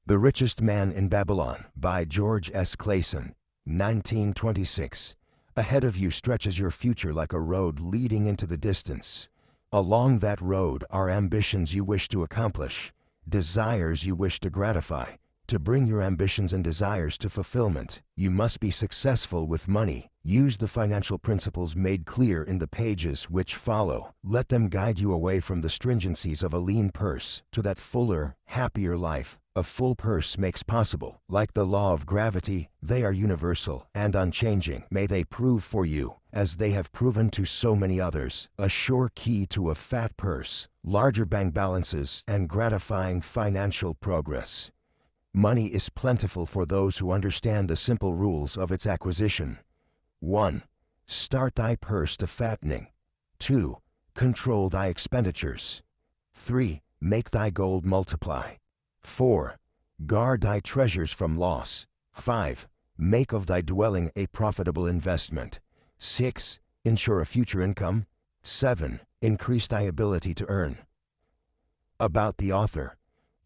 The Richest Man in Babylon by George S. Clason, 1926. Ahead of you stretches your future like a road leading into the distance. Along that road are ambitions you wish to accomplish, desires you wish to gratify. To bring your ambitions and desires to fulfillment, you must be successful with money. Use the financial principles made clear in the pages which follow. Let them guide you away from the stringencies of a lean purse to that fuller, happier life a full purse makes possible. Like the law of gravity, they are universal and unchanging. May they prove for you, as they have proven to so many others, a sure key to a fat purse, larger bank balances, and gratifying financial progress. Money is plentiful for those who understand the simple rules of its acquisition. 1. Start thy purse to fattening. 2. Control thy expenditures. 3. Make thy gold multiply. 4. Guard thy treasures from loss. 5. Make of thy dwelling a profitable investment. 6. Ensure a future income. 7. Increase thy ability to earn. About the author.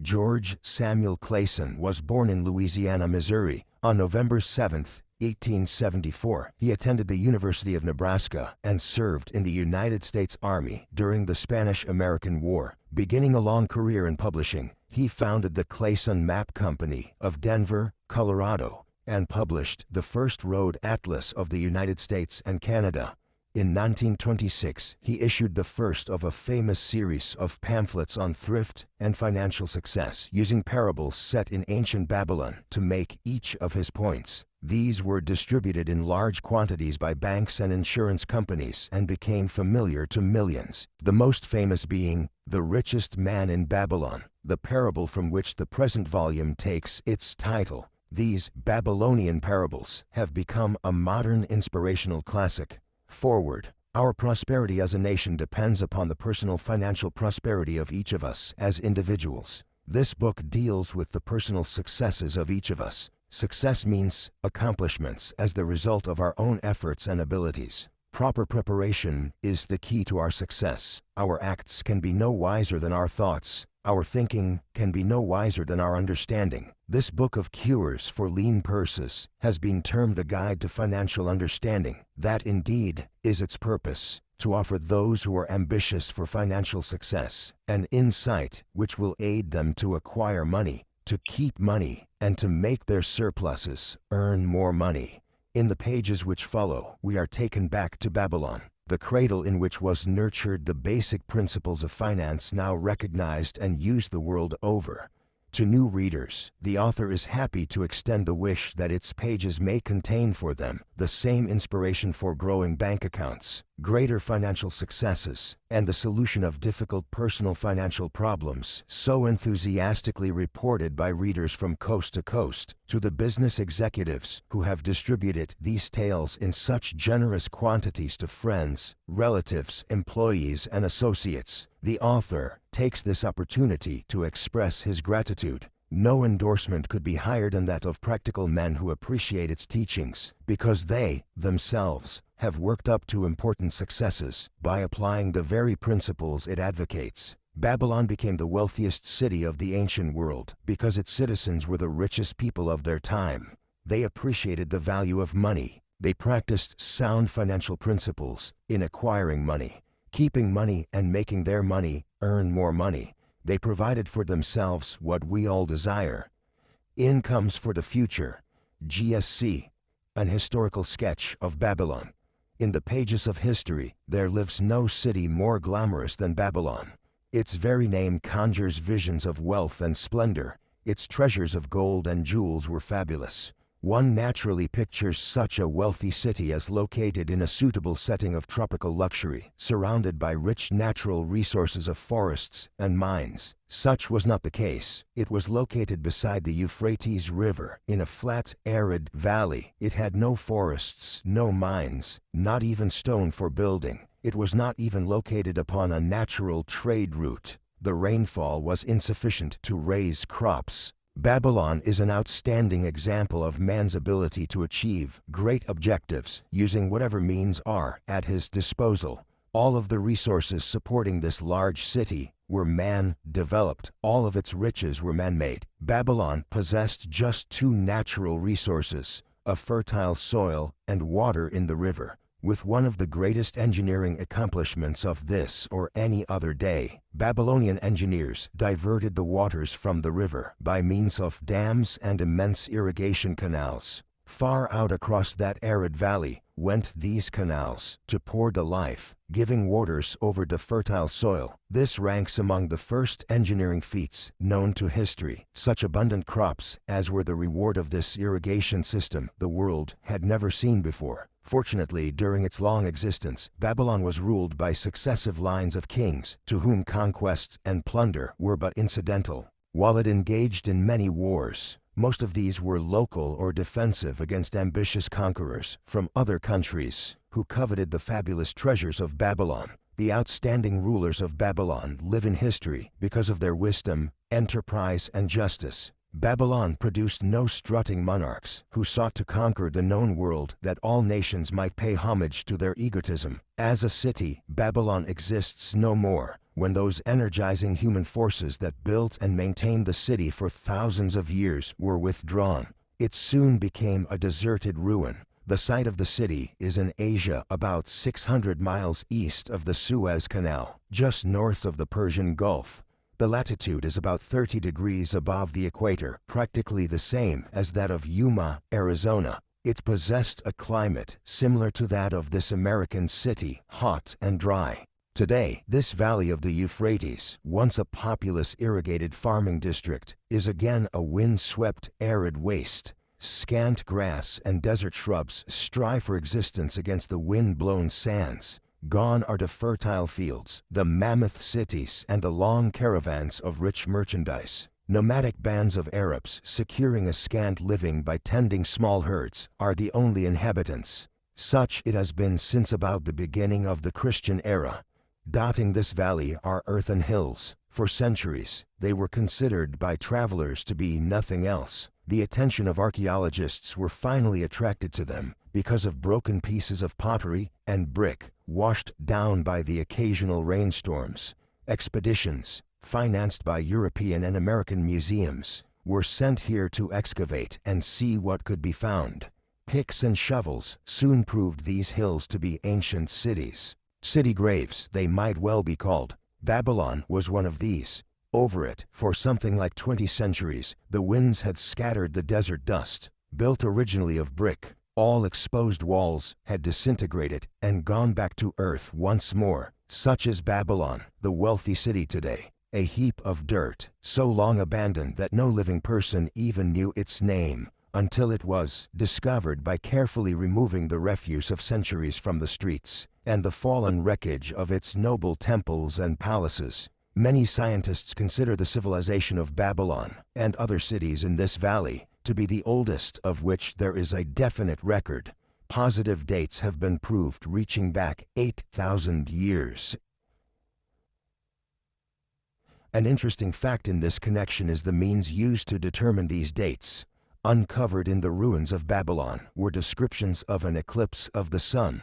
George Samuel Clason was born in Louisiana, Missouri, on November 7, 1874. He attended the University of Nebraska and served in the United States Army during the Spanish-American War. Beginning a long career in publishing, he founded the Clason Map Company of Denver, Colorado, and published the first road atlas of the United States and Canada. In 1926, he issued the first of a famous series of pamphlets on thrift and financial success, using parables set in ancient Babylon to make each of his points. These were distributed in large quantities by banks and insurance companies and became familiar to millions, the most famous being The Richest Man in Babylon, the parable from which the present volume takes its title. These Babylonian parables have become a modern inspirational classic. Forward. Our prosperity as a nation depends upon the personal financial prosperity of each of us as individuals. This book deals with the personal successes of each of us. Success means accomplishments as the result of our own efforts and abilities. Proper preparation is the key to our success. Our acts can be no wiser than our thoughts. Our thinking can be no wiser than our understanding. This book of cures for lean purses has been termed a guide to financial understanding. That indeed is its purpose, to offer those who are ambitious for financial success an insight which will aid them to acquire money, to keep money, and to make their surpluses earn more money. In the pages which follow, we are taken back to Babylon, the cradle in which was nurtured the basic principles of finance now recognized and used the world over. To new readers, the author is happy to extend the wish that its pages may contain for them the same inspiration for growing bank accounts, greater financial successes, and the solution of difficult personal financial problems so enthusiastically reported by readers from coast to coast. To the business executives who have distributed these tales in such generous quantities to friends, relatives, employees, and associates, the author takes this opportunity to express his gratitude. No endorsement could be higher than that of practical men who appreciate its teachings, because they, themselves, have worked up to important successes by applying the very principles it advocates. Babylon became the wealthiest city of the ancient world because its citizens were the richest people of their time. They appreciated the value of money. They practiced sound financial principles in acquiring money, keeping money, and making their money earn more money. They provided for themselves what we all desire. Incomes for the Future, GSC, an historical sketch of Babylon. In the pages of history, there lives no city more glamorous than Babylon. Its very name conjures visions of wealth and splendor. Its treasures of gold and jewels were fabulous. One naturally pictures such a wealthy city as located in a suitable setting of tropical luxury, surrounded by rich natural resources of forests and mines. Such was not the case. It was located beside the Euphrates River, in a flat, arid valley. It had no forests, no mines, not even stone for building. It was not even located upon a natural trade route. The rainfall was insufficient to raise crops. Babylon is an outstanding example of man's ability to achieve great objectives using whatever means are at his disposal. All of the resources supporting this large city were man-developed. All of its riches were man-made. Babylon possessed just two natural resources, a fertile soil and water in the river. With one of the greatest engineering accomplishments of this or any other day, Babylonian engineers diverted the waters from the river by means of dams and immense irrigation canals. Far out across that arid valley went these canals to pour the life, giving waters over the fertile soil. This ranks among the first engineering feats known to history. Such abundant crops as were the reward of this irrigation system the world had never seen before. Fortunately, during its long existence, Babylon was ruled by successive lines of kings to whom conquest and plunder were but incidental. While it engaged in many wars, most of these were local or defensive against ambitious conquerors from other countries who coveted the fabulous treasures of Babylon. The outstanding rulers of Babylon live in history because of their wisdom, enterprise, and justice. Babylon produced no strutting monarchs who sought to conquer the known world that all nations might pay homage to their egotism. As a city, Babylon exists no more when those energizing human forces that built and maintained the city for thousands of years were withdrawn. It soon became a deserted ruin. The site of the city is in Asia, about 600 miles east of the Suez Canal, just north of the Persian Gulf. The latitude is about 30 degrees above the equator, practically the same as that of Yuma, Arizona. It possessed a climate similar to that of this American city, hot and dry. Today, this valley of the Euphrates, once a populous irrigated farming district, is again a wind-swept arid waste. Scant grass and desert shrubs strive for existence against the wind-blown sands. Gone are the fertile fields, the mammoth cities, and the long caravans of rich merchandise. Nomadic bands of Arabs, securing a scant living by tending small herds, are the only inhabitants. Such it has been since about the beginning of the Christian era. Dotting this valley are earthen hills. For centuries, they were considered by travelers to be nothing else. The attention of archaeologists were finally attracted to them because of broken pieces of pottery and brick washed down by the occasional rainstorms. Expeditions, financed by European and American museums, were sent here to excavate and see what could be found. Picks and shovels soon proved these hills to be ancient cities. City graves, they might well be called. Babylon was one of these. Over it, for something like 20 centuries, the winds had scattered the desert dust. Built originally of brick, all exposed walls had disintegrated and gone back to earth once more. Such is Babylon, the wealthy city today, a heap of dirt, so long abandoned that no living person even knew its name, until it was discovered by carefully removing the refuse of centuries from the streets and the fallen wreckage of its noble temples and palaces. Many scientists consider the civilization of Babylon and other cities in this valley to be the oldest of which there is a definite record. Positive dates have been proved reaching back 8,000 years. An interesting fact in this connection is the means used to determine these dates. Uncovered in the ruins of Babylon were descriptions of an eclipse of the sun.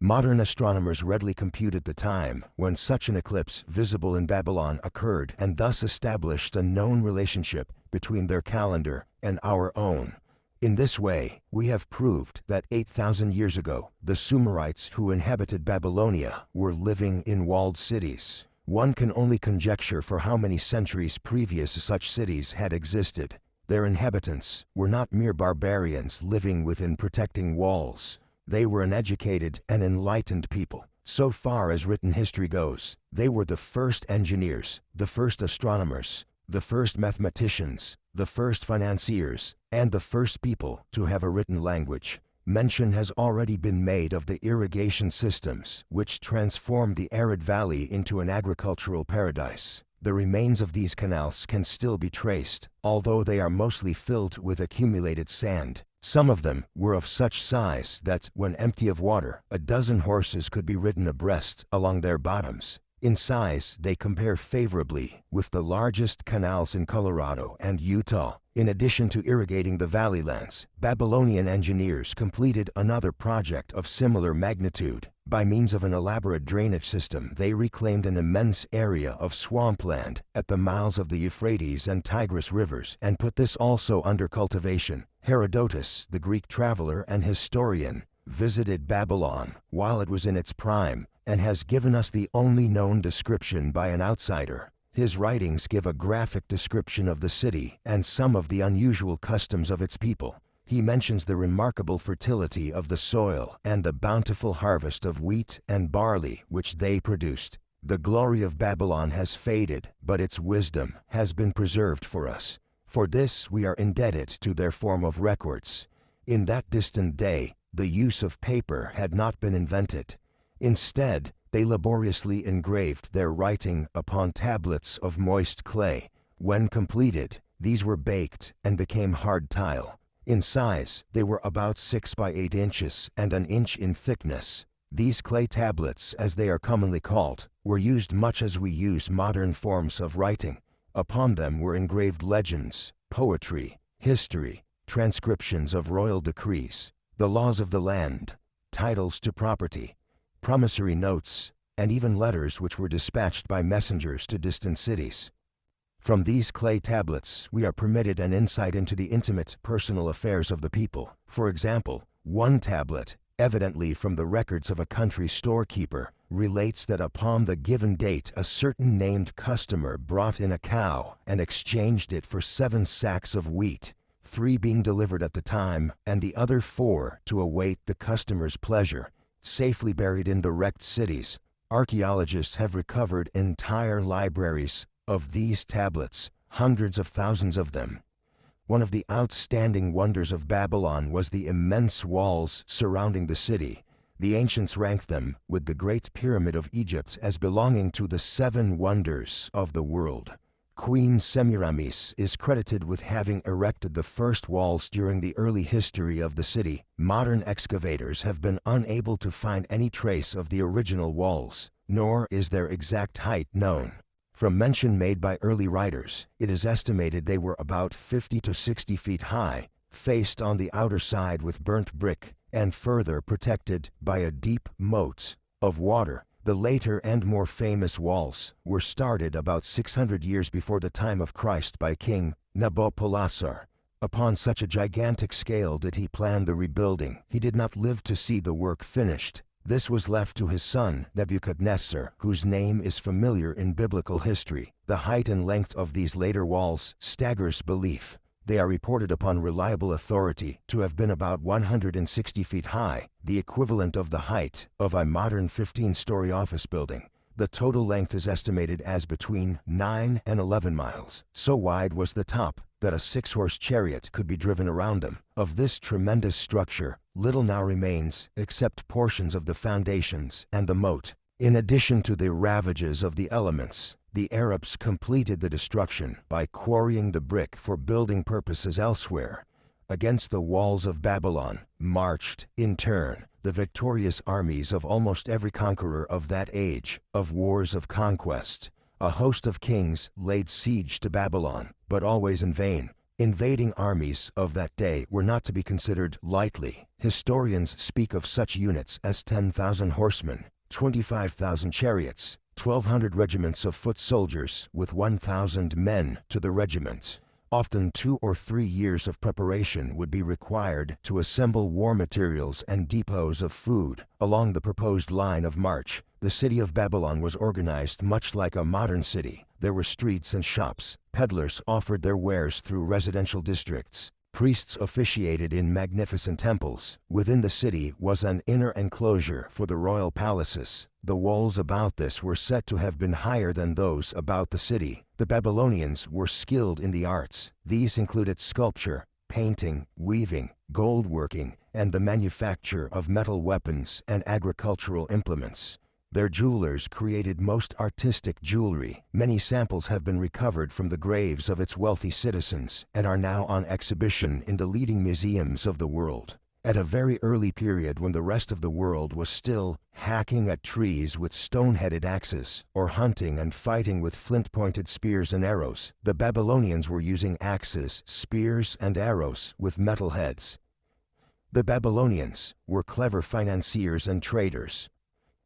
Modern astronomers readily computed the time when such an eclipse visible in Babylon occurred and thus established a known relationship between their calendar and our own. In this way, we have proved that 8,000 years ago, the Sumerites who inhabited Babylonia were living in walled cities. One can only conjecture for how many centuries previous such cities had existed. Their inhabitants were not mere barbarians living within protecting walls. They were an educated and enlightened people. So far as written history goes, they were the first engineers, the first astronomers, the first mathematicians, the first financiers, and the first people to have a written language. Mention has already been made of the irrigation systems which transformed the arid valley into an agricultural paradise. The remains of these canals can still be traced, although they are mostly filled with accumulated sand. Some of them were of such size that, when empty of water, a dozen horses could be ridden abreast along their bottoms. In size, they compare favorably with the largest canals in Colorado and Utah. In addition to irrigating the valley lands, Babylonian engineers completed another project of similar magnitude. By means of an elaborate drainage system, they reclaimed an immense area of swampland at the mouths of the Euphrates and Tigris rivers and put this also under cultivation. Herodotus, the Greek traveler and historian, visited Babylon while it was in its prime and has given us the only known description by an outsider. His writings give a graphic description of the city and some of the unusual customs of its people. He mentions the remarkable fertility of the soil and the bountiful harvest of wheat and barley which they produced. The glory of Babylon has faded, but its wisdom has been preserved for us. For this we are indebted to their form of records. In that distant day, the use of paper had not been invented. Instead, they laboriously engraved their writing upon tablets of moist clay. When completed, these were baked and became hard tile. In size, they were about 6 by 8 inches and an inch in thickness. These clay tablets, as they are commonly called, were used much as we use modern forms of writing. Upon them were engraved legends, poetry, history, transcriptions of royal decrees, the laws of the land, titles to property, promissory notes, and even letters which were dispatched by messengers to distant cities. From these clay tablets, we are permitted an insight into the intimate, personal affairs of the people. For example, one tablet, evidently from the records of a country storekeeper, relates that upon the given date a certain named customer brought in a cow and exchanged it for 7 sacks of wheat, 3 being delivered at the time and the other 4 to await the customer's pleasure, safely buried in the wrecked cities. Archaeologists have recovered entire libraries of these tablets, hundreds of thousands of them. One of the outstanding wonders of Babylon was the immense walls surrounding the city. The ancients ranked them with the Great Pyramid of Egypt as belonging to the 7 wonders of the world. Queen Semiramis is credited with having erected the first walls during the early history of the city. Modern excavators have been unable to find any trace of the original walls, nor is their exact height known. From mention made by early writers, it is estimated they were about 50 to 60 feet high, faced on the outer side with burnt brick, and further protected by a deep moat of water. The later and more famous walls were started about 600 years before the time of Christ by King Nabopolassar. Upon such a gigantic scale did he plan the rebuilding. He did not live to see the work finished. This was left to his son, Nebuchadnezzar, whose name is familiar in biblical history. The height and length of these later walls staggers belief. They are reported upon reliable authority to have been about 160 feet high, the equivalent of the height of a modern 15-story office building. The total length is estimated as between 9 and 11 miles. So wide was the top that a 6-horse chariot could be driven around them. Of this tremendous structure, little now remains except portions of the foundations and the moat. In addition to the ravages of the elements, the Arabs completed the destruction by quarrying the brick for building purposes elsewhere. Against the walls of Babylon marched, in turn, the victorious armies of almost every conqueror of that age of wars of conquest. A host of kings laid siege to Babylon, but always in vain. Invading armies of that day were not to be considered lightly. Historians speak of such units as 10,000 horsemen, 25,000 chariots, 1,200 regiments of foot soldiers with 1,000 men to the regiment. Often 2 or 3 years of preparation would be required to assemble war materials and depots of food along the proposed line of march. The city of Babylon was organized much like a modern city. There were streets and shops. Peddlers offered their wares through residential districts. Priests officiated in magnificent temples. Within the city was an inner enclosure for the royal palaces. The walls about this were said to have been higher than those about the city. The Babylonians were skilled in the arts. These included sculpture, painting, weaving, gold working, and the manufacture of metal weapons and agricultural implements. Their jewelers created most artistic jewelry. Many samples have been recovered from the graves of its wealthy citizens and are now on exhibition in the leading museums of the world. At a very early period when the rest of the world was still hacking at trees with stone-headed axes, or hunting and fighting with flint-pointed spears and arrows, the Babylonians were using axes, spears, and arrows with metal heads. The Babylonians were clever financiers and traders.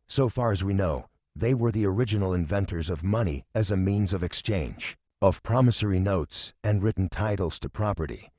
So far as we know, they were the original inventors of money as a means of exchange, of promissory notes and written titles to property.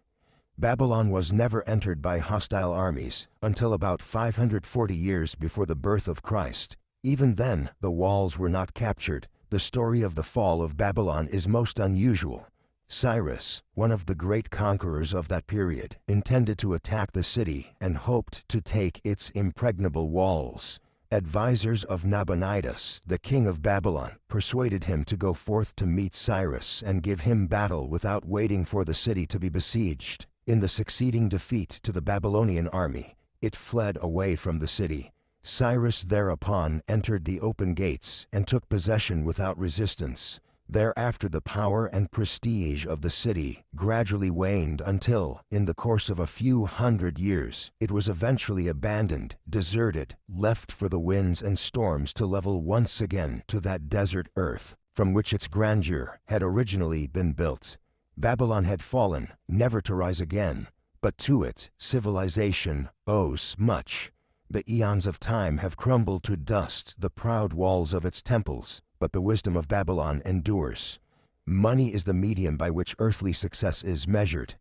Babylon was never entered by hostile armies until about 540 years before the birth of Christ. Even then, the walls were not captured. The story of the fall of Babylon is most unusual. Cyrus, one of the great conquerors of that period, intended to attack the city and hoped to take its impregnable walls. Advisors of Nabonidus, the king of Babylon, persuaded him to go forth to meet Cyrus and give him battle without waiting for the city to be besieged. In the succeeding defeat to the Babylonian army, it fled away from the city. Cyrus thereupon entered the open gates and took possession without resistance. Thereafter the power and prestige of the city gradually waned until, in the course of a few hundred years, it was eventually abandoned, deserted, left for the winds and storms to level once again to that desert earth from which its grandeur had originally been built. Babylon had fallen, never to rise again, but to it civilization owes much. The eons of time have crumbled to dust the proud walls of its temples, but the wisdom of Babylon endures. Money is the medium by which earthly success is measured.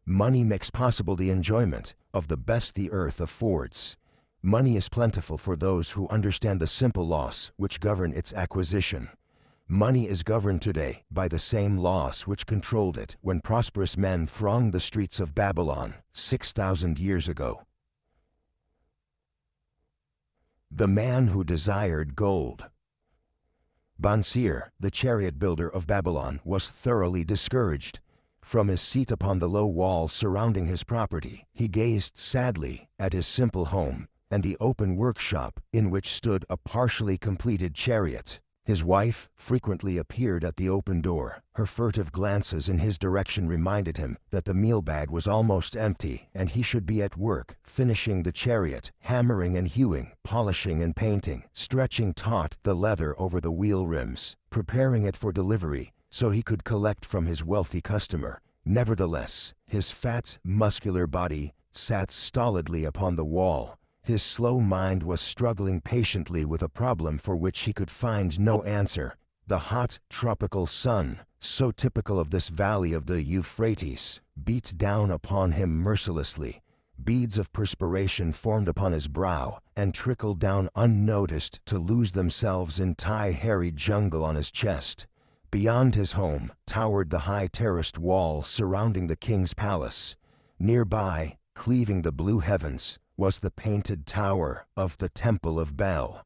Money makes possible the enjoyment of the best the earth affords. Money is plentiful for those who understand the simple laws which govern its acquisition. Money is governed today by the same laws which controlled it when prosperous men thronged the streets of Babylon 6,000 years ago. The man who desired gold. Bansir, the chariot builder of Babylon, was thoroughly discouraged. From his seat upon the low wall surrounding his property, he gazed sadly at his simple home and the open workshop in which stood a partially completed chariot. His wife frequently appeared at the open door. Her furtive glances in his direction reminded him that the meal bag was almost empty and he should be at work, finishing the chariot, hammering and hewing, polishing and painting, stretching taut the leather over the wheel rims, preparing it for delivery so he could collect from his wealthy customer. Nevertheless, his fat, muscular body sat stolidly upon the wall. His slow mind was struggling patiently with a problem for which he could find no answer. The hot, tropical sun, so typical of this valley of the Euphrates, beat down upon him mercilessly. Beads of perspiration formed upon his brow and trickled down unnoticed to lose themselves in hairy jungle on his chest. Beyond his home towered the high terraced wall surrounding the king's palace. Nearby, cleaving the blue heavens, was the painted tower of the Temple of Bel.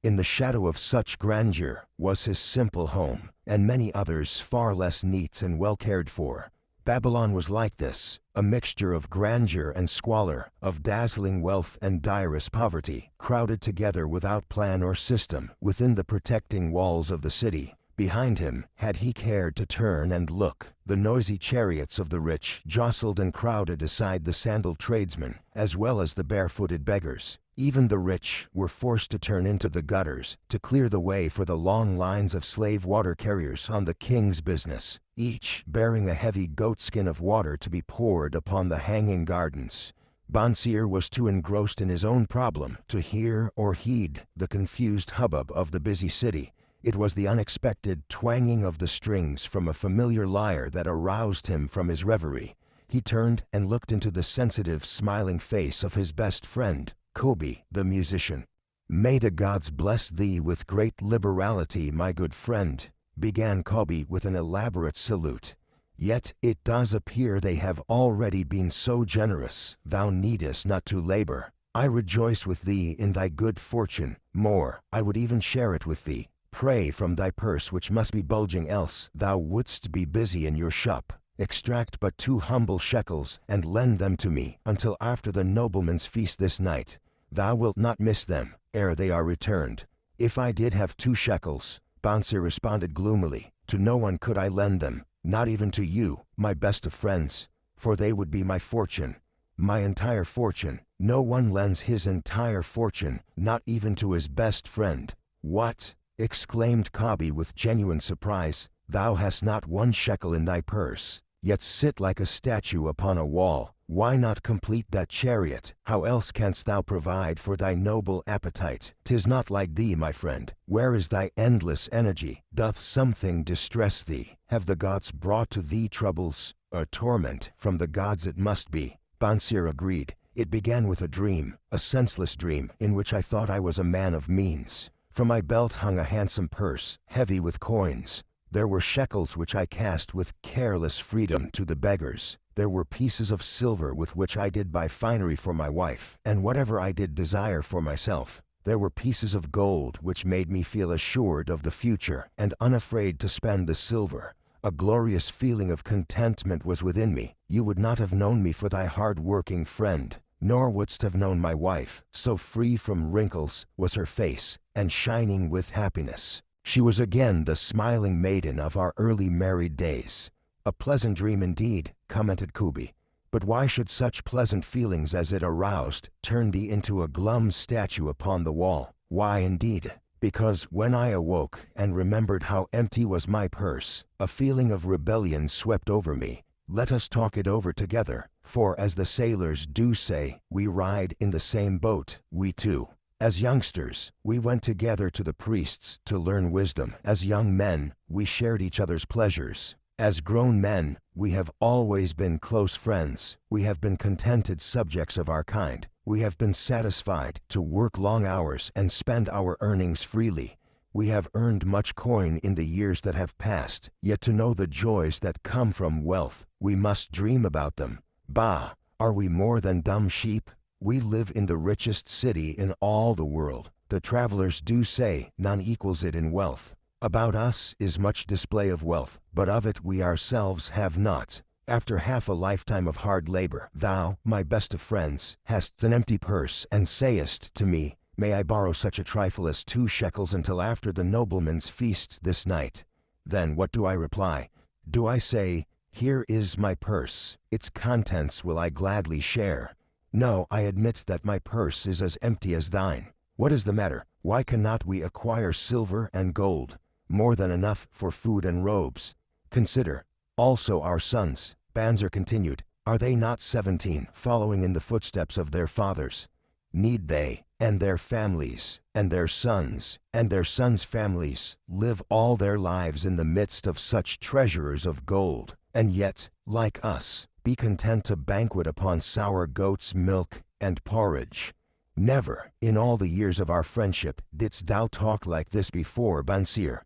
In the shadow of such grandeur was his simple home, and many others far less neat and well cared for. Babylon was like this, a mixture of grandeur and squalor, of dazzling wealth and direst poverty, crowded together without plan or system within the protecting walls of the city. Behind him, had he cared to turn and look, the noisy chariots of the rich jostled and crowded aside the sandaled tradesmen, as well as the barefooted beggars. Even the rich were forced to turn into the gutters to clear the way for the long lines of slave water carriers on the king's business, each bearing a heavy goatskin of water to be poured upon the hanging gardens. Bansir was too engrossed in his own problem to hear or heed the confused hubbub of the busy city. It was the unexpected twanging of the strings from a familiar lyre that aroused him from his reverie. He turned and looked into the sensitive, smiling face of his best friend, Kobe, the musician. "May the gods bless thee with great liberality, my good friend," began Kobe with an elaborate salute. "Yet it does appear they have already been so generous, thou needest not to labor. I rejoice with thee in thy good fortune. More, I would even share it with thee. Pray from thy purse, which must be bulging, else thou wouldst be busy in your shop. Extract but 2 humble shekels and lend them to me until after the nobleman's feast this night. Thou wilt not miss them ere they are returned." "If I did have 2 shekels," Bansir responded gloomily, "to no one could I lend them, not even to you, my best of friends, for they would be my fortune. My entire fortune. No one lends his entire fortune, not even to his best friend. What? Exclaimed Kobe with genuine surprise. Thou hast not 1 shekel in thy purse, yet sit like a statue upon a wall. Why not complete that chariot? How else canst thou provide for thy noble appetite? 'Tis not like thee, my friend. Where is thy endless energy? Doth something distress thee? Have the gods brought to thee troubles? A torment from the gods it must be. Bansir agreed. It began with a dream, a senseless dream, in which I thought I was a man of means. From my belt hung a handsome purse, heavy with coins. There were shekels which I cast with careless freedom to the beggars. There were pieces of silver with which I did buy finery for my wife, and whatever I did desire for myself. There were pieces of gold which made me feel assured of the future, and unafraid to spend the silver. A glorious feeling of contentment was within me. You would not have known me for thy hard-working friend, nor wouldst have known my wife. So free from wrinkles was her face, and shining with happiness. She was again the smiling maiden of our early married days. A pleasant dream indeed, commented Kubi. But why should such pleasant feelings as it aroused turn thee into a glum statue upon the wall? Why indeed? Because when I awoke and remembered how empty was my purse, a feeling of rebellion swept over me. Let us talk it over together, for as the sailors do say, we ride in the same boat. We too. As youngsters, we went together to the priests to learn wisdom. As young men, we shared each other's pleasures. As grown men, we have always been close friends. We have been contented subjects of our kind. We have been satisfied to work long hours and spend our earnings freely. We have earned much coin in the years that have passed, yet to know the joys that come from wealth, we must dream about them. Bah! Are we more than dumb sheep? We live in the richest city in all the world. The travelers do say none equals it in wealth. About us is much display of wealth, but of it we ourselves have not. After half a lifetime of hard labor, thou, my best of friends, hast an empty purse, and sayest to me, may I borrow such a trifle as 2 shekels until after the nobleman's feast this night? Then what do I reply? Do I say, here is my purse, its contents will I gladly share? No, I admit that my purse is as empty as thine. What is the matter? Why cannot we acquire silver and gold? More than enough for food and robes. Consider, also our sons, Banzer continued, are they not 17, following in the footsteps of their fathers? Need they, and their families, and their sons, and their sons' families, live all their lives in the midst of such treasurers of gold, and yet, like us, be content to banquet upon sour goat's milk and porridge? Never, in all the years of our friendship, didst thou talk like this before, Bansir.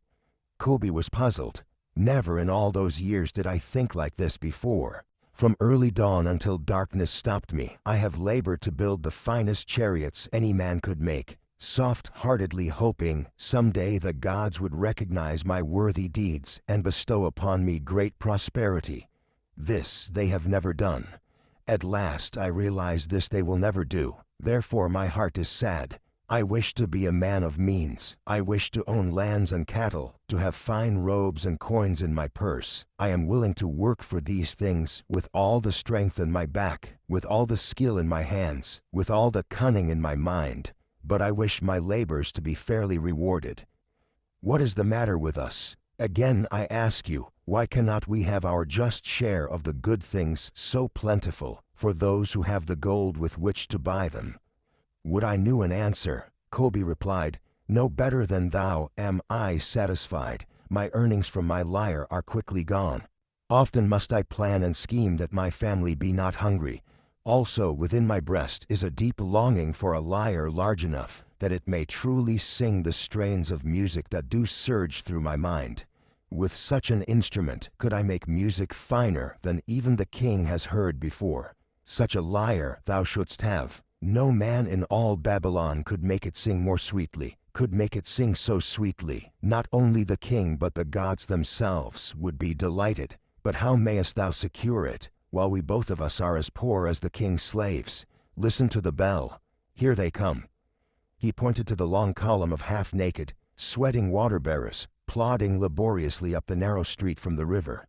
Kubi was puzzled. Never in all those years did I think like this before. From early dawn until darkness stopped me, I have labored to build the finest chariots any man could make, soft-heartedly hoping someday the gods would recognize my worthy deeds and bestow upon me great prosperity. This they have never done. At last I realize this they will never do. Therefore my heart is sad. I wish to be a man of means. I wish to own lands and cattle, to have fine robes and coins in my purse. I am willing to work for these things with all the strength in my back, with all the skill in my hands, with all the cunning in my mind. But I wish my labors to be fairly rewarded. What is the matter with us? Again I ask you, why cannot we have our just share of the good things so plentiful for those who have the gold with which to buy them? Would I knew an answer, Kobi replied. No better than thou am I satisfied. My earnings from my lyre are quickly gone. Often must I plan and scheme that my family be not hungry. Also within my breast is a deep longing for a lyre large enough that it may truly sing the strains of music that do surge through my mind. With such an instrument could I make music finer than even the king has heard before. Such a lyre thou shouldst have. No man in all Babylon could make it sing more sweetly, could make it sing so sweetly. Not only the king but the gods themselves would be delighted. But how mayest thou secure it, while we both of us are as poor as the king's slaves? Listen to the bell. Here they come. He pointed to the long column of half-naked, sweating water-bearers, plodding laboriously up the narrow street from the river.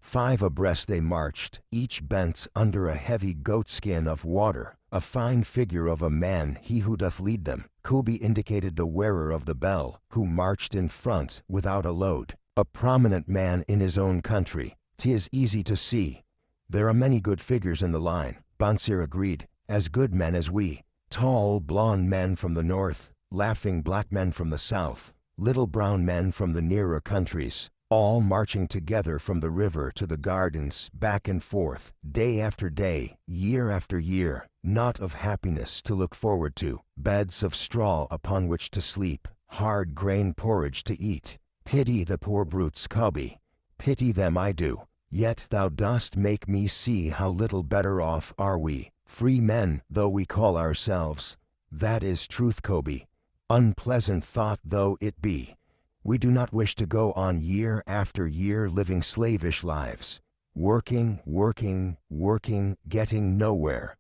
5 abreast they marched, each bent under a heavy goatskin of water. A fine figure of a man he who doth lead them. Kobe indicated the wearer of the bell, who marched in front without a load. A prominent man in his own country. 'Tis easy to see. There are many good figures in the line, Bansir agreed, as good men as we. Tall, blond men from the north, laughing black men from the south, little brown men from the nearer countries, all marching together from the river to the gardens, back and forth, day after day, year after year, not of happiness to look forward to, beds of straw upon which to sleep, hard grain porridge to eat. Pity the poor brutes, Kobe. Pity them I do. Yet thou dost make me see how little better off are we, free men though we call ourselves. That is truth, Kobe. Unpleasant thought though it be. We do not wish to go on year after year living slavish lives, working, working, working, getting nowhere.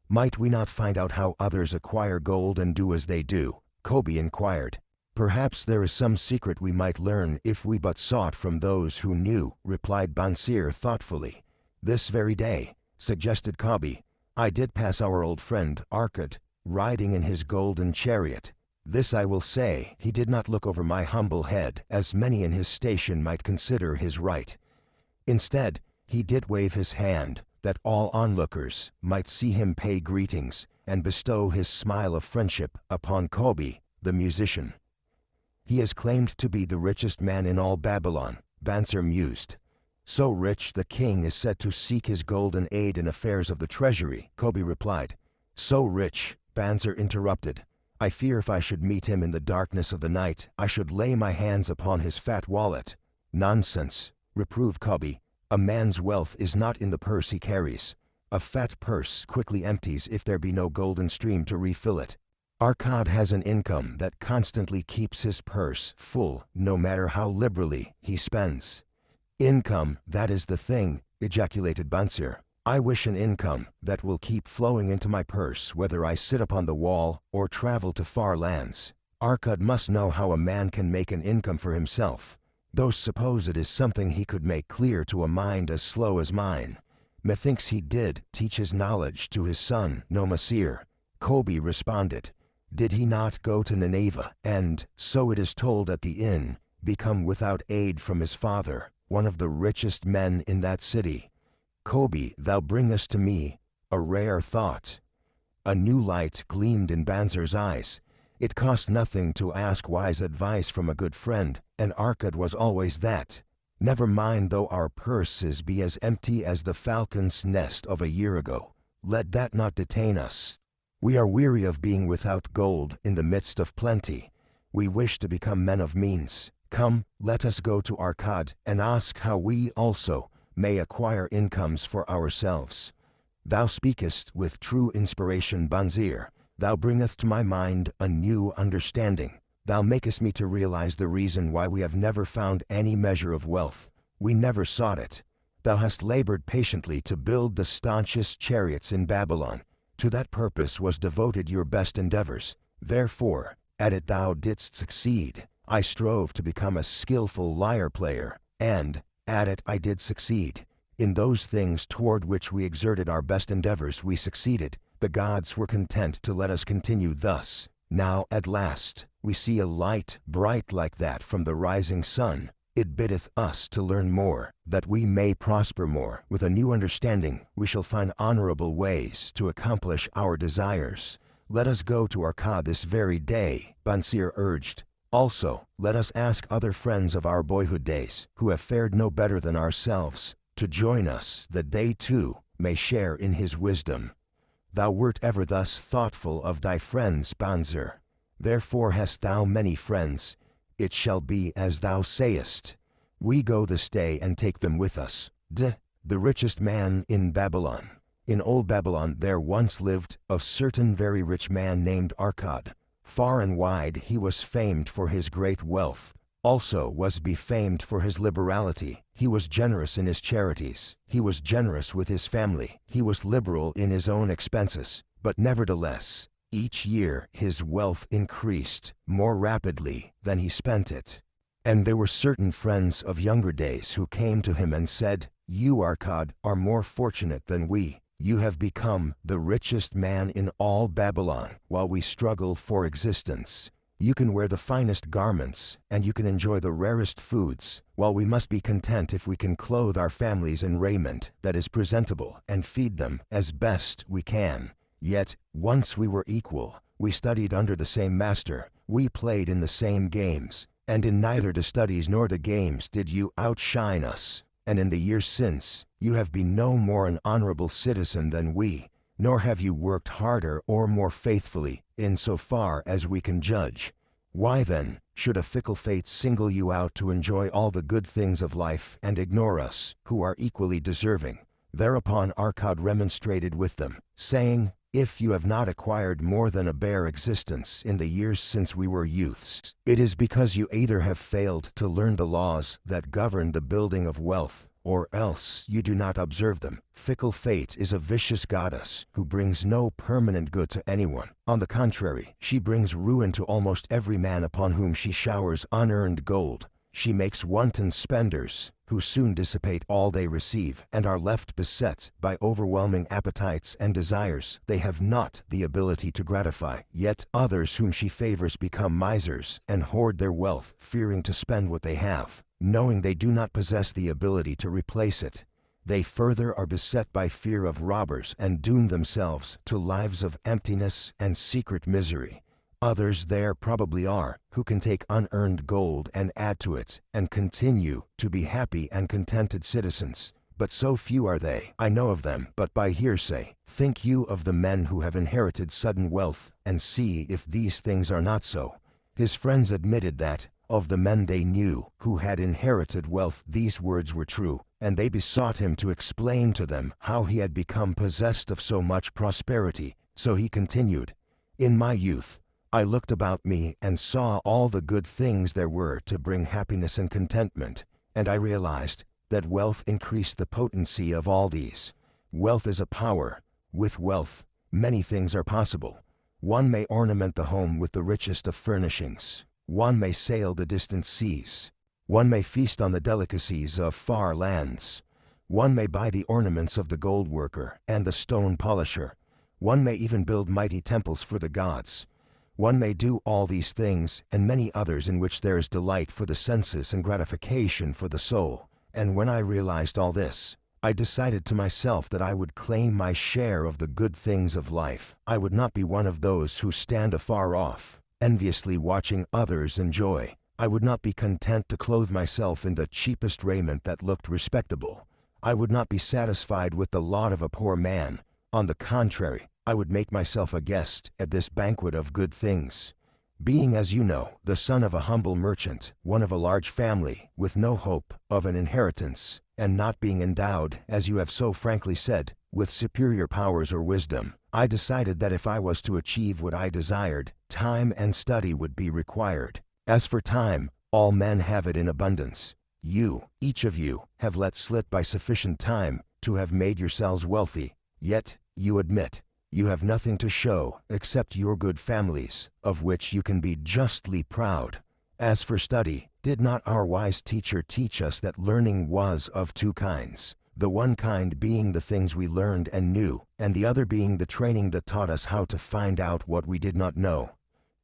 Might we not find out how others acquire gold and do as they do? Kobe inquired. Perhaps there is some secret we might learn if we but sought from those who knew, replied Bansir thoughtfully. This very day, suggested Kobe, I did pass our old friend, Arkad, riding in his golden chariot. This I will say, he did not look over my humble head, as many in his station might consider his right. Instead, he did wave his hand, that all onlookers might see him pay greetings, and bestow his smile of friendship upon Kobe, the musician. He is claimed to be the richest man in all Babylon, Bansir mused. So rich the king is said to seek his golden aid in affairs of the treasury, Kobe replied. So rich, Bansir interrupted. I fear if I should meet him in the darkness of the night, I should lay my hands upon his fat wallet. Nonsense, reproved Kobe. A man's wealth is not in the purse he carries. A fat purse quickly empties if there be no golden stream to refill it. Arkad has an income that constantly keeps his purse full, no matter how liberally he spends. Income, that is the thing, ejaculated Bansir. I wish an income that will keep flowing into my purse whether I sit upon the wall or travel to far lands. Arkad must know how a man can make an income for himself, though suppose it is something he could make clear to a mind as slow as mine. Methinks he did teach his knowledge to his son, Nomasir. Kobe responded. Did he not go to Nineveh, and, so it is told at the inn, become without aid from his father, one of the richest men in that city? Kobe, thou bringest to me a rare thought. A new light gleamed in Bansir's eyes. It cost nothing to ask wise advice from a good friend, and Arkad was always that. Never mind though our purses be as empty as the falcon's nest of a year ago. Let that not detain us. We are weary of being without gold in the midst of plenty. We wish to become men of means. Come, let us go to Arkad and ask how we also may acquire incomes for ourselves. Thou speakest with true inspiration, Bansir. Thou bringest to my mind a new understanding. Thou makest me to realize the reason why we have never found any measure of wealth. We never sought it. Thou hast labored patiently to build the staunchest chariots in Babylon. To that purpose was devoted your best endeavors. Therefore, at it thou didst succeed. I strove to become a skillful lyre player, and at it I did succeed. In those things toward which we exerted our best endeavors we succeeded. The gods were content to let us continue thus. Now at last we see a light bright like that from the rising sun. It biddeth us to learn more, that we may prosper more. With a new understanding we shall find honorable ways to accomplish our desires. Let us go to Arkad this very day, Bansir urged. Also, let us ask other friends of our boyhood days, who have fared no better than ourselves, to join us, that they too may share in his wisdom. Thou wert ever thus thoughtful of thy friends, Bansir. Therefore hast thou many friends. It shall be as thou sayest. We go this day and take them with us. The richest man in Babylon. In old Babylon there once lived a certain very rich man named Arkad. Far and wide he was famed for his great wealth. Also was befamed for his liberality. He was generous in his charities. He was generous with his family. He was liberal in his own expenses. But nevertheless, each year his wealth increased more rapidly than he spent it. And there were certain friends of younger days who came to him and said, "You, Arcad, are more fortunate than we. You have become the richest man in all Babylon, while we struggle for existence. You can wear the finest garments, and you can enjoy the rarest foods, while we must be content if we can clothe our families in raiment that is presentable and feed them as best we can. Yet, once we were equal. We studied under the same master. We played in the same games. And in neither the studies nor the games did you outshine us. And in the years since, you have been no more an honorable citizen than we, nor have you worked harder or more faithfully, in so far as we can judge. Why then should a fickle fate single you out to enjoy all the good things of life and ignore us, who are equally deserving?" Thereupon Arcad remonstrated with them, saying, "If you have not acquired more than a bare existence in the years since we were youths, it is because you either have failed to learn the laws that govern the building of wealth, or else you do not observe them. Fickle fate is a vicious goddess who brings no permanent good to anyone. On the contrary, she brings ruin to almost every man upon whom she showers unearned gold. She makes wanton spenders, who soon dissipate all they receive and are left beset by overwhelming appetites and desires they have not the ability to gratify. Yet others whom she favors become misers and hoard their wealth, fearing to spend what they have, knowing they do not possess the ability to replace it. They further are beset by fear of robbers and doom themselves to lives of emptiness and secret misery. Others there probably are, who can take unearned gold and add to it, and continue to be happy and contented citizens. But so few are they. I know of them but by hearsay. Think you of the men who have inherited sudden wealth, and see if these things are not so." His friends admitted that, of the men they knew who had inherited wealth, these words were true, and they besought him to explain to them how he had become possessed of so much prosperity. So he continued, "In my youth, I looked about me and saw all the good things there were to bring happiness and contentment, and I realized that wealth increased the potency of all these. Wealth is a power. With wealth, many things are possible. One may ornament the home with the richest of furnishings. One may sail the distant seas. One may feast on the delicacies of far lands. One may buy the ornaments of the gold worker and the stone polisher. One may even build mighty temples for the gods. One may do all these things, and many others in which there is delight for the senses and gratification for the soul. And when I realized all this, I decided to myself that I would claim my share of the good things of life. I would not be one of those who stand afar off, enviously watching others enjoy. I would not be content to clothe myself in the cheapest raiment that looked respectable. I would not be satisfied with the lot of a poor man. On the contrary, I would make myself a guest at this banquet of good things. Being, as you know, the son of a humble merchant, one of a large family, with no hope of an inheritance, and not being endowed, as you have so frankly said, with superior powers or wisdom, I decided that if I was to achieve what I desired, time and study would be required. As for time, all men have it in abundance. You, each of you, have let slip by sufficient time to have made yourselves wealthy, yet, you admit, you have nothing to show except your good families, of which you can be justly proud. As for study, did not our wise teacher teach us that learning was of two kinds, the one kind being the things we learned and knew, and the other being the training that taught us how to find out what we did not know.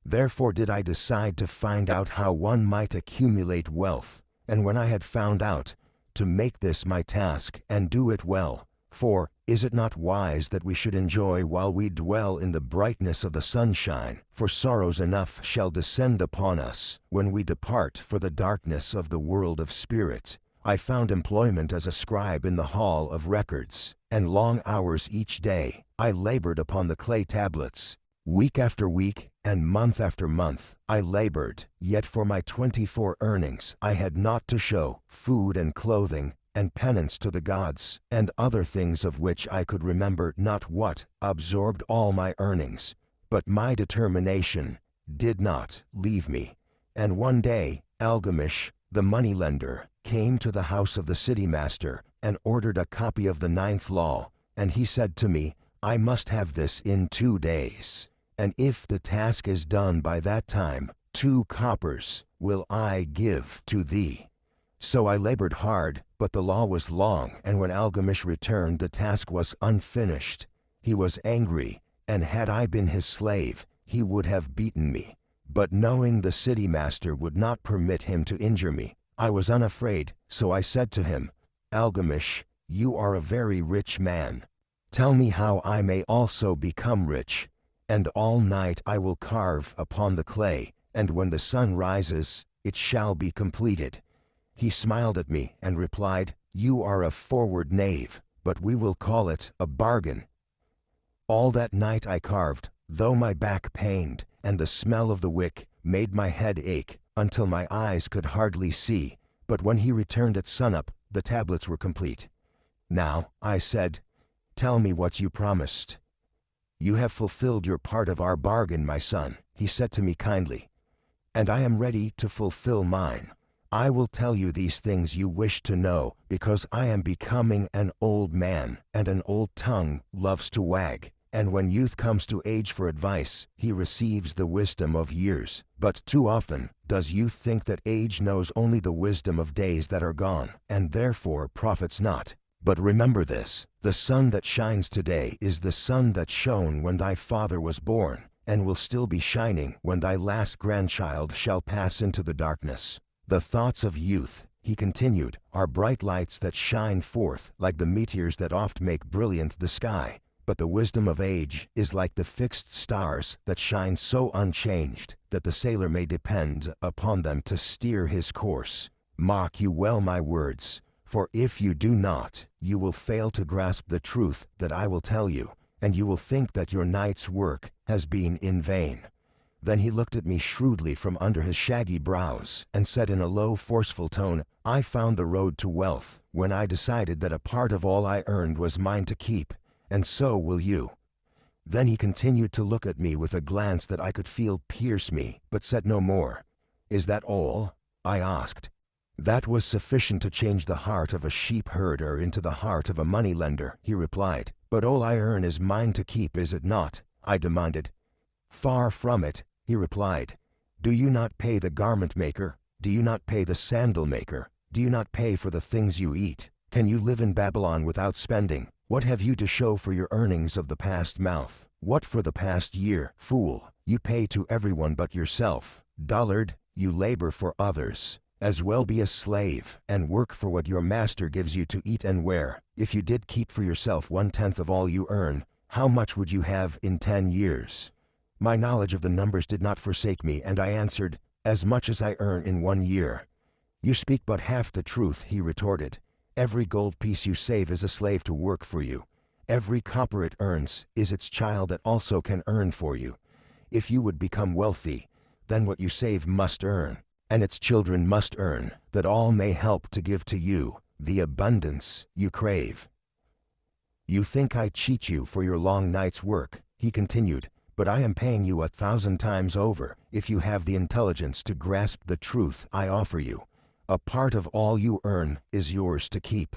Therefore did I decide to find out how one might accumulate wealth, and when I had found out, to make this my task and do it well. For, is it not wise that we should enjoy while we dwell in the brightness of the sunshine? For sorrows enough shall descend upon us when we depart for the darkness of the world of spirit. I found employment as a scribe in the hall of records, and long hours each day I labored upon the clay tablets. Week after week and month after month I labored, yet for my 24 earnings I had naught to show, food and clothing, and penance to the gods, and other things of which I could remember not what absorbed all my earnings. But my determination did not leave me, and one day Algamish, the moneylender, came to the house of the city master and ordered a copy of the 9th law, and he said to me, "I must have this in 2 days, and if the task is done by that time, 2 coppers will I give to thee. So I labored hard, but the law was long, and when Algamish returned the task was unfinished. He was angry, and had I been his slave, he would have beaten me. But knowing the city master would not permit him to injure me, I was unafraid, so I said to him, Algamish, you are a very rich man. Tell me how I may also become rich. And all night I will carve upon the clay, and when the sun rises, it shall be completed. He smiled at me and replied, You are a forward knave, but we will call it a bargain. All that night I carved, though my back pained, and the smell of the wick made my head ache, until my eyes could hardly see. But when he returned at sunup, the tablets were complete. Now, I said, Tell me what you promised. You have fulfilled your part of our bargain, my son, he said to me kindly, and I am ready to fulfill mine. I will tell you these things you wish to know, because I am becoming an old man, and an old tongue loves to wag. And when youth comes to age for advice, he receives the wisdom of years. But too often does youth think that age knows only the wisdom of days that are gone, and therefore profits not. But remember this, the sun that shines today is the sun that shone when thy father was born, and will still be shining when thy last grandchild shall pass into the darkness. The thoughts of youth, he continued, are bright lights that shine forth like the meteors that oft make brilliant the sky. But the wisdom of age is like the fixed stars that shine so unchanged that the sailor may depend upon them to steer his course. Mark you well my words, for if you do not, you will fail to grasp the truth that I will tell you, and you will think that your night's work has been in vain. Then he looked at me shrewdly from under his shaggy brows, and said in a low, forceful tone, I found the road to wealth when I decided that a part of all I earned was mine to keep, and so will you. Then he continued to look at me with a glance that I could feel pierce me, but said no more. Is that all? I asked. That was sufficient to change the heart of a sheep herder into the heart of a moneylender, he replied. But all I earn is mine to keep, is it not? I demanded. Far from it, he replied. Do you not pay the garment maker? Do you not pay the sandal maker? Do you not pay for the things you eat? Can you live in Babylon without spending? What have you to show for your earnings of the past month? What for the past year? Fool, you pay to everyone but yourself. Dullard, you labor for others. As well be a slave, and work for what your master gives you to eat and wear. If you did keep for yourself 1/10 of all you earn, how much would you have in 10 years? My knowledge of the numbers did not forsake me, and I answered, As much as I earn in 1 year. You speak but half the truth, he retorted. Every gold piece you save is a slave to work for you. Every copper it earns is its child that also can earn for you. If you would become wealthy, then what you save must earn, and its children must earn, that all may help to give to you the abundance you crave. You think I cheat you for your long night's work, he continued, but I am paying you 1,000 times over if you have the intelligence to grasp the truth I offer you. A part of all you earn is yours to keep.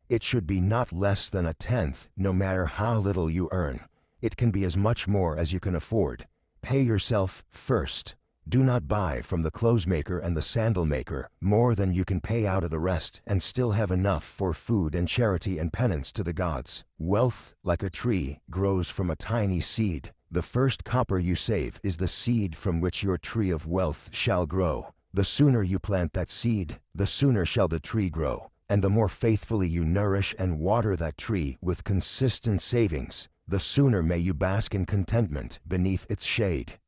It should be not less than 1/10, no matter how little you earn. It can be as much more as you can afford. Pay yourself first. Do not buy from the clothes maker and the sandal maker more than you can pay out of the rest and still have enough for food and charity and penance to the gods. Wealth, like a tree, grows from a tiny seed. The first copper you save is the seed from which your tree of wealth shall grow. The sooner you plant that seed, the sooner shall the tree grow. And the more faithfully you nourish and water that tree with consistent savings, the sooner may you bask in contentment beneath its shade.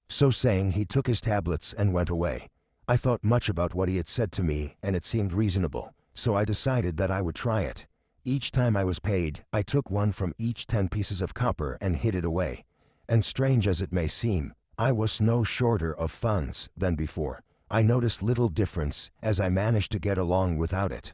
So saying, he took his tablets and went away. I thought much about what he had said to me, and it seemed reasonable, so I decided that I would try it. Each time I was paid, I took one from each 10 pieces of copper and hid it away. And strange as it may seem, I was no shorter of funds than before. I noticed little difference as I managed to get along without it.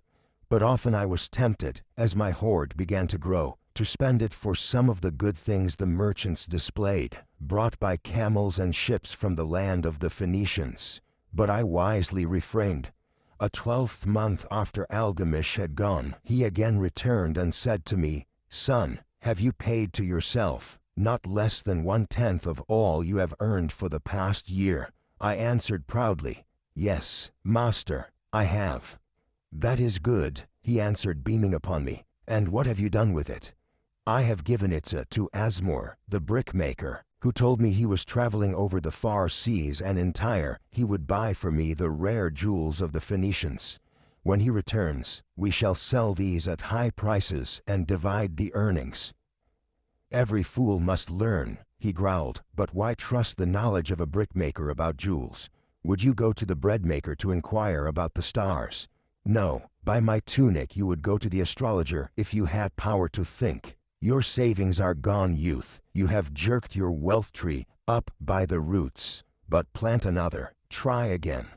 But often I was tempted, as my hoard began to grow, to spend it for some of the good things the merchants displayed, brought by camels and ships from the land of the Phoenicians. But I wisely refrained. A 12th month after Algamish had gone, he again returned and said to me, Son, have you paid to yourself not less than 1/10 of all you have earned for the past year? I answered proudly, "Yes, master, I have." "That is good," he answered, beaming upon me. "And what have you done with it?" "I have given it to Asmore, the brickmaker, who told me he was traveling over the far seas and in Tyre he would buy for me the rare jewels of the Phoenicians. When he returns, we shall sell these at high prices and divide the earnings." "Every fool must learn," he growled, "but why trust the knowledge of a brickmaker about jewels? Would you go to the breadmaker to inquire about the stars? No, by my tunic you would go to the astrologer if you had power to think. Your savings are gone, youth. You have jerked your wealth tree up by the roots. But plant another, try again.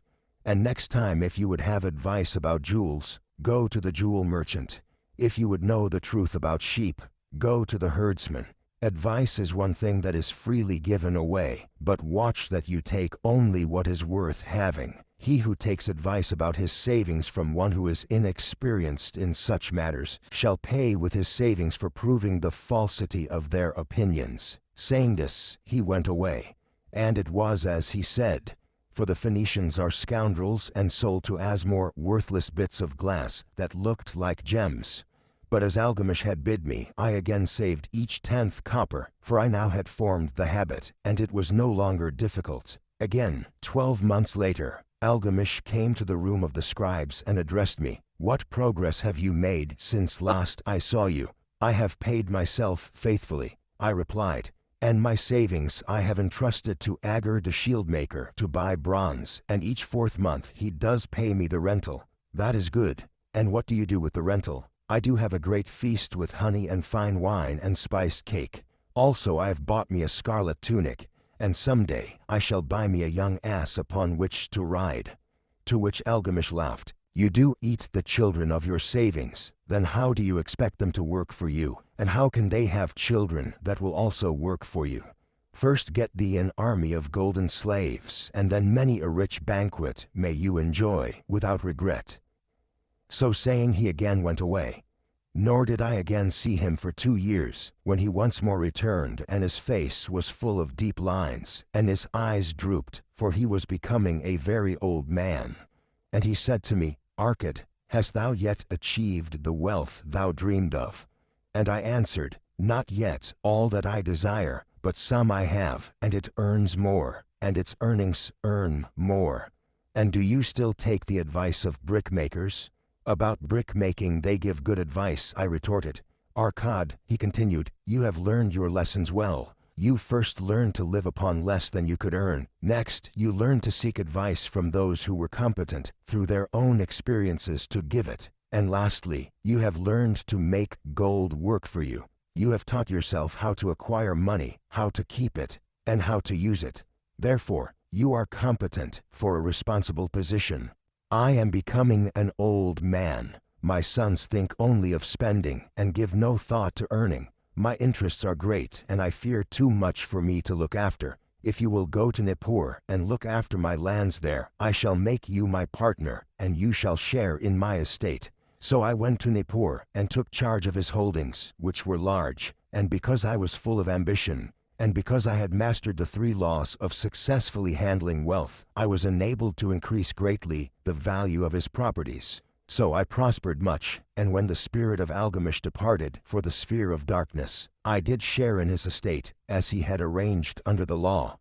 And next time, if you would have advice about jewels, go to the jewel merchant. If you would know the truth about sheep, go to the herdsman. Advice is one thing that is freely given away, but watch that you take only what is worth having. He who takes advice about his savings from one who is inexperienced in such matters shall pay with his savings for proving the falsity of their opinions." Saying this, he went away. And it was as he said, for the Phoenicians are scoundrels and sold to Asmore worthless bits of glass that looked like gems. But as Algamish had bid me, I again saved each 10th copper, for I now had formed the habit, and it was no longer difficult. Again, 12 months later, Algamish came to the room of the scribes and addressed me. "What progress have you made since last I saw you?" "I have paid myself faithfully," I replied, "and my savings I have entrusted to Agur the shieldmaker to buy bronze, and each 4th month he does pay me the rental." "That is good. And what do you do with the rental?" "I do have a great feast with honey and fine wine and spiced cake. Also I have bought me a scarlet tunic, and some day I shall buy me a young ass upon which to ride." To which Algamish laughed. "You do eat the children of your savings. Then how do you expect them to work for you? And how can they have children that will also work for you? First get thee an army of golden slaves, and then many a rich banquet may you enjoy without regret." So saying, he again went away. Nor did I again see him for 2 years, when he once more returned, and his face was full of deep lines, and his eyes drooped, for he was becoming a very old man. And he said to me, "Arcad, hast thou yet achieved the wealth thou dreamed of?" And I answered, "Not yet all that I desire, but some I have, and it earns more, and its earnings earn more." "And do you still take the advice of brickmakers?" "About brick-making they give good advice," I retorted. "Arcad," he continued, "you have learned your lessons well. You first learned to live upon less than you could earn. Next, you learned to seek advice from those who were competent, through their own experiences, to give it. And lastly, you have learned to make gold work for you. You have taught yourself how to acquire money, how to keep it, and how to use it. Therefore, you are competent for a responsible position. I am becoming an old man. My sons think only of spending and give no thought to earning. My interests are great, and I fear too much for me to look after. If you will go to Nippur and look after my lands there, I shall make you my partner, and you shall share in my estate." So I went to Nippur and took charge of his holdings, which were large, and because I was full of ambition, and because I had mastered the 3 laws of successfully handling wealth, I was enabled to increase greatly the value of his properties. So I prospered much, and when the spirit of Algamish departed for the sphere of darkness, I did share in his estate, as he had arranged under the law.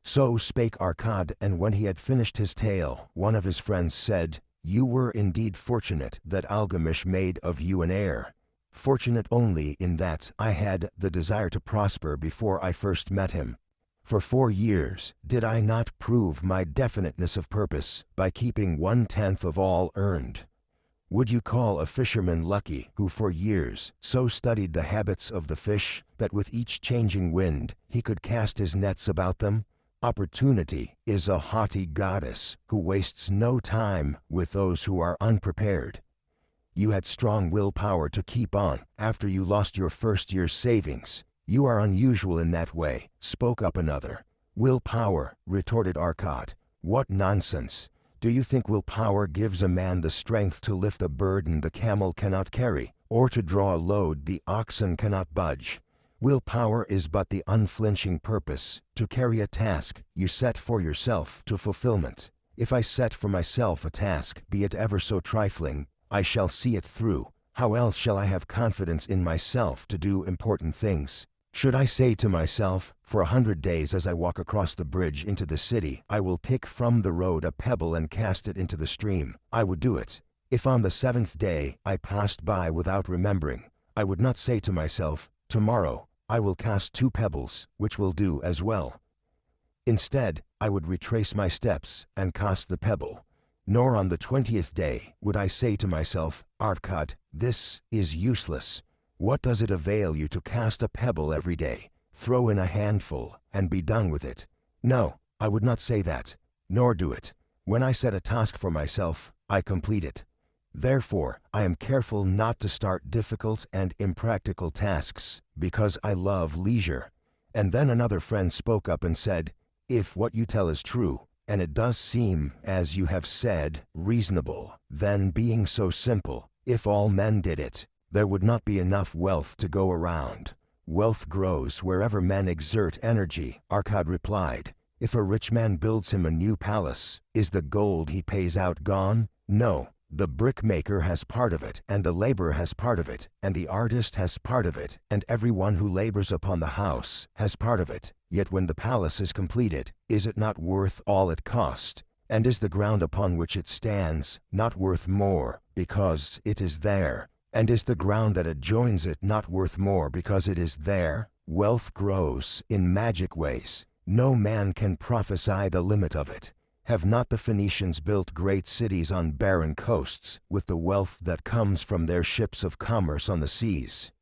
So spake Arcad, and when he had finished his tale, one of his friends said, "You were indeed fortunate that Algamish made of you an heir." Fortunate only in that I had the desire to prosper before I first met him. For 4 years did I not prove my definiteness of purpose by keeping 1/10 of all earned? Would you call a fisherman lucky who for years so studied the habits of the fish that with each changing wind he could cast his nets about them? Opportunity is a haughty goddess who wastes no time with those who are unprepared. You had strong willpower to keep on after you lost your first year's savings. "You are unusual in that way," spoke up another. "Willpower," retorted Arcad. "What nonsense! Do you think willpower gives a man the strength to lift a burden the camel cannot carry, or to draw a load the oxen cannot budge? Willpower is but the unflinching purpose to carry a task you set for yourself to fulfillment. If I set for myself a task, be it ever so trifling, I shall see it through. How else shall I have confidence in myself to do important things? Should I say to myself, for 100 days as I walk across the bridge into the city, I will pick from the road a pebble and cast it into the stream, I would do it. If on the 7th day I passed by without remembering, I would not say to myself, tomorrow I will cast 2 pebbles, which will do as well. Instead, I would retrace my steps and cast the pebble. Nor on the 20th day would I say to myself, Arcot, this is useless. What does it avail you to cast a pebble every day? Throw in a handful and be done with it. No, I would not say that, nor do it. When I set a task for myself, I complete it. Therefore, I am careful not to start difficult and impractical tasks, because I love leisure. And then another friend spoke up and said, if what you tell is true, and it does seem, as you have said, reasonable, then being so simple, if all men did it, there would not be enough wealth to go around. Wealth grows wherever men exert energy, Arcad replied. If a rich man builds him a new palace, is the gold he pays out gone? No. The brickmaker has part of it, and the laborer has part of it, and the artist has part of it, and everyone who labors upon the house has part of it. Yet when the palace is completed, is it not worth all it cost? And is the ground upon which it stands not worth more because it is there? And is the ground that adjoins it not worth more because it is there? Wealth grows in magic ways. No man can prophesy the limit of it. Have not the Phoenicians built great cities on barren coasts with the wealth that comes from their ships of commerce on the seas?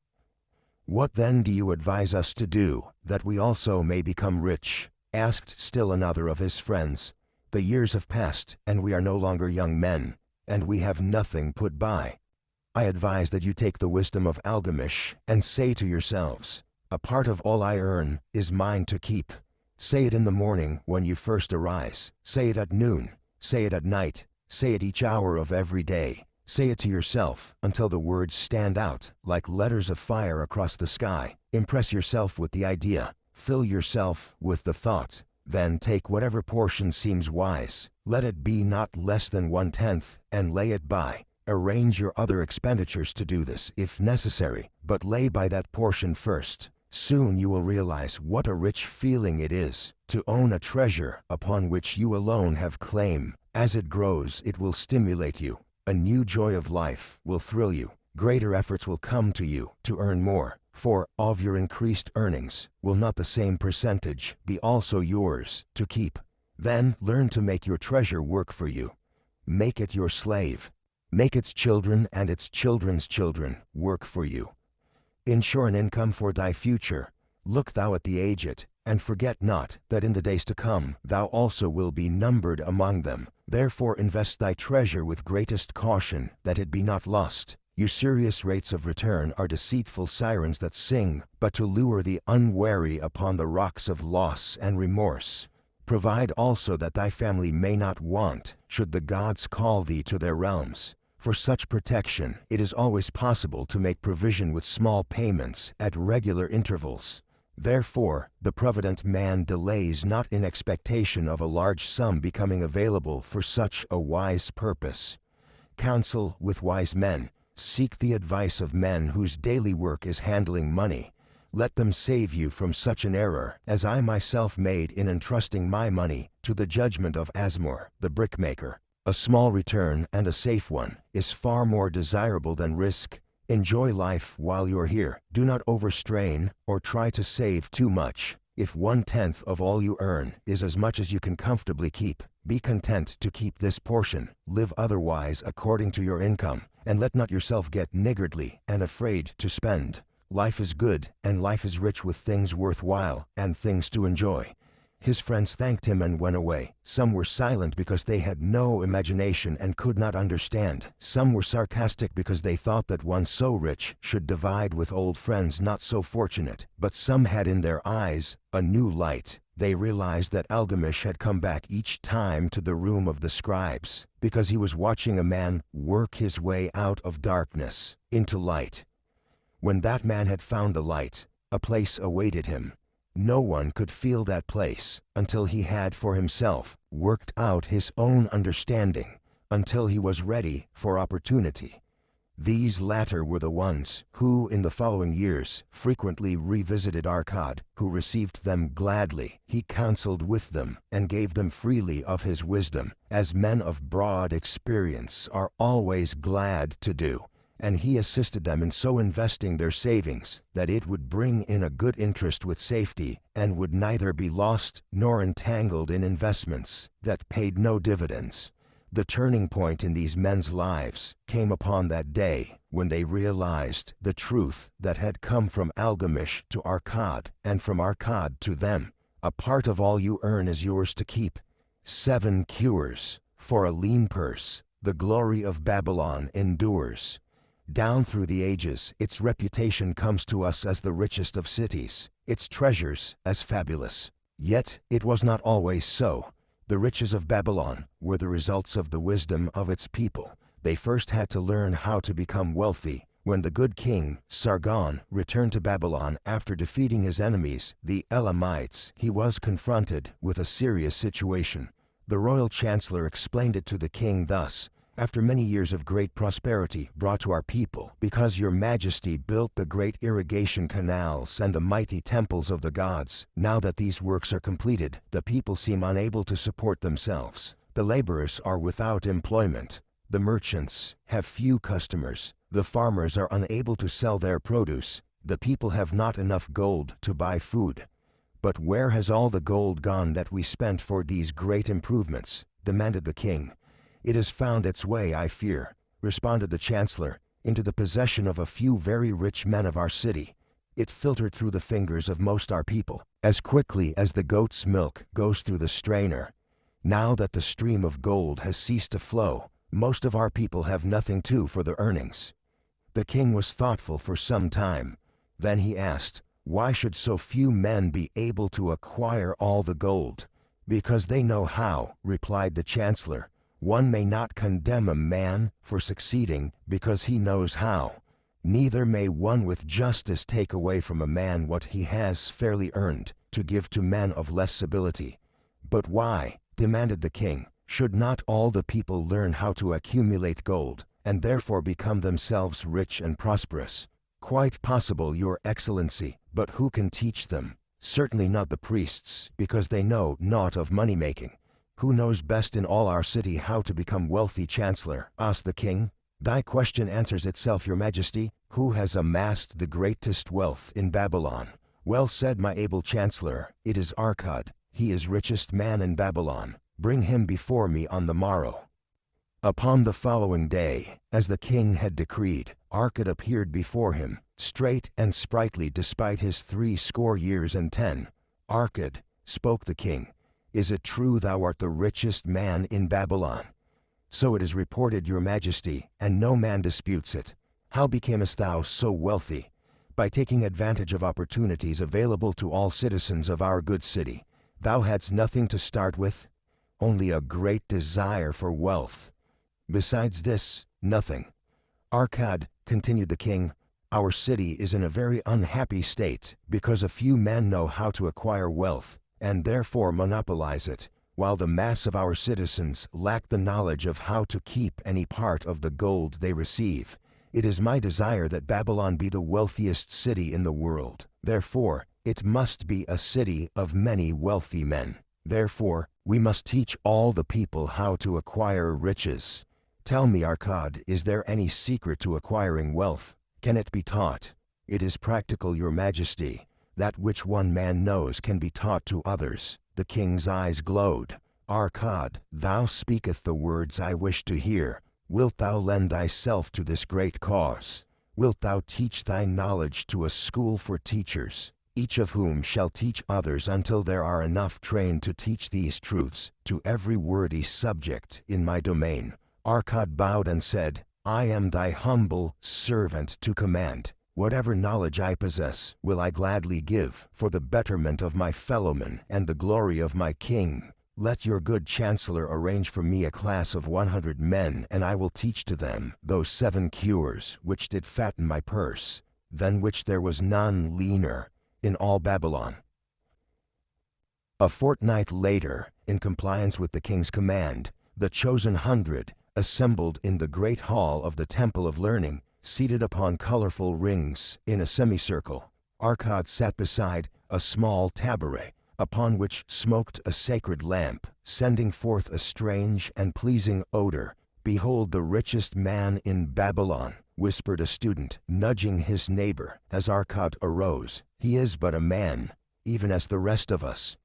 What then do you advise us to do, that we also may become rich? Asked still another of his friends. The years have passed, and we are no longer young men, and we have nothing put by. I advise that you take the wisdom of Algamish, and say to yourselves, a part of all I earn is mine to keep. Say it in the morning when you first arise. Say it at noon. Say it at night. Say it each hour of every day. Say it to yourself until the words stand out like letters of fire across the sky. Impress yourself with the idea. Fill yourself with the thought. Then take whatever portion seems wise. Let it be not less than 1/10, and lay it by. Arrange your other expenditures to do this if necessary, but lay by that portion first. Soon you will realize what a rich feeling it is to own a treasure upon which you alone have claim. As it grows, it will stimulate you. A new joy of life will thrill you. Greater efforts will come to you to earn more. For of your increased earnings, will not the same percentage be also yours to keep? Then learn to make your treasure work for you. Make it your slave. Make its children and its children's children work for you. Ensure an income for thy future. Look thou at the aged, and forget not that in the days to come thou also will be numbered among them. Therefore invest thy treasure with greatest caution, that it be not lost. Usurious rates of return are deceitful sirens that sing, but to lure the unwary upon the rocks of loss and remorse. Provide also that thy family may not want, should the gods call thee to their realms. For such protection, it is always possible to make provision with small payments at regular intervals. Therefore, the provident man delays not in expectation of a large sum becoming available for such a wise purpose. Counsel with wise men. Seek the advice of men whose daily work is handling money. Let them save you from such an error as I myself made in entrusting my money to the judgment of Asmor, the brickmaker. A small return, and a safe one, is far more desirable than risk. Enjoy life while you're here. Do not overstrain or try to save too much. If 1/10 of all you earn is as much as you can comfortably keep, be content to keep this portion. Live otherwise according to your income, and let not yourself get niggardly and afraid to spend. Life is good, and life is rich with things worthwhile and things to enjoy. His friends thanked him and went away. Some were silent because they had no imagination and could not understand. Some were sarcastic because they thought that one so rich should divide with old friends not so fortunate. But some had in their eyes a new light. They realized that Algamish had come back each time to the room of the scribes, because he was watching a man work his way out of darkness into light. When that man had found the light, A place awaited him. No one could feel that place until he had for himself worked out his own understanding, until he was ready for opportunity. These latter were the ones who, in the following years, frequently revisited Arcad, who received them gladly. He counseled with them and gave them freely of his wisdom, as men of broad experience are always glad to do, and he assisted them in so investing their savings that it would bring in a good interest with safety, and would neither be lost nor entangled in investments that paid no dividends. The turning point in these men's lives came upon that day when they realized the truth that had come from Algamish to Arcad, and from Arcad to them. A part of all you earn is yours to keep. 7 cures for a lean purse. The glory of Babylon endures. Down through the ages, its reputation comes to us as the richest of cities, its treasures as fabulous. Yet it was not always so. The riches of Babylon were the results of the wisdom of its people. They first had to learn how to become wealthy. When the good king, Sargon, returned to Babylon after defeating his enemies, the Elamites, he was confronted with a serious situation. The royal chancellor explained it to the king thus: "After many years of great prosperity brought to our people, because your majesty built the great irrigation canals and the mighty temples of the gods, now that these works are completed, the people seem unable to support themselves. The laborers are without employment. The merchants have few customers. The farmers are unable to sell their produce. The people have not enough gold to buy food." "But where has all the gold gone that we spent for these great improvements?" demanded the king. "It has found its way, I fear," responded the chancellor, "into the possession of a few very rich men of our city. It filtered through the fingers of most our people, as quickly as the goat's milk goes through the strainer. Now that the stream of gold has ceased to flow, most of our people have nothing for the earnings." The king was thoughtful for some time. Then he asked, "Why should so few men be able to acquire all the gold?" "Because they know how," replied the chancellor. "One may not condemn a man for succeeding because he knows how. Neither may one with justice take away from a man what he has fairly earned, to give to men of less ability." "But why," demanded the king, "should not all the people learn how to accumulate gold, and therefore become themselves rich and prosperous?" "Quite possible, your excellency, but who can teach them? Certainly not the priests, because they know naught of money-making." "Who knows best in all our city how to become wealthy, chancellor?" asked the king. "Thy question answers itself, your majesty. Who has amassed the greatest wealth in Babylon?" "Well said, my able chancellor. It is Arcad. He is richest man in Babylon. Bring him before me on the morrow." Upon the following day, as the king had decreed, Arcad appeared before him, straight and sprightly despite his 60 years and 10. "Arcad," spoke the king, "is it true thou art the richest man in Babylon?" "So it is reported, your majesty, and no man disputes it." "How becamest thou so wealthy?" "By taking advantage of opportunities available to all citizens of our good city." "Thou hadst nothing to start with?" "Only a great desire for wealth." "Besides this, nothing?" "Arcad," continued the king, "our city is in a very unhappy state, because a few men know how to acquire wealth, and therefore monopolize it, while the mass of our citizens lack the knowledge of how to keep any part of the gold they receive. It is my desire that Babylon be the wealthiest city in the world. Therefore, it must be a city of many wealthy men. Therefore, we must teach all the people how to acquire riches. Tell me, Arcad, is there any secret to acquiring wealth? Can it be taught?" "It is practical, your majesty. That which one man knows can be taught to others." The king's eyes glowed. "Arcad, thou speakest the words I wish to hear. Wilt thou lend thyself to this great cause? Wilt thou teach thy knowledge to a school for teachers, each of whom shall teach others until there are enough trained to teach these truths to every worthy subject in my domain?" Arcad bowed and said, "I am thy humble servant to command. Whatever knowledge I possess will I gladly give for the betterment of my fellowmen and the glory of my king. Let your good chancellor arrange for me a class of 100 men, and I will teach to them those 7 cures which did fatten my purse, than which there was none leaner. in all Babylon. A fortnight later, in compliance with the king's command, the chosen 100 assembled in the great hall of the Temple of Learning, seated upon colorful rings in a semicircle. Arcad sat beside a small taboret, upon which smoked a sacred lamp, sending forth a strange and pleasing odor. "Behold the richest man in Babylon," whispered a student, nudging his neighbor as Arcad arose. "He is but a man, even as the rest of us."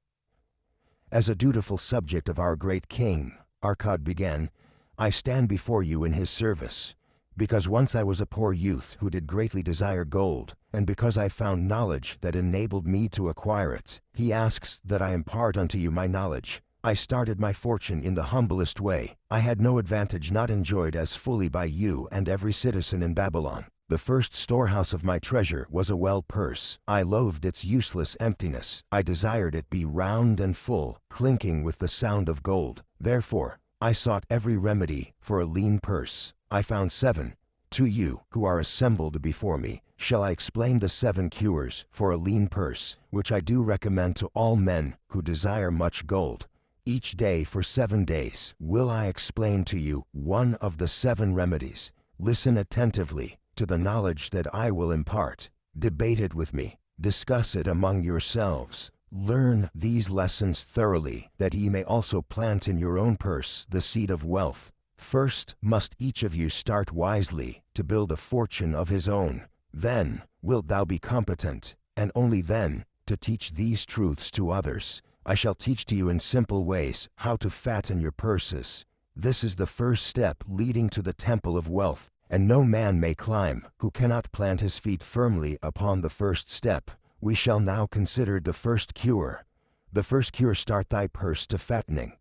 "As a dutiful subject of our great king," Arcad began, "I stand before you in his service, because once I was a poor youth who did greatly desire gold, and because I found knowledge that enabled me to acquire it. He asks that I impart unto you my knowledge. I started my fortune in the humblest way. I had no advantage not enjoyed as fully by you and every citizen in Babylon. The first storehouse of my treasure was a well purse. I loathed its useless emptiness. I desired it be round and full, clinking with the sound of gold. Therefore, I sought every remedy for a lean purse. I found 7. To you, who are assembled before me, shall I explain the 7 cures for a lean purse, which I do recommend to all men who desire much gold. Each day for 7 days will I explain to you one of the 7 remedies. Listen attentively to the knowledge that I will impart. Debate it with me. Discuss it among yourselves. Learn these lessons thoroughly, that ye may also plant in your own purse the seed of wealth. First must each of you start wisely to build a fortune of his own. Then wilt thou be competent, and only then, to teach these truths to others. I shall teach to you in simple ways how to fatten your purses. This is the first step leading to the temple of wealth, and no man may climb who cannot plant his feet firmly upon the first step. We shall now consider the first cure. The first cure: start thy purse to fattening.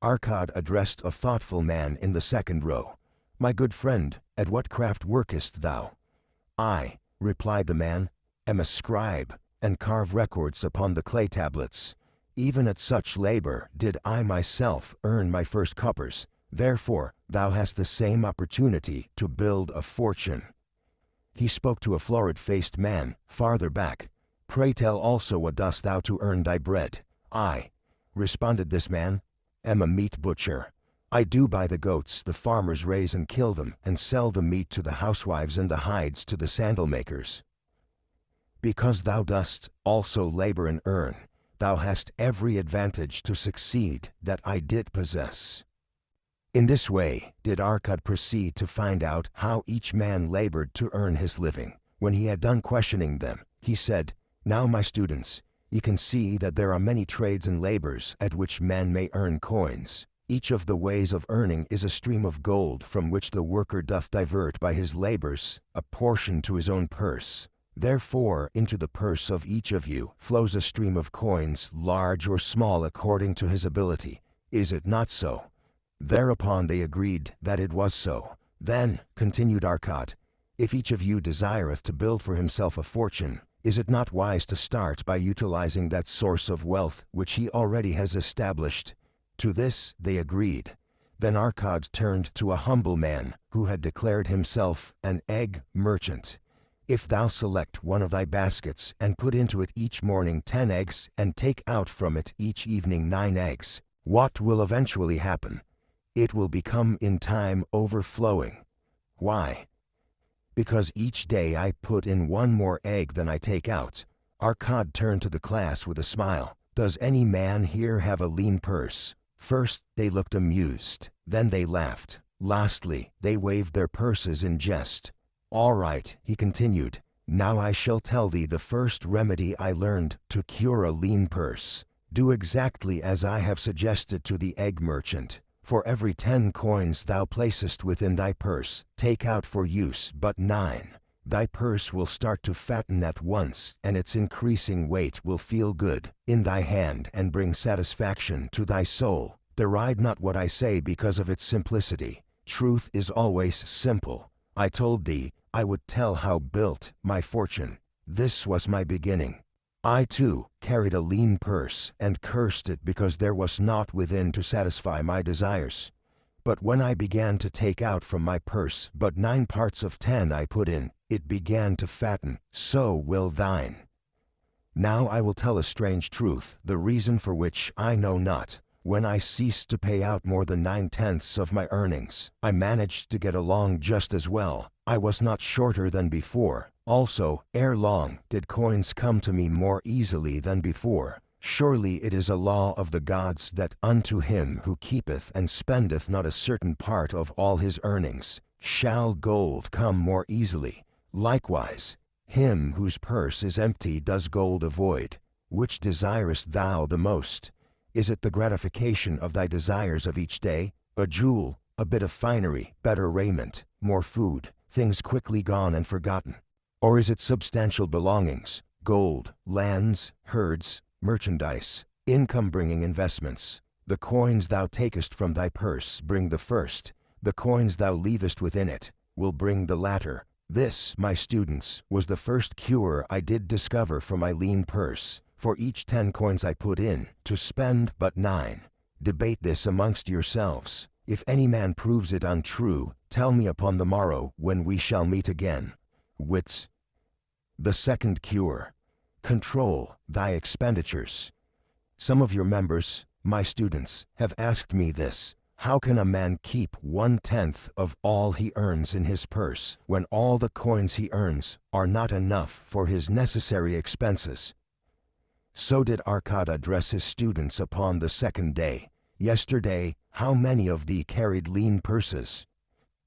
Arcad addressed a thoughtful man in the second row. "My good friend, at what craft workest thou?" "I," replied the man, "am a scribe, and carve records upon the clay tablets. Even at such labor did I myself earn my first coppers. Therefore thou hast the same opportunity to build a fortune." He spoke to a florid-faced man farther back. "Pray tell also, what dost thou to earn thy bread?" "I," responded this man, "am a meat butcher. I do buy the goats the farmers raise and kill them, and sell the meat to the housewives and the hides to the sandal makers." "Because thou dost also labor and earn, thou hast every advantage to succeed that I did possess." In this way did Arcad proceed to find out how each man labored to earn his living. When he had done questioning them, he said, "Now, my students, ye can see that there are many trades and labors at which men may earn coins. Each of the ways of earning is a stream of gold, from which the worker doth divert by his labors a portion to his own purse. Therefore into the purse of each of you flows a stream of coins, large or small according to his ability. Is it not so?" Thereupon they agreed that it was so. "Then," continued Arcad, "if each of you desireth to build for himself a fortune, is it not wise to start by utilizing that source of wealth which he already has established?" To this they agreed. Then Arcad turned to a humble man who had declared himself an egg merchant. "If thou select one of thy baskets, and put into it each morning 10 eggs, and take out from it each evening 9 eggs, what will eventually happen? It will become in time overflowing. Why? Because each day I put in 1 more egg than I take out." Arcad turned to the class with a smile. "Does any man here have a lean purse?" First they looked amused, then they laughed. Lastly, they waved their purses in jest. "All right," he continued, "now I shall tell thee the first remedy I learned to cure a lean purse. Do exactly as I have suggested to the egg merchant. For every 10 coins thou placest within thy purse, take out for use but 9. Thy purse will start to fatten at once, and its increasing weight will feel good in thy hand and bring satisfaction to thy soul. Deride not what I say because of its simplicity. Truth is always simple. I told thee I would tell how built my fortune. This was my beginning. I too carried a lean purse and cursed it because there was naught within to satisfy my desires. But when I began to take out from my purse but 9 parts of 10 I put in, it began to fatten. So will thine. Now I will tell a strange truth, the reason for which I know not. When I ceased to pay out more than 9/10 of my earnings, I managed to get along just as well. I was not shorter than before. Also, ere long, did coins come to me more easily than before. Surely it is a law of the gods that unto him who keepeth and spendeth not a certain part of all his earnings, shall gold come more easily. Likewise, him whose purse is empty does gold avoid. Which desirest thou the most? Is it the gratification of thy desires of each day, a jewel, a bit of finery, better raiment, more food, things quickly gone and forgotten? Or is it substantial belongings, gold, lands, herds, merchandise, income-bringing investments? The coins thou takest from thy purse bring the first, the coins thou leavest within it will bring the latter. This, my students, was the first cure I did discover for my lean purse. For each 10 coins I put in, to spend but 9. Debate this amongst yourselves. If any man proves it untrue, tell me upon the morrow when we shall meet again. Wits. The second cure. Control thy expenditures. Some of your members, my students, have asked me this. How can a man keep 1/10 of all he earns in his purse, when all the coins he earns are not enough for his necessary expenses? So did Arcad address his students upon the second day. Yesterday, how many of thee carried lean purses?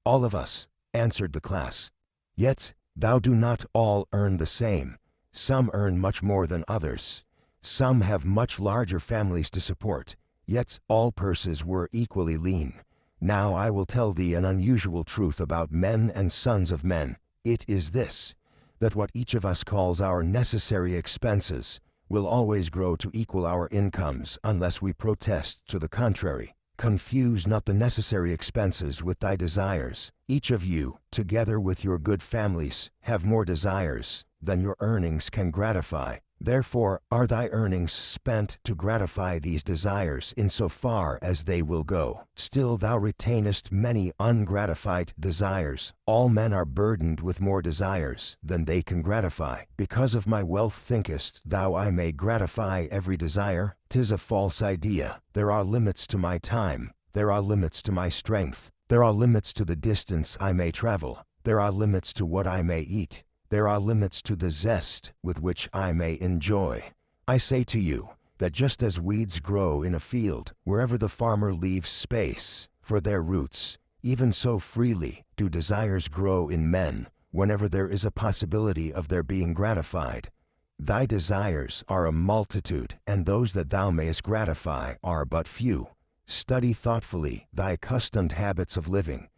All of us, answered the class. Yet, thou do not all earn the same. Some earn much more than others. Some have much larger families to support. Yet all purses were equally lean. Now I will tell thee an unusual truth about men and sons of men. It is this, that what each of us calls our necessary expenses will always grow to equal our incomes unless we protest to the contrary. Confuse not the necessary expenses with thy desires. Each of you, together with your good families, have more desires than your earnings can gratify. Therefore are thy earnings spent to gratify these desires in so far as they will go. Still thou retainest many ungratified desires. All men are burdened with more desires than they can gratify. Because of my wealth thinkest thou I may gratify every desire? 'Tis a false idea. There are limits to my time. There are limits to my strength. There are limits to the distance I may travel. There are limits to what I may eat. There are limits to the zest with which I may enjoy. I say to you that just as weeds grow in a field wherever the farmer leaves space for their roots, even so freely do desires grow in men whenever there is a possibility of their being gratified. Thy desires are a multitude, and those that thou mayest gratify are but few. Study thoughtfully thy accustomed habits of living.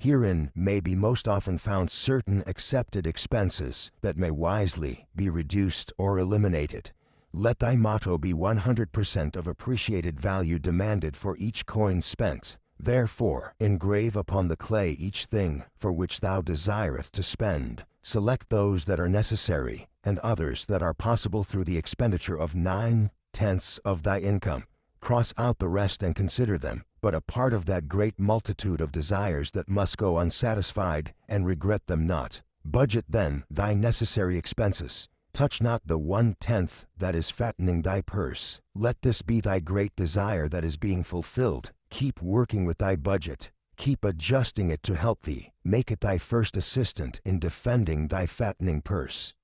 Herein may be most often found certain accepted expenses that may wisely be reduced or eliminated. Let thy motto be 100% of appreciated value demanded for each coin spent. Therefore, engrave upon the clay each thing for which thou desireth to spend. Select those that are necessary, and others that are possible through the expenditure of 9/10 of thy income. Cross out the rest and consider them but a part of that great multitude of desires that must go unsatisfied, and regret them not. Budget then thy necessary expenses. Touch not the 1/10 that is fattening thy purse. Let this be thy great desire that is being fulfilled. Keep working with thy budget. Keep adjusting it to help thee. Make it thy first assistant in defending thy fattening purse.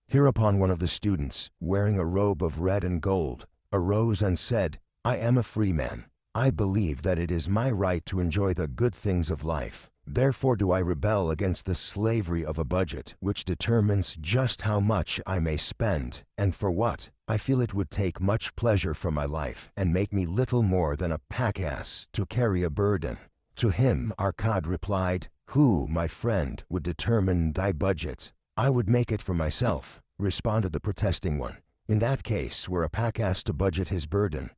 Hereupon one of the students, wearing a robe of red and gold, arose and said, I am a free man. I believe that it is my right to enjoy the good things of life. Therefore do I rebel against the slavery of a budget which determines just how much I may spend, and for what. I feel it would take much pleasure from my life, and make me little more than a pack-ass to carry a burden. To him Arcad replied, Who, my friend, would determine thy budget? I would make it for myself, responded the protesting one. In that case, were a pack-ass to budget his burden,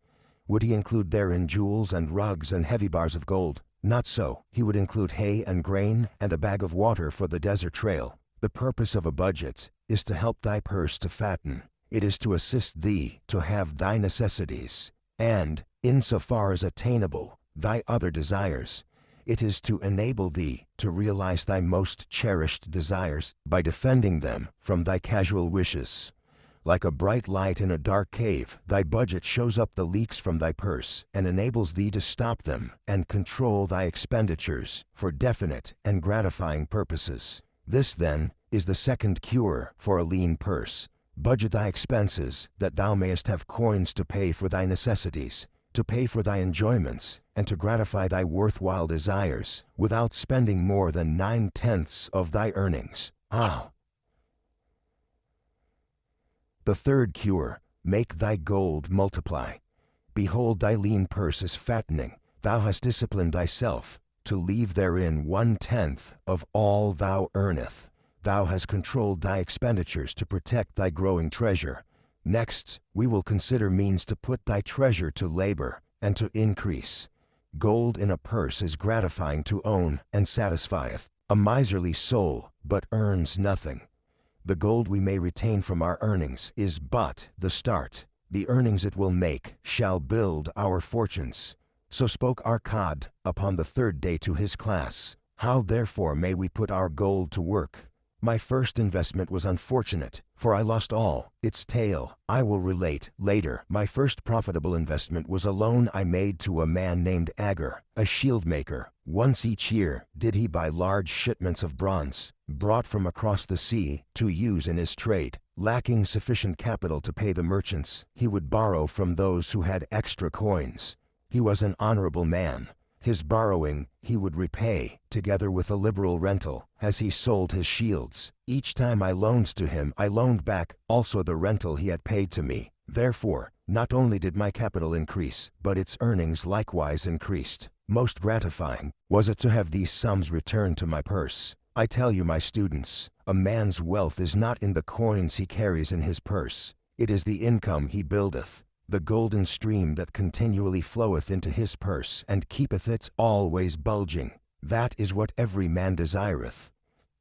would he include therein jewels and rugs and heavy bars of gold? Not so. He would include hay and grain and a bag of water for the desert trail. The purpose of a budget is to help thy purse to fatten. It is to assist thee to have thy necessities, and, insofar as attainable, thy other desires. It is to enable thee to realize thy most cherished desires by defending them from thy casual wishes. Like a bright light in a dark cave, thy budget shows up the leaks from thy purse and enables thee to stop them and control thy expenditures for definite and gratifying purposes. This, then, is the second cure for a lean purse. Budget thy expenses, that thou mayest have coins to pay for thy necessities, to pay for thy enjoyments, and to gratify thy worthwhile desires, without spending more than 9/10 of thy earnings. The third cure, make thy gold multiply. Behold, thy lean purse is fattening. Thou hast disciplined thyself to leave therein 1/10 of all thou earneth. Thou hast controlled thy expenditures to protect thy growing treasure. Next, we will consider means to put thy treasure to labor and to increase. Gold in a purse is gratifying to own and satisfieth a miserly soul, but earns nothing. The gold we may retain from our earnings is but the start. The earnings it will make shall build our fortunes. So spoke Arcad upon the third day to his class. How therefore may we put our gold to work? My first investment was unfortunate, for I lost all. Its tale I will relate later. My first profitable investment was a loan I made to a man named Agar, a shield maker. Once each year did he buy large shipments of bronze, brought from across the sea, to use in his trade. Lacking sufficient capital to pay the merchants, he would borrow from those who had extra coins. He was an honorable man. His borrowing he would repay, together with a liberal rental, as he sold his shields. Each time I loaned to him, I loaned back also the rental he had paid to me. Therefore, not only did my capital increase, but its earnings likewise increased. Most gratifying was it to have these sums returned to my purse. I tell you, my students, a man's wealth is not in the coins he carries in his purse. It is the income he buildeth, the golden stream that continually floweth into his purse, and keepeth it always bulging. That is what every man desireth.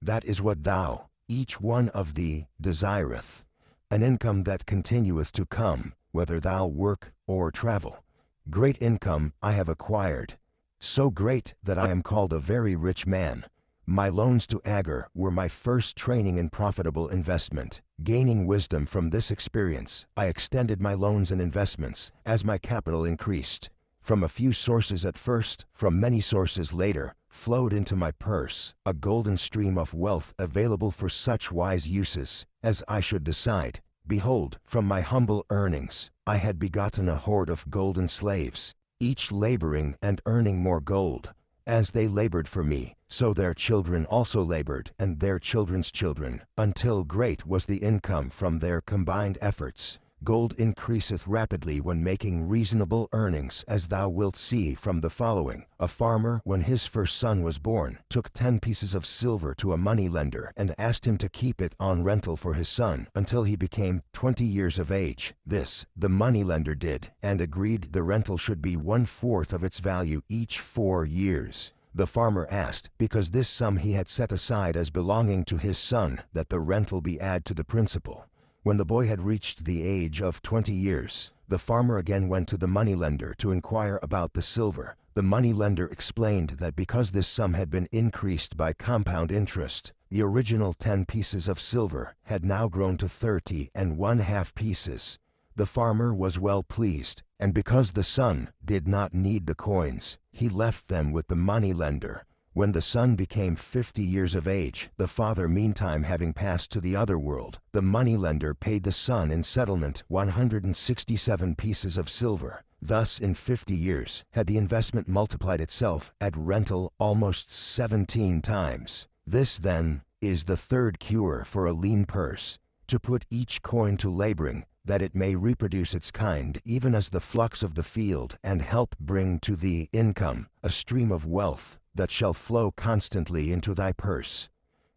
That is what thou, each one of thee, desireth. An income that continueth to come, whether thou work or travel. Great income I have acquired, so great that I am called a very rich man. My loans to Agar were my first training in profitable investment. Gaining wisdom from this experience, I extended my loans and investments as my capital increased. From a few sources at first, from many sources later, flowed into my purse a golden stream of wealth available for such wise uses as I should decide. Behold, from my humble earnings, I had begotten a horde of golden slaves, each laboring and earning more gold. As they labored for me, so their children also labored, and their children's children, until great was the income from their combined efforts. Gold increaseth rapidly when making reasonable earnings, as thou wilt see from the following. A farmer, when his first son was born, took 10 pieces of silver to a moneylender and asked him to keep it on rental for his son until he became 20 years of age. This the moneylender did, and agreed the rental should be 1/4 of its value each 4 years. The farmer asked, because this sum he had set aside as belonging to his son, that the rental be added to the principal. When the boy had reached the age of 20 years, the farmer again went to the moneylender to inquire about the silver. The moneylender explained that because this sum had been increased by compound interest, the original 10 pieces of silver had now grown to 30½ pieces. The farmer was well pleased, and because the son did not need the coins, he left them with the moneylender. When the son became 50 years of age, the father meantime having passed to the other world, the moneylender paid the son in settlement 167 pieces of silver. Thus in 50 years had the investment multiplied itself at rental almost 17 times. This, then, is the third cure for a lean purse, to put each coin to laboring, that it may reproduce its kind, even as the flux of the field, and help bring to thee income, a stream of wealth, that shall flow constantly into thy purse.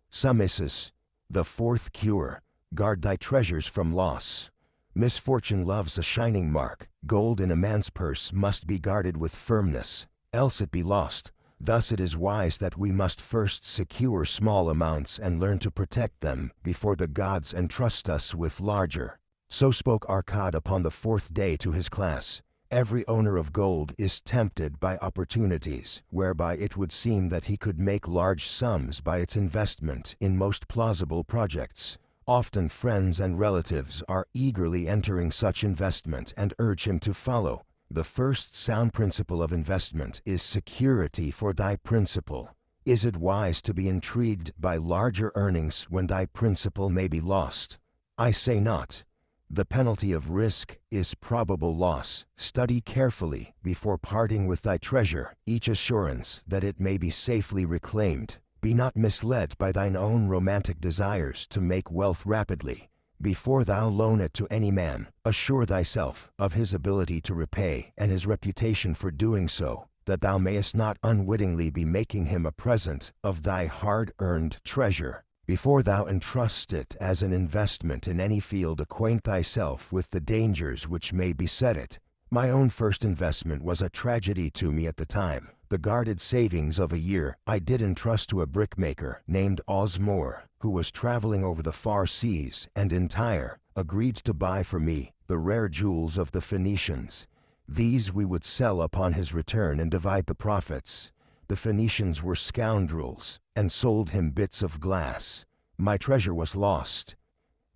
Summasis. The fourth cure, guard thy treasures from loss. Misfortune loves a shining mark. Gold in a man's purse must be guarded with firmness, else it be lost. Thus it is wise that we must first secure small amounts and learn to protect them before the gods entrust us with larger. So spoke Arcad upon the 4th day to his class. Every owner of gold is tempted by opportunities, whereby it would seem that he could make large sums by its investment in most plausible projects. Often friends and relatives are eagerly entering such investment and urge him to follow. The first sound principle of investment is security for thy principal. Is it wise to be intrigued by larger earnings when thy principal may be lost? I say not. The penalty of risk is probable loss. Study carefully before parting with thy treasure each assurance that it may be safely reclaimed. Be not misled by thine own romantic desires to make wealth rapidly. Before thou loan it to any man, assure thyself of his ability to repay and his reputation for doing so, that thou mayest not unwittingly be making him a present of thy hard-earned treasure. Before thou entrust it as an investment in any field, acquaint thyself with the dangers which may beset it. My own first investment was a tragedy to me at the time. The guarded savings of a year I did entrust to a brickmaker named Osmore, who was traveling over the far seas and in Tyre, agreed to buy for me the rare jewels of the Phoenicians. These we would sell upon his return and divide the profits. The Phoenicians were scoundrels and sold him bits of glass. My treasure was lost.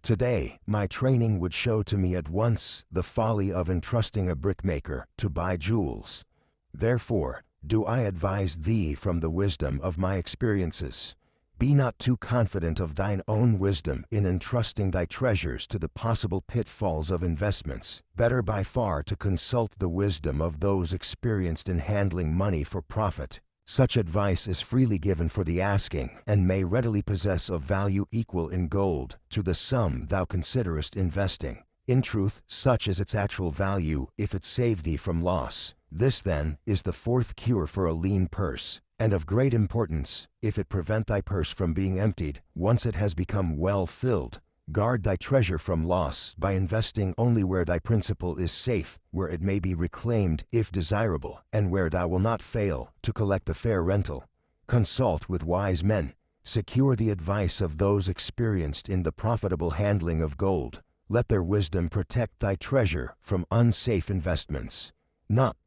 Today, my training would show to me at once the folly of entrusting a brickmaker to buy jewels. Therefore, do I advise thee from the wisdom of my experiences. Be not too confident of thine own wisdom in entrusting thy treasures to the possible pitfalls of investments. Better by far to consult the wisdom of those experienced in handling money for profit. Such advice is freely given for the asking, and may readily possess a value equal in gold to the sum thou considerest investing. In truth, such is its actual value if it save thee from loss. This, then, is the fourth cure for a lean purse, and of great importance, if it prevent thy purse from being emptied once it has become well filled. Guard thy treasure from loss by investing only where thy principal is safe, where it may be reclaimed if desirable, and where thou wilt not fail to collect a fair rental. Consult with wise men. Secure the advice of those experienced in the profitable handling of gold. Let their wisdom protect thy treasure from unsafe investments. Not.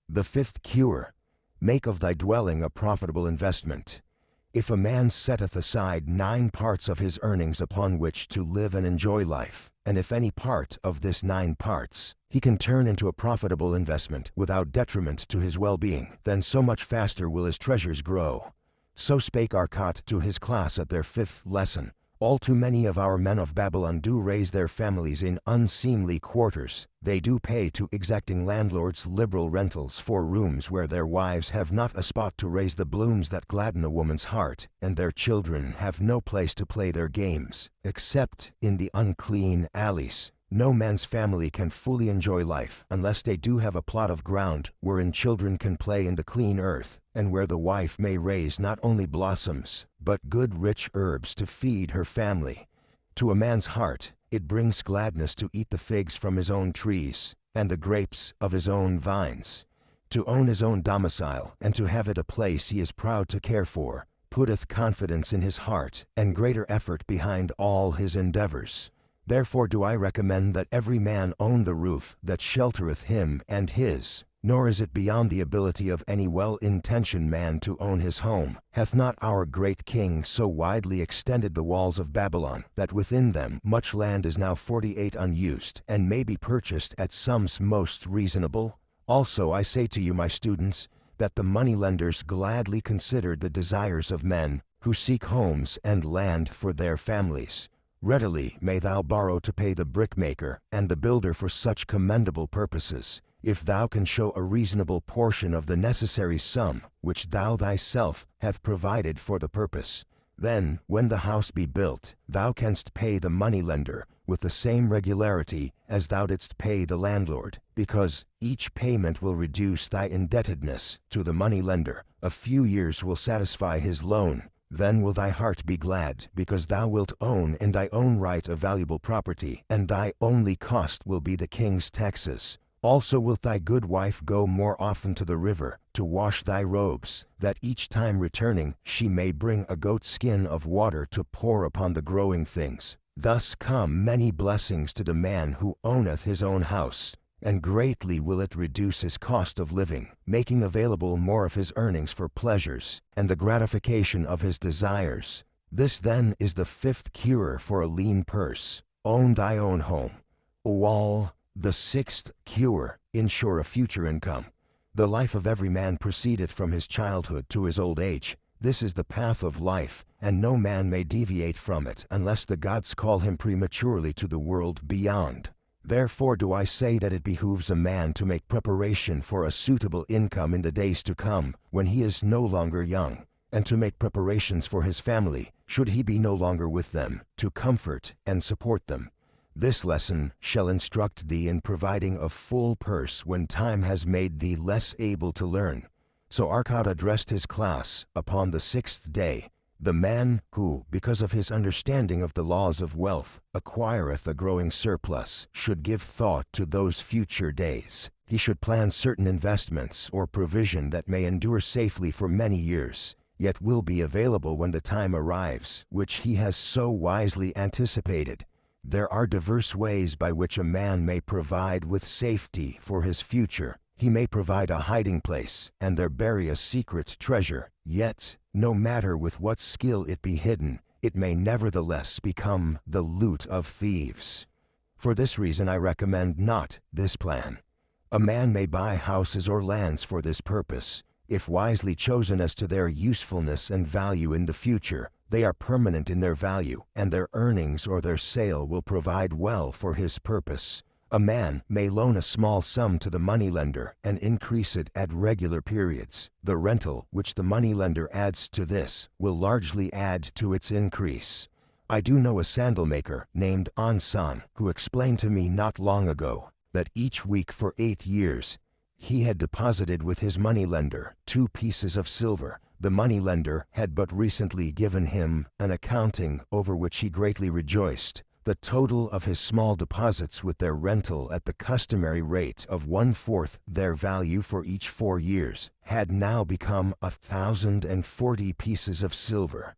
The fifth cure: make of thy dwelling a profitable investment. If a man setteth aside 9 parts of his earnings upon which to live and enjoy life, and if any part of this 9 parts he can turn into a profitable investment without detriment to his well-being, then so much faster will his treasures grow. So spake Arcot to his class at their 5th lesson. All too many of our men of Babylon do raise their families in unseemly quarters. They do pay to exacting landlords liberal rentals for rooms where their wives have not a spot to raise the blooms that gladden a woman's heart, and their children have no place to play their games, except in the unclean alleys. No man's family can fully enjoy life unless they do have a plot of ground wherein children can play in the clean earth, and where the wife may raise not only blossoms, but good rich herbs to feed her family. To a man's heart, it brings gladness to eat the figs from his own trees, and the grapes of his own vines. To own his own domicile, and to have it a place he is proud to care for, putteth confidence in his heart, and greater effort behind all his endeavors. Therefore do I recommend that every man own the roof that sheltereth him and his. Nor is it beyond the ability of any well-intentioned man to own his home. Hath not our great king so widely extended the walls of Babylon, that within them much land is now 48 unused, and may be purchased at sums most reasonable? Also I say to you, my students, that the moneylenders gladly considered the desires of men who seek homes and land for their families. Readily may thou borrow to pay the brickmaker and the builder for such commendable purposes, if thou can show a reasonable portion of the necessary sum which thou thyself hath provided for the purpose. Then, when the house be built, thou canst pay the moneylender with the same regularity as thou didst pay the landlord, because each payment will reduce thy indebtedness to the moneylender. A few years will satisfy his loan. Then will thy heart be glad, because thou wilt own in thy own right a valuable property, and thy only cost will be the king's taxes. Also wilt thy good wife go more often to the river to wash thy robes, that each time returning she may bring a goat skin of water to pour upon the growing things. Thus come many blessings to the man who owneth his own house, and greatly will it reduce his cost of living, making available more of his earnings for pleasures and the gratification of his desires. This then is the fifth cure for a lean purse. Own thy own home. Wall. The sixth cure. Ensure a future income. The life of every man proceedeth from his childhood to his old age. This is the path of life, and no man may deviate from it unless the gods call him prematurely to the world beyond. Therefore do I say that it behooves a man to make preparation for a suitable income in the days to come, when he is no longer young, and to make preparations for his family, should he be no longer with them, to comfort and support them. This lesson shall instruct thee in providing a full purse when time has made thee less able to learn. So Arcot addressed his class upon the sixth day. The man who, because of his understanding of the laws of wealth, acquireth a growing surplus, should give thought to those future days. He should plan certain investments or provision that may endure safely for many years, yet will be available when the time arrives, which he has so wisely anticipated. There are diverse ways by which a man may provide with safety for his future. He may provide a hiding place, and there bury a secret treasure. Yet, no matter with what skill it be hidden, it may nevertheless become the loot of thieves. For this reason I recommend not this plan. A man may buy houses or lands for this purpose. If wisely chosen as to their usefulness and value in the future, they are permanent in their value, and their earnings or their sale will provide well for his purpose. A man may loan a small sum to the moneylender and increase it at regular periods. The rental which the moneylender adds to this will largely add to its increase. I do know a sandal maker named Ansan who explained to me not long ago that each week for 8 years he had deposited with his moneylender 2 pieces of silver. The moneylender had but recently given him an accounting over which he greatly rejoiced. The total of his small deposits with their rental at the customary rate of 1/4 their value for each 4 years had now become 1,040 pieces of silver.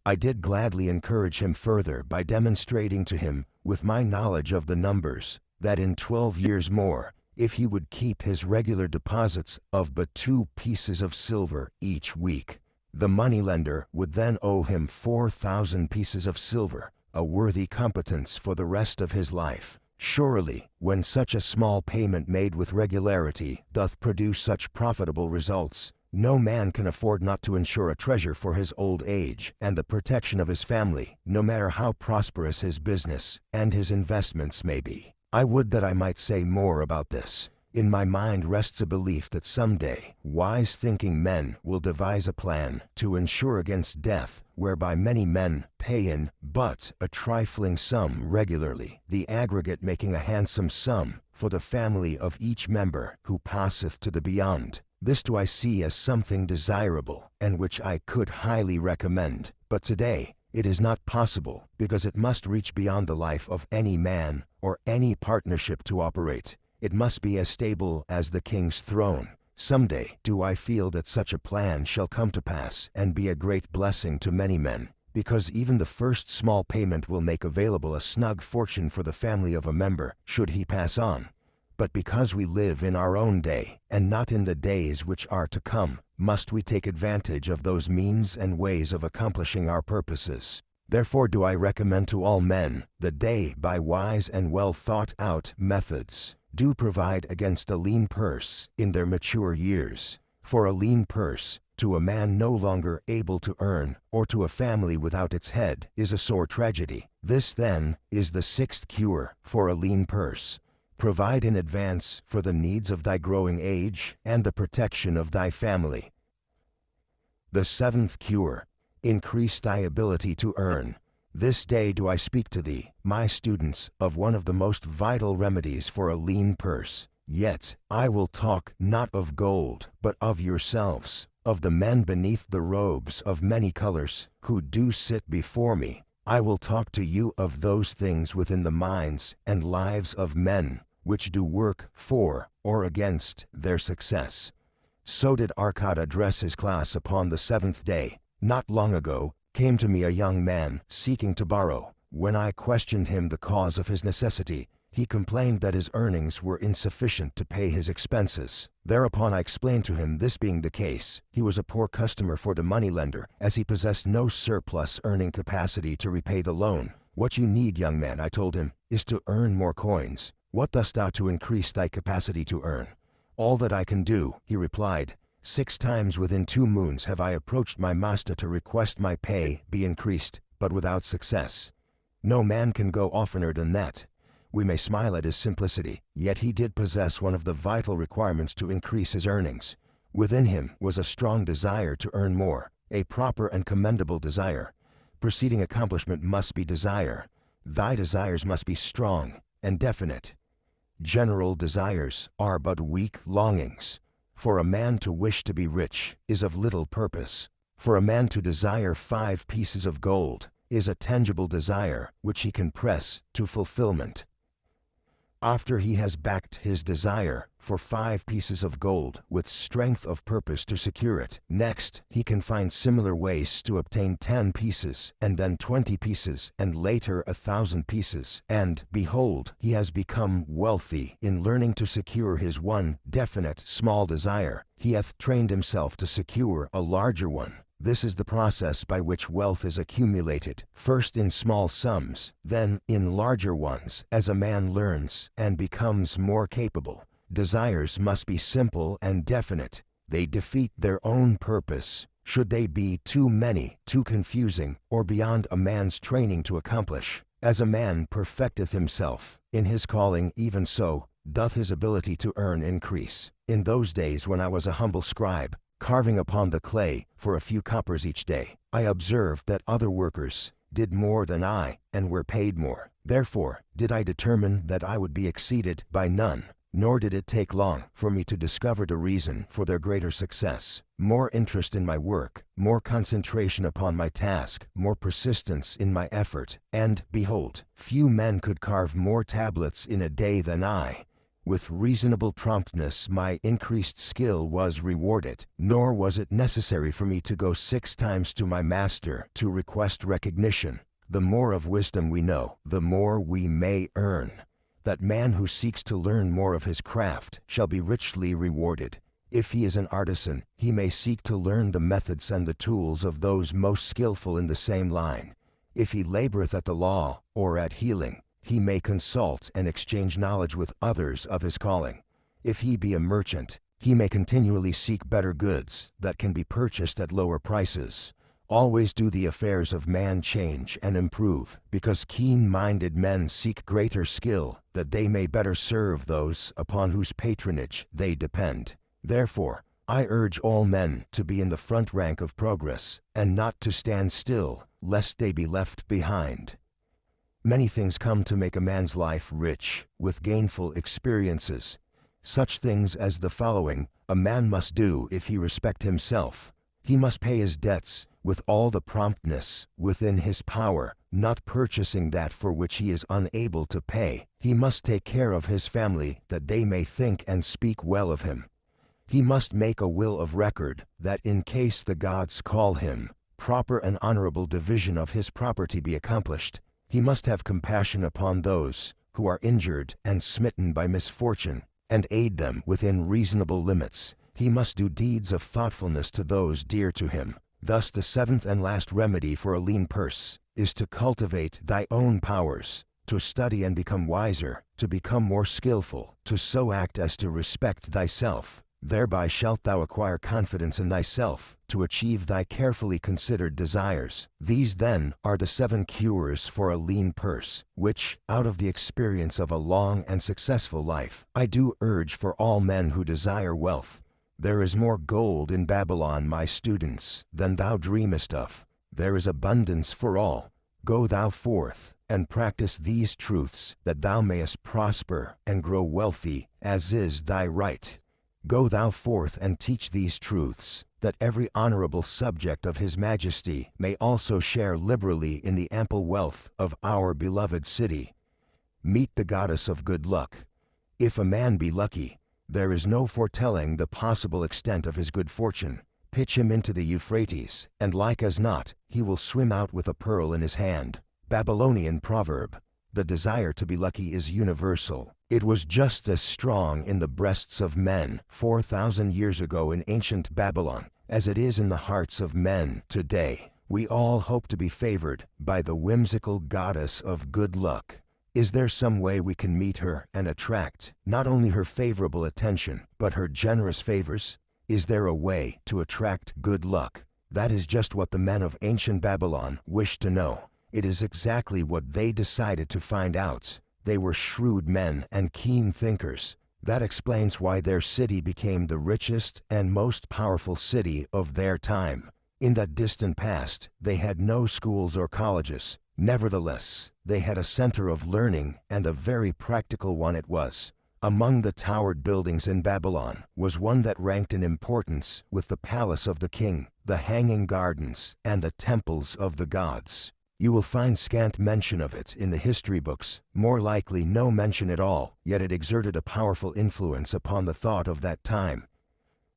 I did gladly encourage him further by demonstrating to him, with my knowledge of the numbers, that in 12 years more, if he would keep his regular deposits of but 2 pieces of silver each week, the moneylender would then owe him 4,000 pieces of silver, a worthy competence for the rest of his life. Surely, when such a small payment made with regularity doth produce such profitable results, no man can afford not to ensure a treasure for his old age and the protection of his family, no matter how prosperous his business and his investments may be. I would that I might say more about this. In my mind rests a belief that someday wise-thinking men will devise a plan to insure against death, whereby many men pay in but a trifling sum regularly, the aggregate making a handsome sum for the family of each member who passeth to the beyond. This do I see as something desirable, and which I could highly recommend. But today it is not possible, because it must reach beyond the life of any man or any partnership to operate. It must be as stable as the king's throne. Someday do I feel that such a plan shall come to pass and be a great blessing to many men, because even the first small payment will make available a snug fortune for the family of a member, should he pass on. But because we live in our own day, and not in the days which are to come, must we take advantage of those means and ways of accomplishing our purposes. Therefore do I recommend to all men that they, by wise and well thought out methods, do provide against a lean purse in their mature years. For a lean purse, to a man no longer able to earn, or to a family without its head, is a sore tragedy. This, then, is the sixth cure for a lean purse. Provide in advance for the needs of thy growing age and the protection of thy family. The seventh cure: increase thy ability to earn. This day do I speak to thee, my students, of one of the most vital remedies for a lean purse. Yet I will talk not of gold, but of yourselves, of the men beneath the robes of many colors, who do sit before me. I will talk to you of those things within the minds and lives of men, which do work for or against their success. So did Arcot address his class upon the 7th day. Not long ago came to me a young man seeking to borrow. When I questioned him the cause of his necessity, He complained that his earnings were insufficient to pay his expenses. Thereupon I explained to him, this being the case, he was a poor customer for the moneylender, as he possessed no surplus earning capacity to repay the loan. What you need, young man, I told him, is to earn more coins. What dost thou to increase thy capacity to earn? All that I can do, he replied. 6 times within 2 moons have I approached my master to request my pay be increased, but without success. No man can go oftener than that. We may smile at his simplicity, yet he did possess one of the vital requirements to increase his earnings. Within him was a strong desire to earn more, a proper and commendable desire. Preceding accomplishment must be desire. Thy desires must be strong and definite. General desires are but weak longings. For a man to wish to be rich is of little purpose. For a man to desire 5 pieces of gold is a tangible desire which he can press to fulfillment. After he has backed his desire for 5 pieces of gold with strength of purpose to secure it, next he can find similar ways to obtain 10 pieces, and then 20 pieces, and later 1,000 pieces, and, behold, he has become wealthy. In learning to secure his one definite small desire, he hath trained himself to secure a larger one. This is the process by which wealth is accumulated, first in small sums, then in larger ones, as a man learns and becomes more capable. Desires must be simple and definite. They defeat their own purpose. Should they be too many, too confusing, or beyond a man's training to accomplish. As a man perfecteth himself in his calling, even so doth his ability to earn increase. In those days when I was a humble scribe, carving upon the clay for a few coppers each day, I observed that other workers did more than I, and were paid more. Therefore did I determine that I would be exceeded by none, nor did it take long for me to discover the reason for their greater success. More interest in my work, more concentration upon my task, more persistence in my effort, and, behold, few men could carve more tablets in a day than I. With reasonable promptness my increased skill was rewarded, nor was it necessary for me to go 6 times to my master to request recognition. The more of wisdom we know, the more we may earn. That man who seeks to learn more of his craft shall be richly rewarded. If he is an artisan, he may seek to learn the methods and the tools of those most skillful in the same line. If he laboreth at the law or at healing, he may consult and exchange knowledge with others of his calling. If he be a merchant, he may continually seek better goods that can be purchased at lower prices. Always do the affairs of man change and improve, because keen-minded men seek greater skill, that they may better serve those upon whose patronage they depend. Therefore, I urge all men to be in the front rank of progress, and not to stand still, lest they be left behind. Many things come to make a man's life rich with gainful experiences. Such things as the following a man must do if he respect himself. He must pay his debts with all the promptness within his power, not purchasing that for which he is unable to pay. He must take care of his family, that they may think and speak well of him. He must make a will of record, that in case the gods call him, proper and honorable division of his property be accomplished. He must have compassion upon those who are injured and smitten by misfortune, and aid them within reasonable limits. He must do deeds of thoughtfulness to those dear to him. Thus the 7th and last remedy for a lean purse is to cultivate thy own powers, to study and become wiser, to become more skillful, to so act as to respect thyself. Thereby shalt thou acquire confidence in thyself, to achieve thy carefully considered desires. These then are the 7 cures for a lean purse, which, out of the experience of a long and successful life, I do urge for all men who desire wealth. There is more gold in Babylon, my students, than thou dreamest of. There is abundance for all. Go thou forth, and practice these truths, that thou mayest prosper and grow wealthy, as is thy right. Go thou forth and teach these truths, that every honorable subject of His Majesty may also share liberally in the ample wealth of our beloved city. Meet the goddess of good luck. If a man be lucky, there is no foretelling the possible extent of his good fortune. Pitch him into the Euphrates, and like as not, he will swim out with a pearl in his hand. Babylonian proverb. The desire to be lucky is universal. It was just as strong in the breasts of men 4,000 years ago in ancient Babylon as it is in the hearts of men today. We all hope to be favored by the whimsical goddess of good luck. Is there some way we can meet her and attract not only her favorable attention, but her generous favors? Is there a way to attract good luck? That is just what the men of ancient Babylon wished to know. It is exactly what they decided to find out. They were shrewd men and keen thinkers. That explains why their city became the richest and most powerful city of their time. In that distant past, they had no schools or colleges. Nevertheless, they had a center of learning, and a very practical one it was. Among the towered buildings in Babylon was one that ranked in importance with the palace of the king, the hanging gardens, and the temples of the gods. You will find scant mention of it in the history books, more likely no mention at all, yet it exerted a powerful influence upon the thought of that time.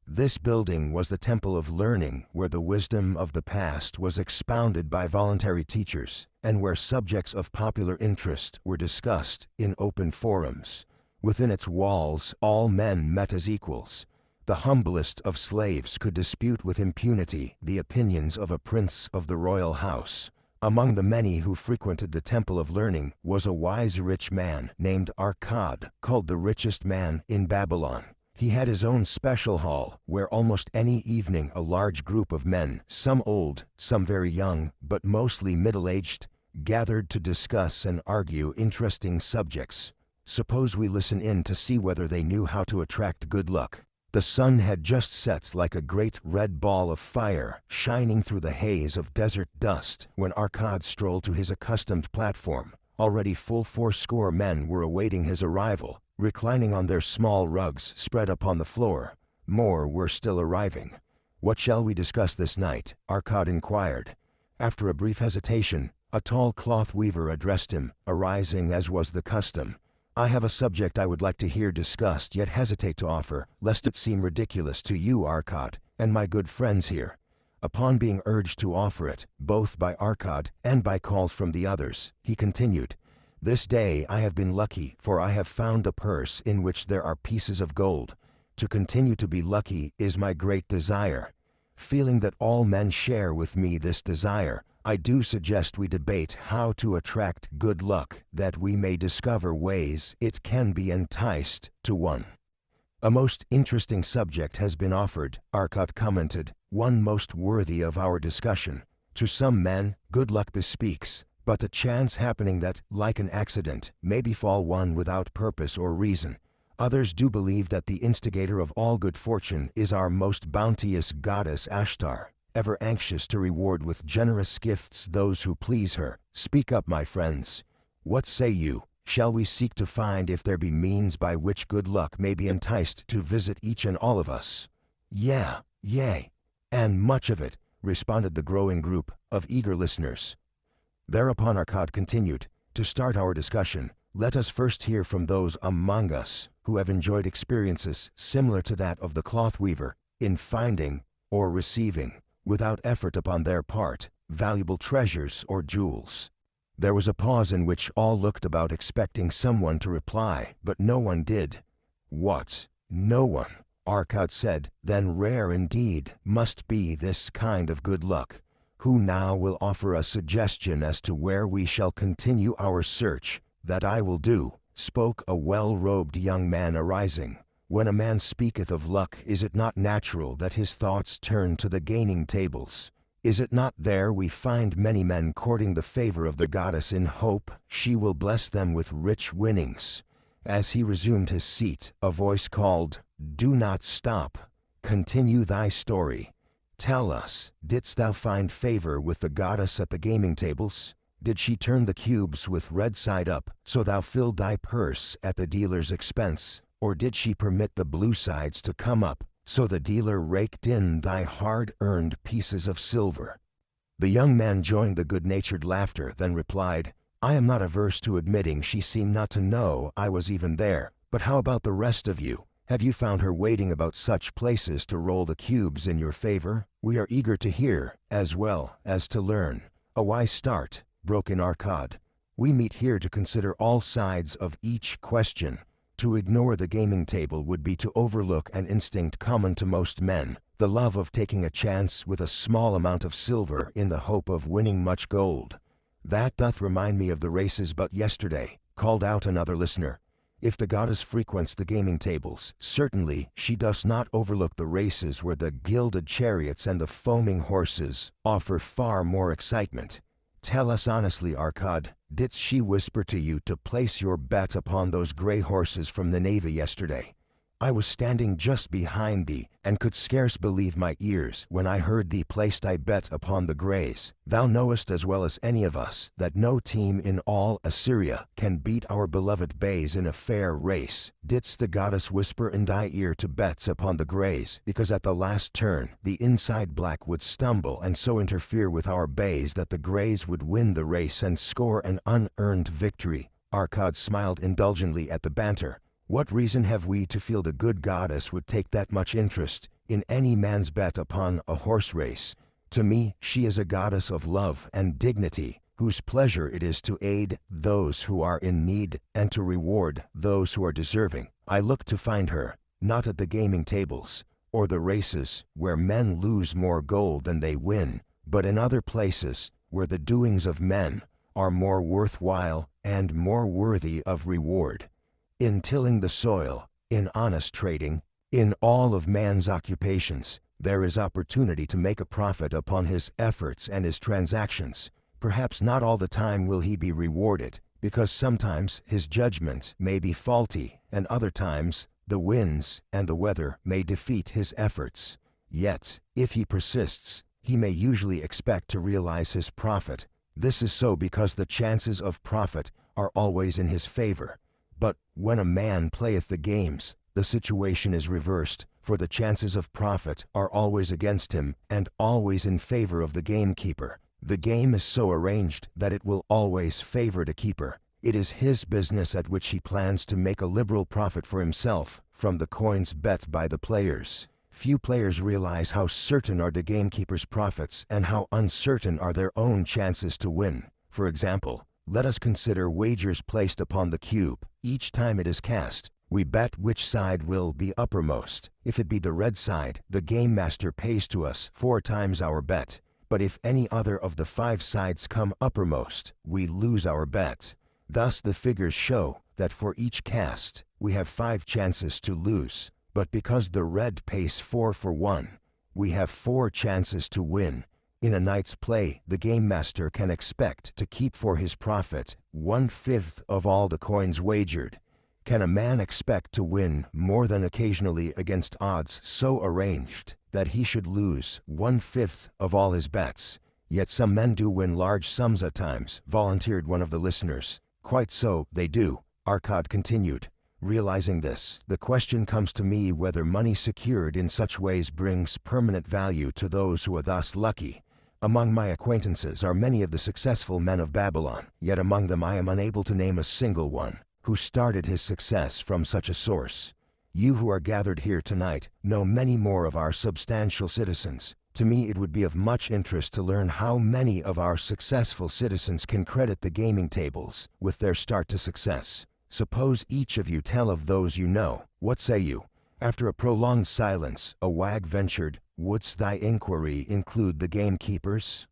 This building was the temple of learning, where the wisdom of the past was expounded by voluntary teachers, and where subjects of popular interest were discussed in open forums. Within its walls, all men met as equals. The humblest of slaves could dispute with impunity the opinions of a prince of the royal house. Among the many who frequented the Temple of Learning was a wise rich man named Arcad, called the richest man in Babylon. He had his own special hall, where almost any evening a large group of men, some old, some very young, but mostly middle-aged, gathered to discuss and argue interesting subjects. Suppose we listen in to see whether they knew how to attract good luck. The sun had just set like a great red ball of fire, shining through the haze of desert dust, when Arcad strolled to his accustomed platform. Already full 80 men were awaiting his arrival, reclining on their small rugs spread upon the floor. More were still arriving. "What shall we discuss this night?" Arcad inquired. After a brief hesitation, a tall cloth weaver addressed him, arising as was the custom. "I have a subject I would like to hear discussed, yet hesitate to offer, lest it seem ridiculous to you, Arcad, and my good friends here." Upon being urged to offer it, both by Arcad and by calls from the others, he continued, "This day I have been lucky, for I have found a purse in which there are pieces of gold. To continue to be lucky is my great desire. Feeling that all men share with me this desire, I do suggest we debate how to attract good luck, that we may discover ways it can be enticed to one." "A most interesting subject has been offered," Arcot commented, "one most worthy of our discussion. To some men, good luck bespeaks but a chance happening that, like an accident, may befall one without purpose or reason. Others do believe that the instigator of all good fortune is our most bounteous goddess Ashtar, ever anxious to reward with generous gifts those who please her. Speak up, my friends. What say you? Shall we seek to find if there be means by which good luck may be enticed to visit each and all of us?" "Yeah, yea, and much of it," responded the growing group of eager listeners. Thereupon Arcad continued, "To start our discussion, let us first hear from those among us who have enjoyed experiences similar to that of the cloth weaver in finding or receiving, without effort upon their part, valuable treasures or jewels." There was a pause in which all looked about expecting someone to reply, but no one did. "What? No one?" Arcad said. "Then rare indeed must be this kind of good luck. Who now will offer a suggestion as to where we shall continue our search?" "That I will do," spoke a well-robed young man arising. "When a man speaketh of luck, is it not natural that his thoughts turn to the gaining tables? Is it not there we find many men courting the favor of the goddess in hope she will bless them with rich winnings?" As he resumed his seat, a voice called, "Do not stop. Continue thy story. Tell us, didst thou find favor with the goddess at the gaming tables? Did she turn the cubes with red side up, so thou filled thy purse at the dealer's expense? Or did she permit the blue sides to come up, so the dealer raked in thy hard-earned pieces of silver?" The young man joined the good-natured laughter, then replied, "I am not averse to admitting she seemed not to know I was even there. But how about the rest of you? Have you found her waiting about such places to roll the cubes in your favor? We are eager to hear, as well as to learn." "A wise start," broke in Arcad. We meet here to consider all sides of each question. To ignore the gaming table would be to overlook an instinct common to most men, the love of taking a chance with a small amount of silver in the hope of winning much gold. "That doth remind me of the races but yesterday," called out another listener. If the goddess frequents the gaming tables, certainly she does not overlook the races where the gilded chariots and the foaming horses offer far more excitement. Tell us honestly, Arkad, didst she whisper to you to place your bet upon those gray horses from the Navy yesterday? I was standing just behind thee, and could scarce believe my ears when I heard thee place thy bet upon the Greys. Thou knowest as well as any of us that no team in all Assyria can beat our beloved Bays in a fair race. Didst the goddess whisper in thy ear to bet upon the Greys, because at the last turn the inside black would stumble and so interfere with our Bays that the Greys would win the race and score an unearned victory? Arkad smiled indulgently at the banter. What reason have we to feel the good goddess would take that much interest in any man's bet upon a horse race? To me, she is a goddess of love and dignity, whose pleasure it is to aid those who are in need and to reward those who are deserving. I look to find her, not at the gaming tables, or the races where men lose more gold than they win, but in other places where the doings of men are more worthwhile and more worthy of reward. In tilling the soil, in honest trading, in all of man's occupations, there is opportunity to make a profit upon his efforts and his transactions. Perhaps not all the time will he be rewarded, because sometimes his judgment may be faulty, and other times the winds and the weather may defeat his efforts. Yet, if he persists, he may usually expect to realize his profit. This is so because the chances of profit are always in his favor. But when a man playeth the games, the situation is reversed, for the chances of profit are always against him and always in favor of the gamekeeper. The game is so arranged that it will always favor the keeper. It is his business at which he plans to make a liberal profit for himself from the coins bet by the players. Few players realize how certain are the gamekeeper's profits and how uncertain are their own chances to win. For example, let us consider wagers placed upon the cube. Each time it is cast, we bet which side will be uppermost. If it be the red side, the game master pays to us 4 times our bet. But if any other of the 5 sides come uppermost, we lose our bet. Thus the figures show that for each cast, we have 5 chances to lose. But because the red pays 4 for 1, we have 4 chances to win. In a night's play, the game master can expect to keep for his profit 1/5 of all the coins wagered. Can a man expect to win more than occasionally against odds so arranged that he should lose 1/5 of all his bets? Yet some men do win large sums at times, volunteered one of the listeners. Quite so, they do, Arkad continued. Realizing this, the question comes to me whether money secured in such ways brings permanent value to those who are thus lucky. Among my acquaintances are many of the successful men of Babylon, yet among them I am unable to name a single one who started his success from such a source. You who are gathered here tonight know many more of our substantial citizens. To me it would be of much interest to learn how many of our successful citizens can credit the gaming tables with their start to success. Suppose each of you tell of those you know. What say you? After a prolonged silence, a wag ventured, "Wouldst thy inquiry include the gamekeepers?"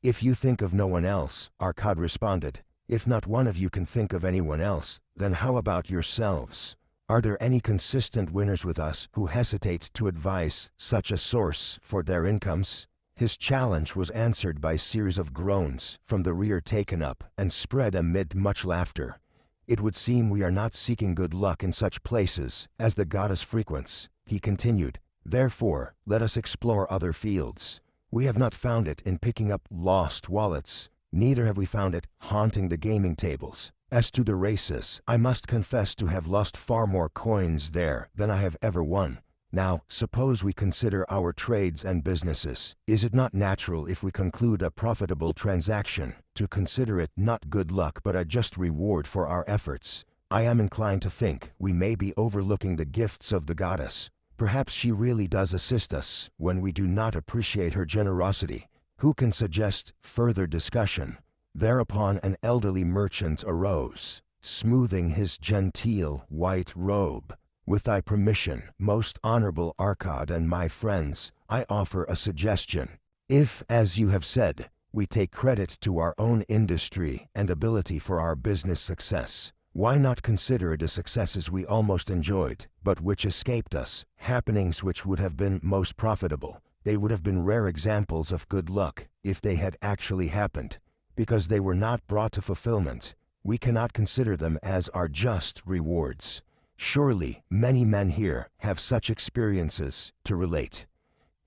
"If you think of no one else," Arkad responded. "If not one of you can think of anyone else, then how about yourselves? Are there any consistent winners with us who hesitate to advise such a source for their incomes?" His challenge was answered by a series of groans from the rear taken up and spread amid much laughter. "It would seem we are not seeking good luck in such places as the goddess frequents," he continued. "Therefore, let us explore other fields. We have not found it in picking up lost wallets, neither have we found it haunting the gaming tables. As to the races, I must confess to have lost far more coins there than I have ever won. Now, suppose we consider our trades and businesses. Is it not natural, if we conclude a profitable transaction, to consider it not good luck but a just reward for our efforts? I am inclined to think we may be overlooking the gifts of the goddess. Perhaps she really does assist us when we do not appreciate her generosity. Who can suggest further discussion?" Thereupon an elderly merchant arose, smoothing his genteel white robe. With thy permission, most honorable Arcad and my friends, I offer a suggestion. If, as you have said, we take credit to our own industry and ability for our business success, why not consider it a success as we almost enjoyed, but which escaped us, happenings which would have been most profitable? They would have been rare examples of good luck if they had actually happened. Because they were not brought to fulfillment, we cannot consider them as our just rewards. Surely many men here have such experiences to relate.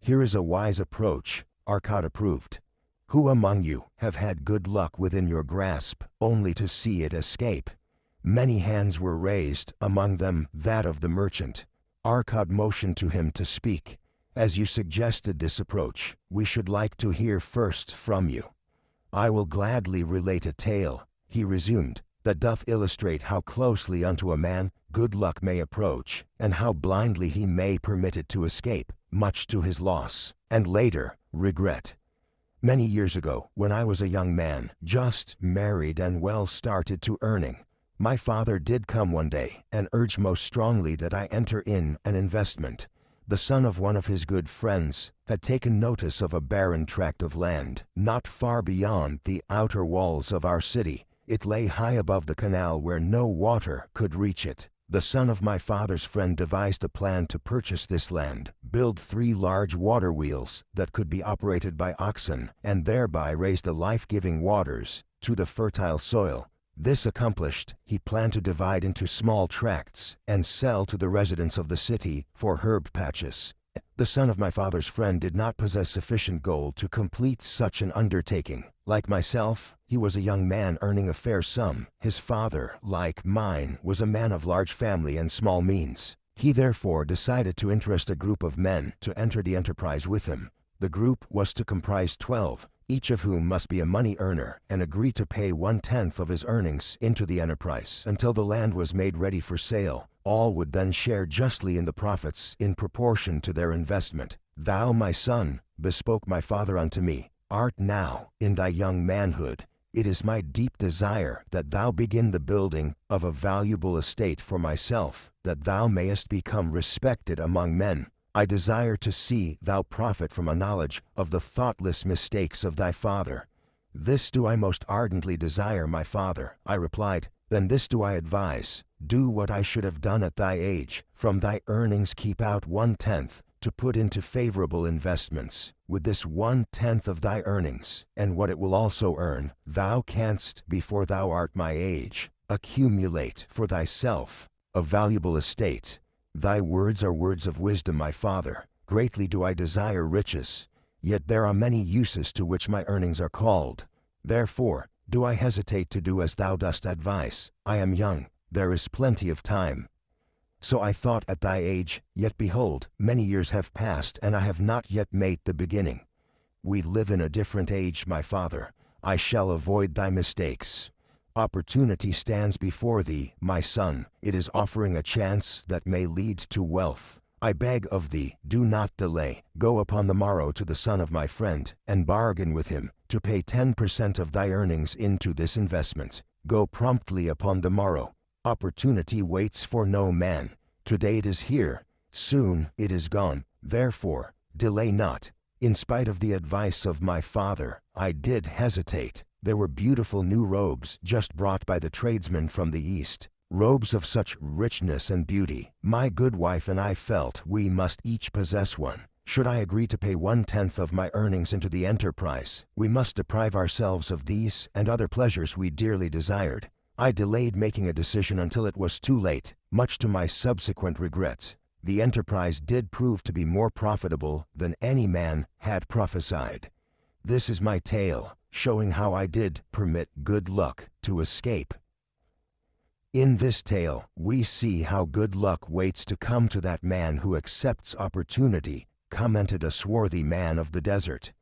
Here is a wise approach, Arcad approved. Who among you have had good luck within your grasp, only to see it escape? Many hands were raised, among them that of the merchant. Arcad motioned to him to speak. As you suggested this approach, we should like to hear first from you. I will gladly relate a tale, he resumed, that doth illustrate how closely unto a man good luck may approach, and how blindly he may permit it to escape, much to his loss, and later, regret. Many years ago, when I was a young man, just married and well started to earning, my father did come one day and urge most strongly that I enter in an investment. The son of one of his good friends had taken notice of a barren tract of land, not far beyond the outer walls of our city. It lay high above the canal where no water could reach it. The son of my father's friend devised a plan to purchase this land, build 3 large water wheels that could be operated by oxen, and thereby raise the life-giving waters to the fertile soil. This accomplished, he planned to divide into small tracts and sell to the residents of the city for herb patches. The son of my father's friend did not possess sufficient gold to complete such an undertaking. Like myself, he was a young man earning a fair sum. His father, like mine, was a man of large family and small means. He therefore decided to interest a group of men to enter the enterprise with him. The group was to comprise 12, each of whom must be a money earner and agree to pay 1/10 of his earnings into the enterprise until the land was made ready for sale. All would then share justly in the profits in proportion to their investment. Thou, my son, bespoke my father unto me, art now in thy young manhood. It is my deep desire that thou begin the building of a valuable estate for myself, that thou mayest become respected among men. I desire to see thou profit from a knowledge of the thoughtless mistakes of thy father. This do I most ardently desire, my father, I replied. Then this do I advise. Do what I should have done at thy age. From thy earnings keep out 1/10 to put into favorable investments. With this 1/10 of thy earnings, and what it will also earn, thou canst, before thou art my age, accumulate for thyself a valuable estate. Thy words are words of wisdom, my father. Greatly do I desire riches, yet there are many uses to which my earnings are called. Therefore, do I hesitate to do as thou dost advise. I am young, there is plenty of time. So I thought at thy age, yet behold, many years have passed, and I have not yet made the beginning. We live in a different age, my father. I shall avoid thy mistakes. Opportunity stands before thee, my son. It is offering a chance that may lead to wealth. I beg of thee, do not delay. Go upon the morrow to the son of my friend, and bargain with him to pay 10% of thy earnings into this investment. Go promptly upon the morrow. Opportunity waits for no man. Today it is here, soon it is gone. Therefore, delay not. In spite of the advice of my father, I did hesitate. There were beautiful new robes just brought by the tradesmen from the east. Robes of such richness and beauty. My good wife and I felt we must each possess one. Should I agree to pay 1/10 of my earnings into the enterprise, we must deprive ourselves of these and other pleasures we dearly desired. I delayed making a decision until it was too late, much to my subsequent regrets. The enterprise did prove to be more profitable than any man had prophesied. This is my tale, showing how I did permit good luck to escape. In this tale, we see how good luck waits to come to that man who accepts opportunity, commented a swarthy man of the desert.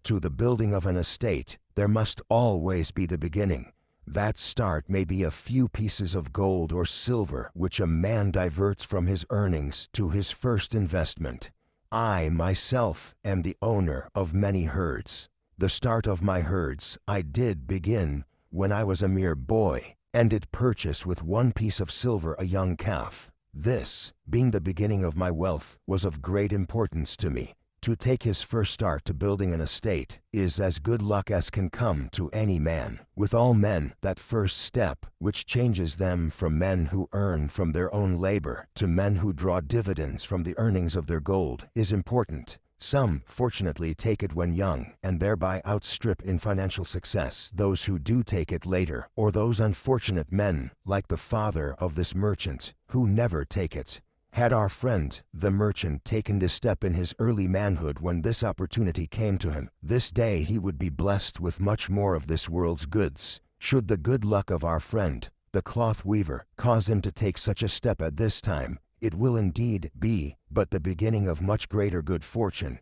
To the building of an estate, there must always be the beginning. That start may be a few pieces of gold or silver which a man diverts from his earnings to his first investment. I myself am the owner of many herds. The start of my herds I did begin when I was a mere boy, and did purchase with 1 piece of silver a young calf. This, being the beginning of my wealth, was of great importance to me. To take his first start to building an estate is as good luck as can come to any man. With all men, that first step, which changes them from men who earn from their own labor to men who draw dividends from the earnings of their gold, is important. Some, fortunately, take it when young, and thereby outstrip in financial success those who do take it later, or those unfortunate men, like the father of this merchant, who never take it. Had our friend, the merchant, taken this step in his early manhood when this opportunity came to him, this day he would be blessed with much more of this world's goods. Should the good luck of our friend, the cloth weaver, cause him to take such a step at this time, it will indeed be but the beginning of much greater good fortune.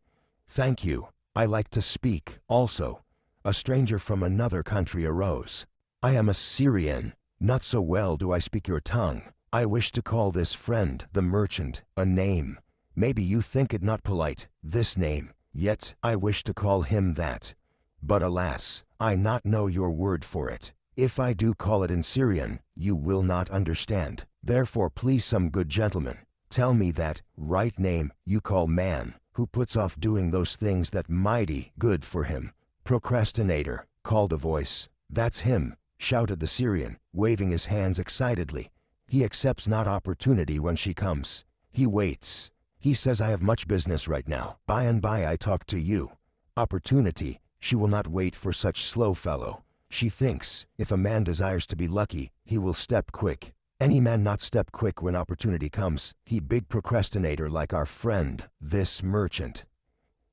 Thank you. I like to speak, also. A stranger from another country arose. I am a Syrian. Not so well do I speak your tongue. I wish to call this friend, the merchant, a name. Maybe you think it not polite, this name, yet I wish to call him that. But alas, I not know your word for it. If I do call it in Syrian, you will not understand. Therefore please, some good gentleman, tell me that right name you call man, who puts off doing those things that mighty good for him. Procrastinator, called a voice. That's him, shouted the Syrian, waving his hands excitedly. He accepts not opportunity when she comes. He waits. He says, I have much business right now. By and by I talk to you. Opportunity, she will not wait for such slow fellow. She thinks, if a man desires to be lucky, he will step quick. Any man not step quick when opportunity comes, he big procrastinator like our friend, this merchant.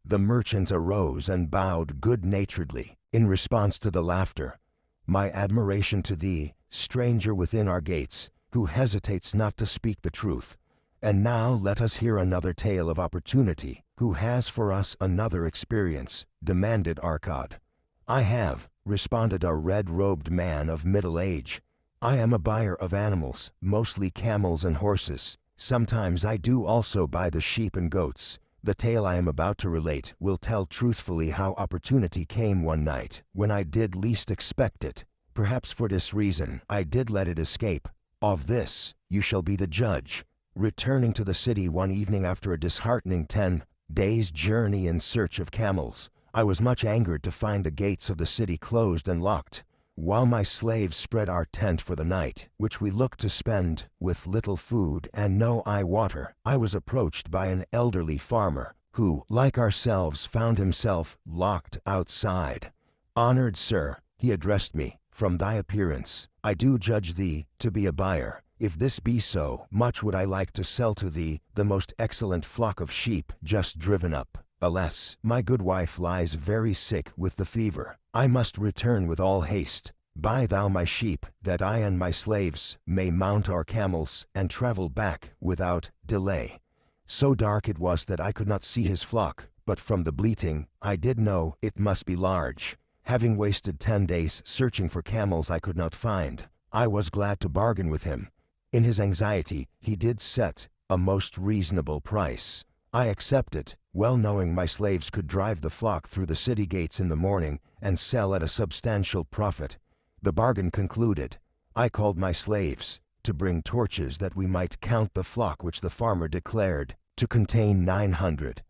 The merchant arose and bowed good-naturedly, in response to the laughter. My admiration to thee, stranger within our gates, who hesitates not to speak the truth. And now let us hear another tale of opportunity. Who has for us another experience? Demanded Arcad. I have, responded a red-robed man of middle age. I am a buyer of animals, mostly camels and horses. Sometimes I do also buy the sheep and goats. The tale I am about to relate will tell truthfully how opportunity came one night, when I did least expect it. Perhaps for this reason I did let it escape. Of this, you shall be the judge. Returning to the city one evening after a disheartening 10 days' journey in search of camels, I was much angered to find the gates of the city closed and locked. While my slaves spread our tent for the night, which we looked to spend with little food and no water, I was approached by an elderly farmer, who, like ourselves, found himself locked outside. Honored sir, he addressed me, from thy appearance, I do judge thee to be a buyer. If this be so, much would I like to sell to thee the most excellent flock of sheep just driven up. Alas, my good wife lies very sick with the fever. I must return with all haste. Buy thou my sheep, that I and my slaves may mount our camels and travel back without delay. So dark it was that I could not see his flock, but from the bleating I did know it must be large. Having wasted 10 days searching for camels I could not find, I was glad to bargain with him. In his anxiety, he did set a most reasonable price. I accepted, well knowing my slaves could drive the flock through the city gates in the morning and sell at a substantial profit. The bargain concluded, I called my slaves to bring torches that we might count the flock, which the farmer declared to contain 900.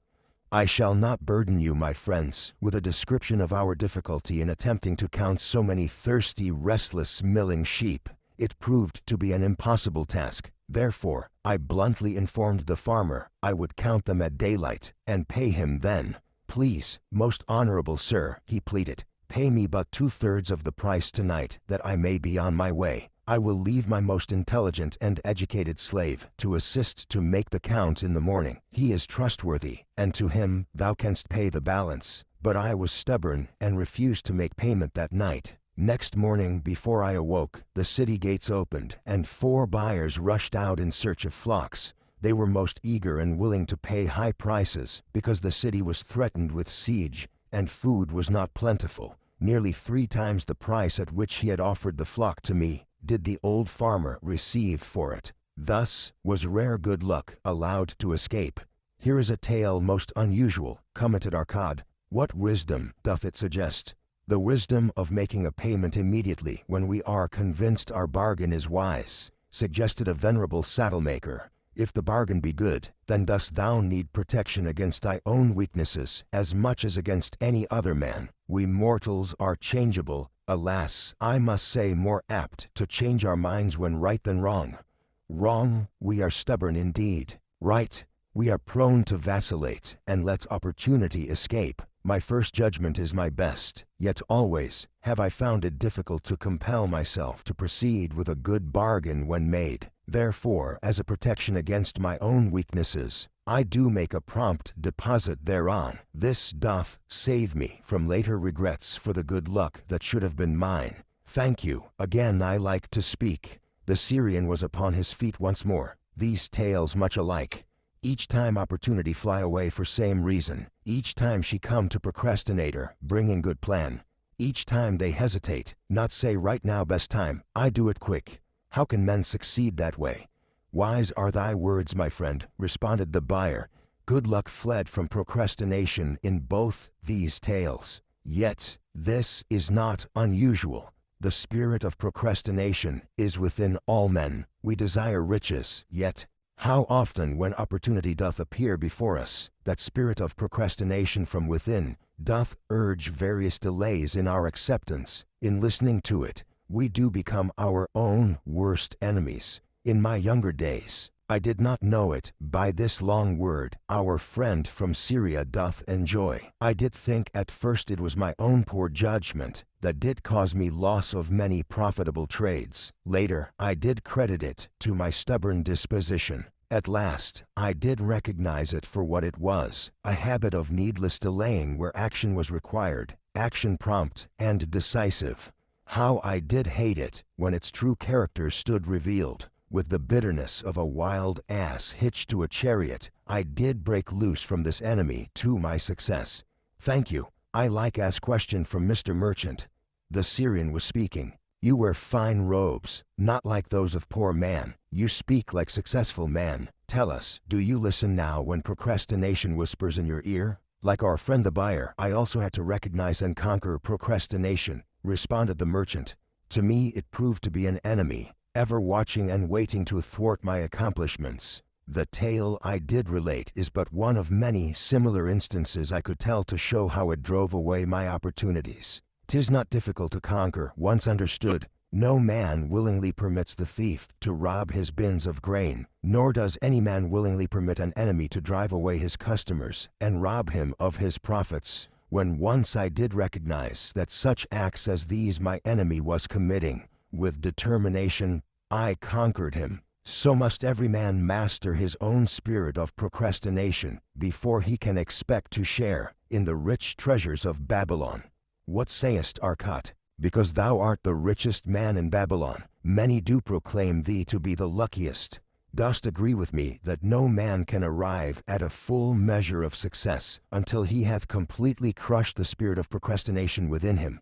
I shall not burden you, my friends, with a description of our difficulty in attempting to count so many thirsty, restless, milling sheep. It proved to be an impossible task. Therefore, I bluntly informed the farmer I would count them at daylight and pay him then. Please, most honorable sir, he pleaded, pay me but 2/3 of the price tonight, that I may be on my way. I will leave my most intelligent and educated slave to assist to make the count in the morning. He is trustworthy, and to him thou canst pay the balance. But I was stubborn and refused to make payment that night. Next morning, before I awoke, the city gates opened, and 4 buyers rushed out in search of flocks. They were most eager and willing to pay high prices, because the city was threatened with siege, and food was not plentiful. Nearly 3 times the price at which he had offered the flock to me did the old farmer receive for it. Thus was rare good luck allowed to escape. Here is a tale most unusual, commented Arcad. What wisdom doth it suggest? The wisdom of making a payment immediately when we are convinced our bargain is wise, suggested a venerable saddle-maker. If the bargain be good, then dost thou need protection against thy own weaknesses as much as against any other man. We mortals are changeable, alas, I must say more apt to change our minds when right than wrong. Wrong, we are stubborn indeed. Right, we are prone to vacillate and let opportunity escape. My first judgment is my best, yet always have I found it difficult to compel myself to proceed with a good bargain when made. Therefore, as a protection against my own weaknesses, I do make a prompt deposit thereon. This doth save me from later regrets for the good luck that should have been mine. Thank you. Again I like to speak. The Syrian was upon his feet once more. These tales much alike. Each time opportunity fly away for same reason. Each time she come to procrastinator, bringing good plan. Each time they hesitate, not say right now best time, I do it quick. How can men succeed that way? Wise are thy words, my friend, responded the buyer. Good luck fled from procrastination in both these tales. Yet, this is not unusual. The spirit of procrastination is within all men. We desire riches, yet how often when opportunity doth appear before us, that spirit of procrastination from within doth urge various delays in our acceptance. In listening to it, we do become our own worst enemies. In my younger days, I did not know it by this long word our friend from Syria doth enjoy. I did think at first it was my own poor judgment that did cause me loss of many profitable trades. Later, I did credit it to my stubborn disposition. At last, I did recognize it for what it was, a habit of needless delaying where action was required, action prompt and decisive. How I did hate it when its true character stood revealed. With the bitterness of a wild ass hitched to a chariot, I did break loose from this enemy to my success. Thank you. I like ask question from Mr. Merchant. The Syrian was speaking. You wear fine robes, not like those of poor man. You speak like successful man. Tell us, do you listen now when procrastination whispers in your ear? Like our friend the buyer, I also had to recognize and conquer procrastination, responded the merchant. To me it proved to be an enemy, ever watching and waiting to thwart my accomplishments. The tale I did relate is but one of many similar instances I could tell to show how it drove away my opportunities. 'Tis not difficult to conquer, once understood. No man willingly permits the thief to rob his bins of grain, nor does any man willingly permit an enemy to drive away his customers and rob him of his profits. When once I did recognize that such acts as these my enemy was committing, with determination I conquered him. So must every man master his own spirit of procrastination before he can expect to share in the rich treasures of Babylon. What sayest, Arcot? Because thou art the richest man in Babylon, many do proclaim thee to be the luckiest. Dost agree with me that no man can arrive at a full measure of success until he hath completely crushed the spirit of procrastination within him?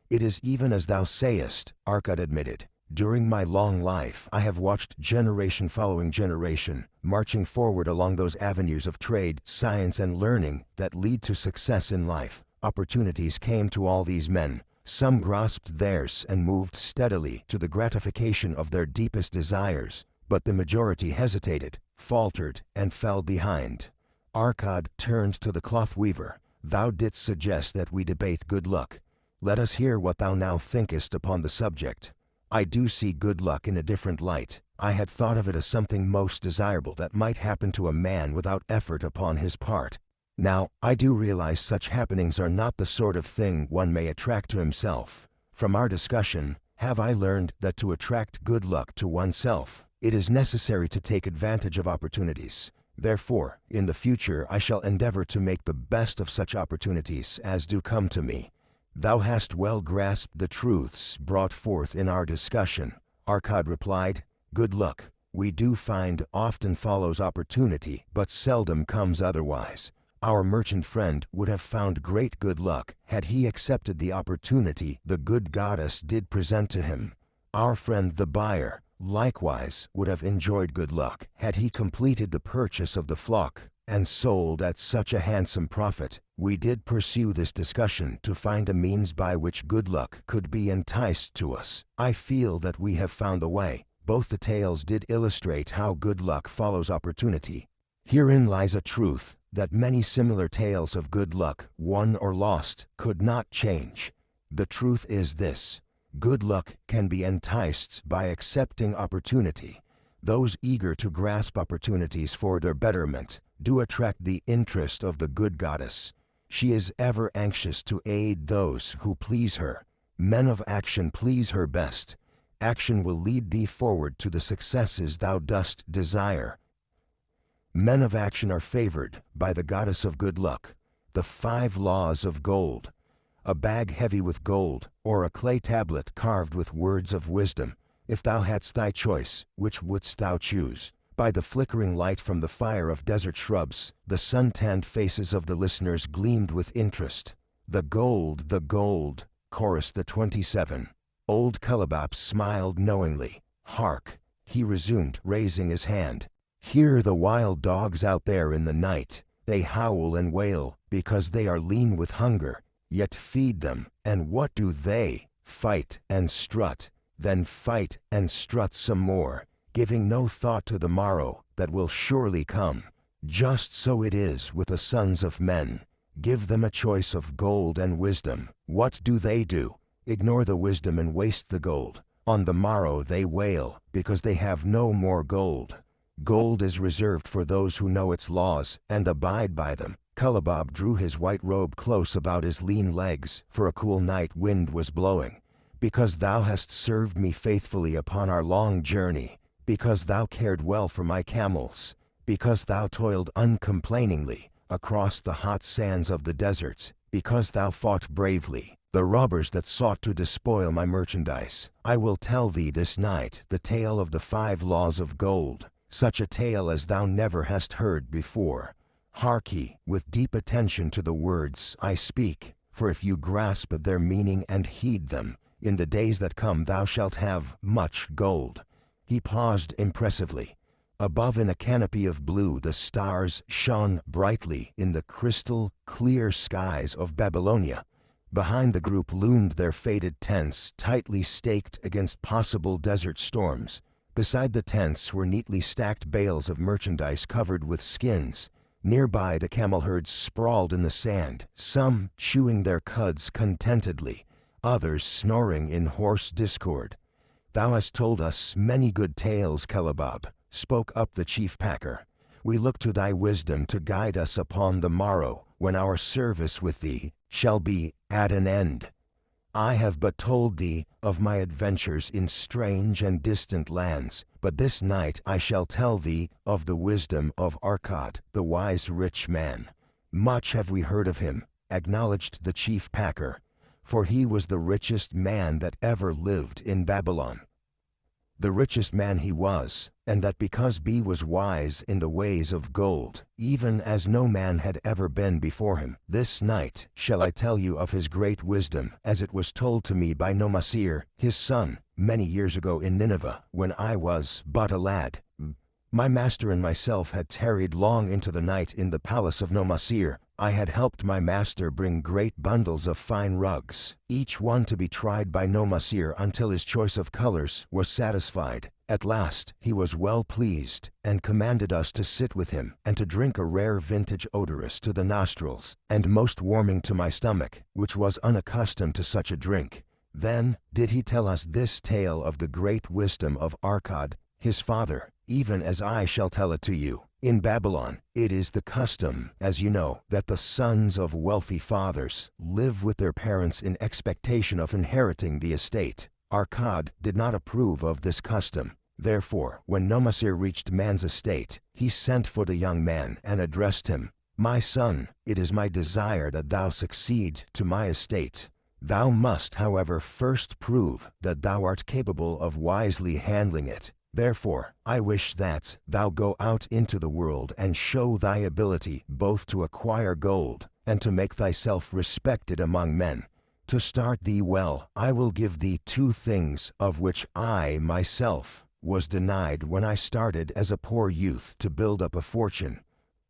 It is even as thou sayest, Arcot admitted. During my long life, I have watched generation following generation, marching forward along those avenues of trade, science, and learning that lead to success in life. Opportunities came to all these men. Some grasped theirs and moved steadily to the gratification of their deepest desires, but the majority hesitated, faltered, and fell behind. Arcad turned to the cloth weaver. Thou didst suggest that we debate good luck. Let us hear what thou now thinkest upon the subject. I do see good luck in a different light. I had thought of it as something most desirable that might happen to a man without effort upon his part. Now, I do realize such happenings are not the sort of thing one may attract to himself. From our discussion, have I learned that to attract good luck to oneself, it is necessary to take advantage of opportunities. Therefore, in the future I shall endeavor to make the best of such opportunities as do come to me. Thou hast well grasped the truths brought forth in our discussion, Arcad replied. Good luck, we do find, often follows opportunity, but seldom comes otherwise. Our merchant friend would have found great good luck had he accepted the opportunity the good goddess did present to him. Our friend the buyer, likewise, would have enjoyed good luck had he completed the purchase of the flock and sold at such a handsome profit. We did pursue this discussion to find a means by which good luck could be enticed to us. I feel that we have found the way. Both the tales did illustrate how good luck follows opportunity. Herein lies a truth that many similar tales of good luck, won or lost, could not change. The truth is this: good luck can be enticed by accepting opportunity. Those eager to grasp opportunities for their betterment do attract the interest of the good goddess. She is ever anxious to aid those who please her. Men of action please her best. Action will lead thee forward to the successes thou dost desire. Men of action are favored by the goddess of good luck. The 5 laws of gold. A bag heavy with gold, or a clay tablet carved with words of wisdom. If thou hadst thy choice, which wouldst thou choose? By the flickering light from the fire of desert shrubs, the sun-tanned faces of the listeners gleamed with interest. The gold, chorused the 27. Old Caliban smiled knowingly. Hark, he resumed, raising his hand. Hear the wild dogs out there in the night. They howl and wail because they are lean with hunger. Yet feed them, and what do they? Fight and strut, then fight and strut some more, giving no thought to the morrow that will surely come. Just so it is with the sons of men. Give them a choice of gold and wisdom. What do? Ignore the wisdom and waste the gold. On the morrow they wail because they have no more gold. Gold is reserved for those who know its laws and abide by them. Caliban drew his white robe close about his lean legs, for a cool night wind was blowing. Because thou hast served me faithfully upon our long journey, because thou cared well for my camels, because thou toiled uncomplainingly across the hot sands of the deserts, because thou fought bravely the robbers that sought to despoil my merchandise, I will tell thee this night the tale of the 5 laws of gold, such a tale as thou never hast heard before. Harkye with deep attention to the words I speak, for if you grasp their meaning and heed them, in the days that come thou shalt have much gold. He paused impressively. Above, in a canopy of blue, the stars shone brightly in the crystal clear skies of Babylonia. Behind the group loomed their faded tents, tightly staked against possible desert storms. Beside the tents were neatly stacked bales of merchandise covered with skins. Nearby the camel herds sprawled in the sand, some chewing their cuds contentedly, others snoring in hoarse discord. Thou hast told us many good tales, Caliban, spoke up the chief packer. We look to thy wisdom to guide us upon the morrow, when our service with thee shall be at an end. I have but told thee of my adventures in strange and distant lands, but this night I shall tell thee of the wisdom of Arcad, the wise rich man. Much have we heard of him, acknowledged the chief packer, for he was the richest man that ever lived in Babylon. The richest man he was, and that because B was wise in the ways of gold, even as no man had ever been before him. This night shall I tell you of his great wisdom, as it was told to me by Nomasir, his son, many years ago in Nineveh, when I was but a lad. My master and myself had tarried long into the night in the palace of Nomasir. I had helped my master bring great bundles of fine rugs, each one to be tried by Nomasir until his choice of colors was satisfied. At last he was well pleased, and commanded us to sit with him, and to drink a rare vintage odorous to the nostrils, and most warming to my stomach, which was unaccustomed to such a drink. Then did he tell us this tale of the great wisdom of Arcad, his father, even as I shall tell it to you. In Babylon, it is the custom, as you know, that the sons of wealthy fathers live with their parents in expectation of inheriting the estate. Arcad did not approve of this custom. Therefore, when Nomasir reached man's estate, he sent for the young man and addressed him. My son, it is my desire that thou succeed to my estate. Thou must, however, first prove that thou art capable of wisely handling it. Therefore, I wish that thou go out into the world and show thy ability both to acquire gold and to make thyself respected among men. To start thee well, I will give thee 2 things of which I myself was denied when I started as a poor youth to build up a fortune.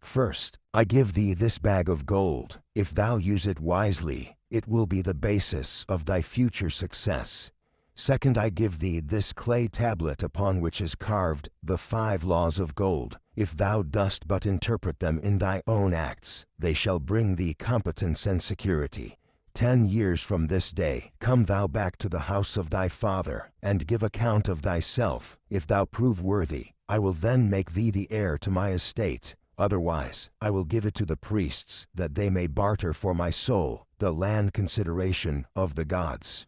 First, I give thee this bag of gold. If thou use it wisely, it will be the basis of thy future success. Second, I give thee this clay tablet upon which is carved the 5 laws of gold. If thou dost but interpret them in thy own acts, they shall bring thee competence and security. 10 years from this day, come thou back to the house of thy father, and give account of thyself. If thou prove worthy, I will then make thee the heir to my estate. Otherwise, I will give it to the priests, that they may barter for my soul the land consideration of the gods.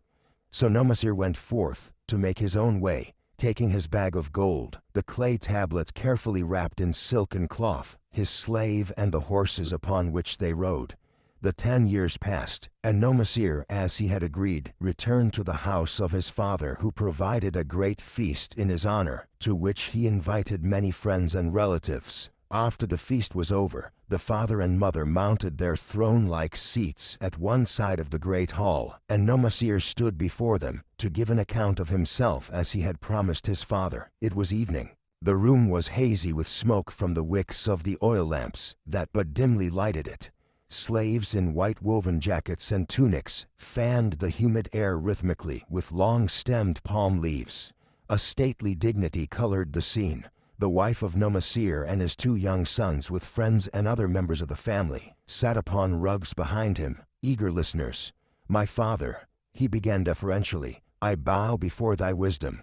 So Nomasir went forth to make his own way, taking his bag of gold, the clay tablet carefully wrapped in silken cloth, his slave and the horses upon which they rode. The 10 years passed, and Nomasir, as he had agreed, returned to the house of his father, who provided a great feast in his honor, to which he invited many friends and relatives. After the feast was over, the father and mother mounted their throne-like seats at one side of the great hall, and Nomasir stood before them to give an account of himself as he had promised his father. It was evening. The room was hazy with smoke from the wicks of the oil lamps that but dimly lighted it. Slaves in white woven jackets and tunics fanned the humid air rhythmically with long-stemmed palm leaves. A stately dignity colored the scene. The wife of Nomasir and his 2 young sons, with friends and other members of the family, sat upon rugs behind him, eager listeners. "My father," he began deferentially, "I bow before thy wisdom.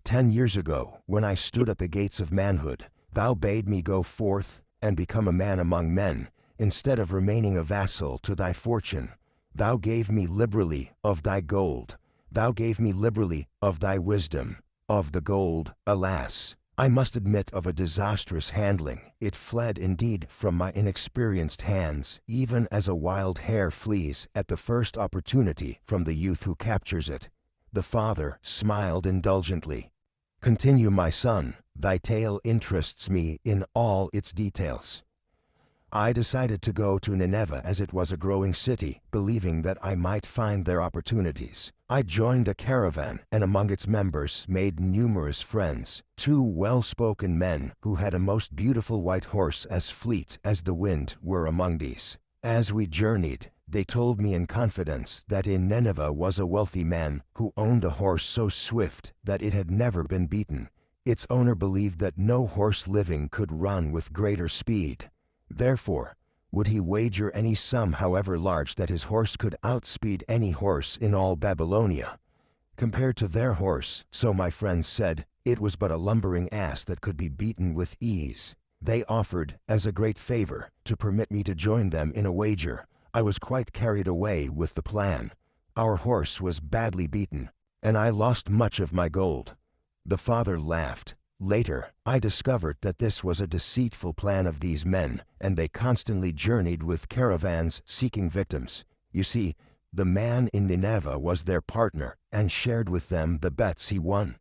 10 years ago, when I stood at the gates of manhood, thou bade me go forth and become a man among men, instead of remaining a vassal to thy fortune. Thou gave me liberally of thy gold. Thou gave me liberally of thy wisdom. Of the gold, alas, I must admit of a disastrous handling. It fled indeed from my inexperienced hands, even as a wild hare flees at the first opportunity from the youth who captures it." The father smiled indulgently. "Continue, my son. Thy tale interests me in all its details." "I decided to go to Nineveh, as it was a growing city, believing that I might find there opportunities. I joined a caravan, and among its members made numerous friends. 2 well-spoken men, who had a most beautiful white horse as fleet as the wind, were among these. As we journeyed, they told me in confidence that in Nineveh was a wealthy man who owned a horse so swift that it had never been beaten. Its owner believed that no horse living could run with greater speed. Therefore, would he wager any sum, however large, that his horse could outspeed any horse in all Babylonia? Compared to their horse, so my friends said, it was but a lumbering ass that could be beaten with ease. They offered, as a great favor, to permit me to join them in a wager. I was quite carried away with the plan. Our horse was badly beaten, and I lost much of my gold." The father laughed. "Later, I discovered that this was a deceitful plan of these men, and they constantly journeyed with caravans seeking victims. You see, the man in Nineveh was their partner and shared with them the bets he won.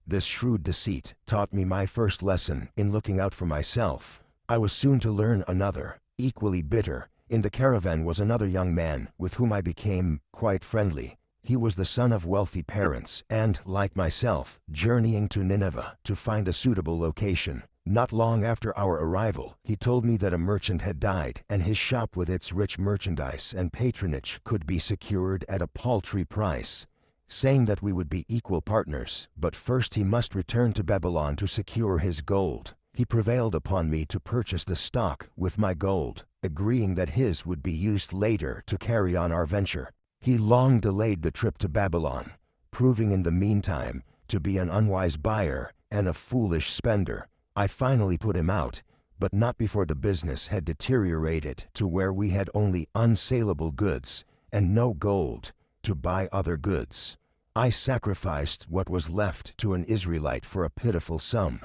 This shrewd deceit taught me my first lesson in looking out for myself. I was soon to learn another, equally bitter. In the caravan was another young man with whom I became quite friendly. He was the son of wealthy parents and, like myself, journeying to Nineveh to find a suitable location. Not long after our arrival, he told me that a merchant had died, and his shop with its rich merchandise and patronage could be secured at a paltry price, saying that we would be equal partners, but first he must return to Babylon to secure his gold. He prevailed upon me to purchase the stock with my gold, agreeing that his would be used later to carry on our venture. He long delayed the trip to Babylon, proving in the meantime to be an unwise buyer and a foolish spender. I finally put him out, but not before the business had deteriorated to where we had only unsaleable goods and no gold to buy other goods. I sacrificed what was left to an Israelite for a pitiful sum.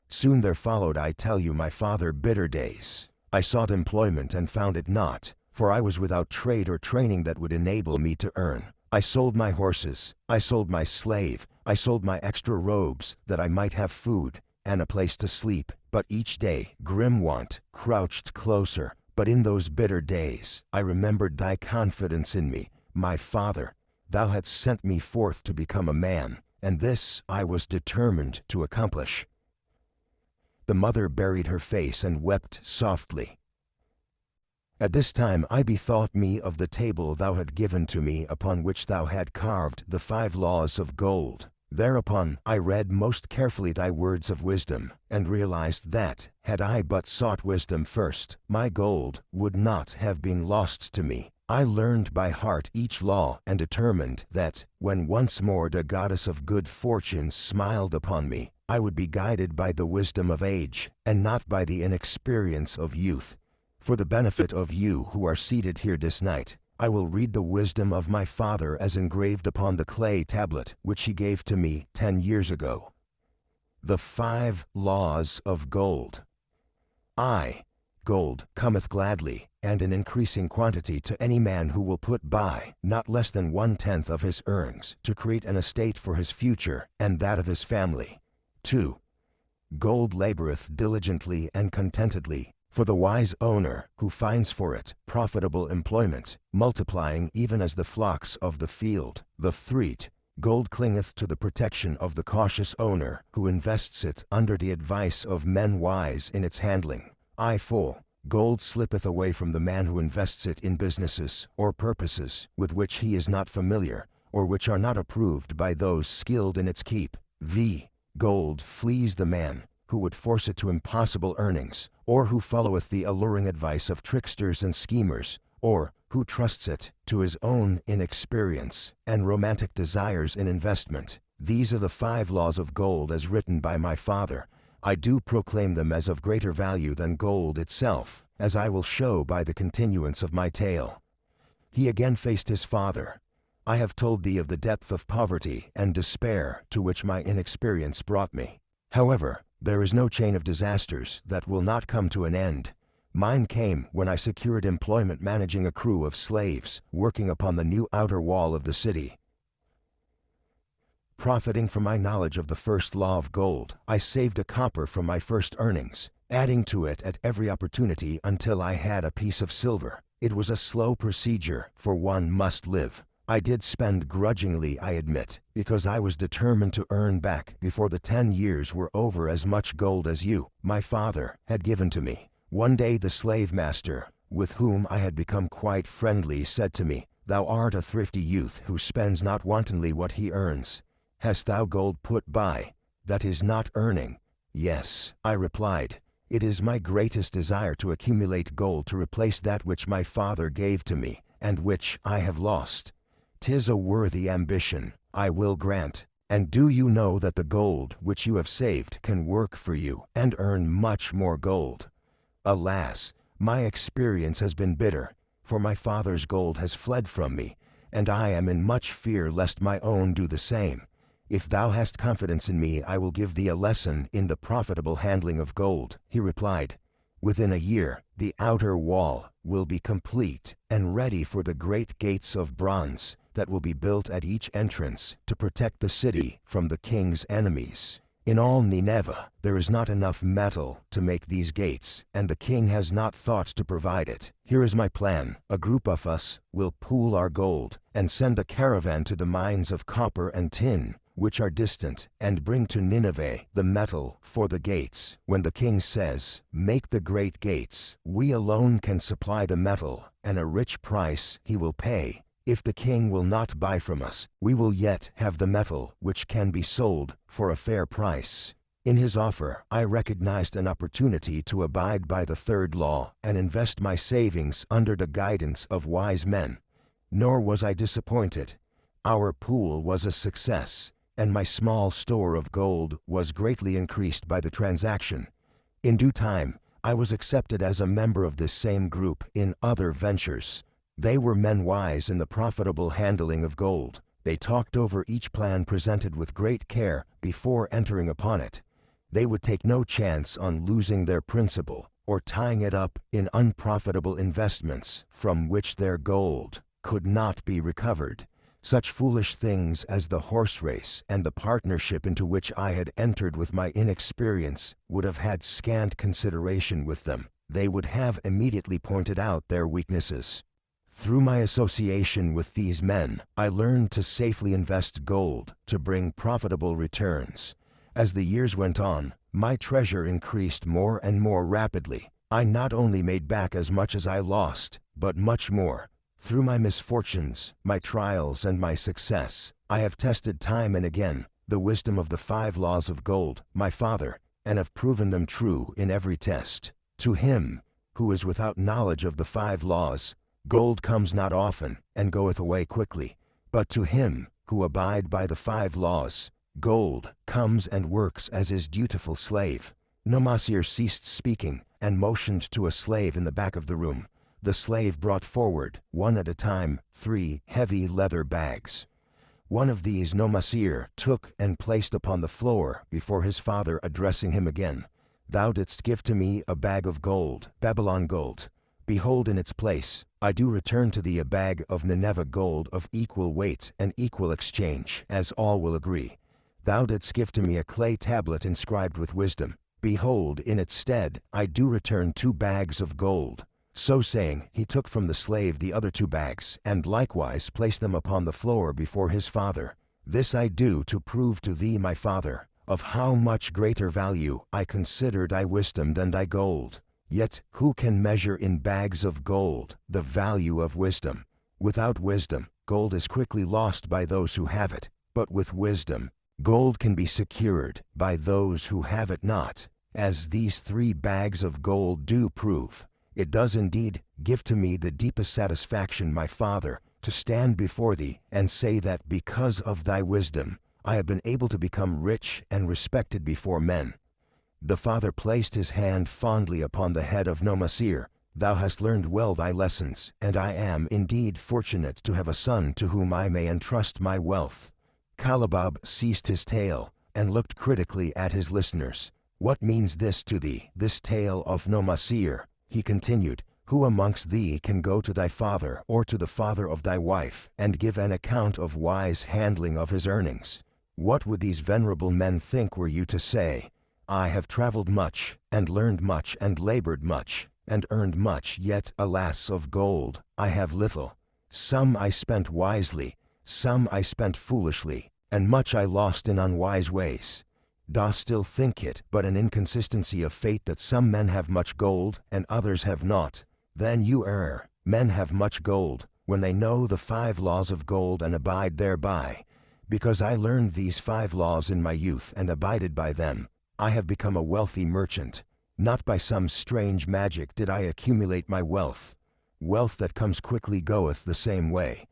Soon there followed, I tell you, my father, bitter days. I sought employment and found it not, for I was without trade or training that would enable me to earn. I sold my horses, I sold my slave, I sold my extra robes that I might have food and a place to sleep. But each day grim want crouched closer. But in those bitter days I remembered thy confidence in me, my father. Thou hadst sent me forth to become a man, and this I was determined to accomplish. The mother buried her face and wept softly. At this time I bethought me of the table thou had given to me, upon which thou had carved the 5 laws of gold. Thereupon I read most carefully thy words of wisdom, and realized that, had I but sought wisdom first, my gold would not have been lost to me. I learned by heart each law, and determined that, when once more the goddess of good fortune smiled upon me, I would be guided by the wisdom of age, and not by the inexperience of youth. For the benefit of you who are seated here this night, I will read the wisdom of my father as engraved upon the clay tablet which he gave to me 10 years ago. The 5 laws of gold. Gold cometh gladly, and in increasing quantity, to any man who will put by not less than 1/10 of his earnings to create an estate for his future and that of his family. 2. Gold laboreth diligently and contentedly for the wise owner, who finds for it profitable employment, multiplying even as the flocks of the field. The 3. Gold clingeth to the protection of the cautious owner, who invests it under the advice of men wise in its handling. 4. Gold slippeth away from the man who invests it in businesses or purposes with which he is not familiar, or which are not approved by those skilled in its keep. Gold flees the man who would force it to impossible earnings, or who followeth the alluring advice of tricksters and schemers, or who trusts it to his own inexperience and romantic desires in investment. These are the 5 laws of gold as written by my father. I do proclaim them as of greater value than gold itself, as I will show by the continuance of my tale. He again faced his father. I have told thee of the depth of poverty and despair to which my inexperience brought me. However, there is no chain of disasters that will not come to an end. Mine came when I secured employment managing a crew of slaves working upon the new outer wall of the city. Profiting from my knowledge of the 1st law of gold, I saved a copper from my first earnings, adding to it at every opportunity until I had a piece of silver. It was a slow procedure, for one must live. I did spend grudgingly, I admit, because I was determined to earn back before the 10 years were over as much gold as you, my father, had given to me. One day the slave master, with whom I had become quite friendly, said to me, "Thou art a thrifty youth who spends not wantonly what he earns. Hast thou gold put by that is not earning?" "Yes," I replied. "It is my greatest desire to accumulate gold to replace that which my father gave to me, and which I have lost. 'Tis a worthy ambition, I will grant. And do you know that the gold which you have saved can work for you and earn much more gold?" Alas, my experience has been bitter, for my father's gold has fled from me, and I am in much fear lest my own do the same. "If thou hast confidence in me, I will give thee a lesson in the profitable handling of gold," he replied. "Within a year, the outer wall will be complete and ready for the great gates of bronze that will be built at each entrance to protect the city from the king's enemies. In all Nineveh, there is not enough metal to make these gates, and the king has not thought to provide it. Here is my plan. A group of us will pool our gold and send a caravan to the mines of copper and tin, which are distant, and bring to Nineveh the metal for the gates. When the king says, 'Make the great gates,' we alone can supply the metal, and a rich price he will pay. If the king will not buy from us, we will yet have the metal which can be sold for a fair price." In his offer, I recognized an opportunity to abide by the 3rd law and invest my savings under the guidance of wise men. Nor was I disappointed. Our pool was a success, and my small store of gold was greatly increased by the transaction. In due time, I was accepted as a member of this same group in other ventures. They were men wise in the profitable handling of gold. They talked over each plan presented with great care before entering upon it. They would take no chance on losing their principal or tying it up in unprofitable investments from which their gold could not be recovered. Such foolish things as the horse race and the partnership into which I had entered with my inexperience would have had scant consideration with them. They would have immediately pointed out their weaknesses. Through my association with these men, I learned to safely invest gold to bring profitable returns. As the years went on, My treasure increased more and more rapidly. I not only made back as much as I lost, but much more. Through my misfortunes, my trials, and my success, I have tested time and again the wisdom of the 5 laws of gold, my Father, and have proven them true in every test. To him who is without knowledge of the 5 laws, gold comes not often and goeth away quickly. But to him who abide by the 5 laws, gold comes and works as his dutiful slave. Nomasir ceased speaking and motioned to a slave in the back of the room. The slave brought forward, one at a time, 3 heavy leather bags. One of these Nomasir took and placed upon the floor before his father, addressing him again. Thou didst give to me a bag of gold, Babylon gold. Behold, in its place, I do return to thee a bag of Nineveh gold of equal weight and equal exchange, as all will agree. Thou didst give to me a clay tablet inscribed with wisdom. Behold, in its stead, I do return 2 bags of gold. So saying, he took from the slave the other 2 bags, and likewise placed them upon the floor before his father. This I do to prove to thee, my father, of how much greater value I consider thy wisdom than thy gold. Yet who can measure in bags of gold the value of wisdom? Without wisdom, gold is quickly lost by those who have it. But with wisdom, gold can be secured by those who have it not, as these 3 bags of gold do prove. It does indeed give to me the deepest satisfaction, my Father, to stand before thee and say that because of thy wisdom, I have been able to become rich and respected before men. The father placed his hand fondly upon the head of Nomasir. Thou hast learned well thy lessons, and I am indeed fortunate to have a son to whom I may entrust my wealth. Kalabab ceased his tale and looked critically at his listeners. What means this to thee, this tale of Nomasir? He continued. Who amongst thee can go to thy father or to the father of thy wife and give an account of wise handling of his earnings? What would these venerable men think were you to say, I have traveled much, and learned much, and labored much, and earned much, yet, alas, of gold I have little. Some I spent wisely, some I spent foolishly, and much I lost in unwise ways. Dost still think it but an inconsistency of fate that some men have much gold and others have not? Then you err. Men have much gold when they know the 5 laws of gold and abide thereby. Because I learned these 5 laws in my youth and abided by them, I have become a wealthy merchant. Not by some strange magic did I accumulate my wealth. Wealth that comes quickly goeth the same way.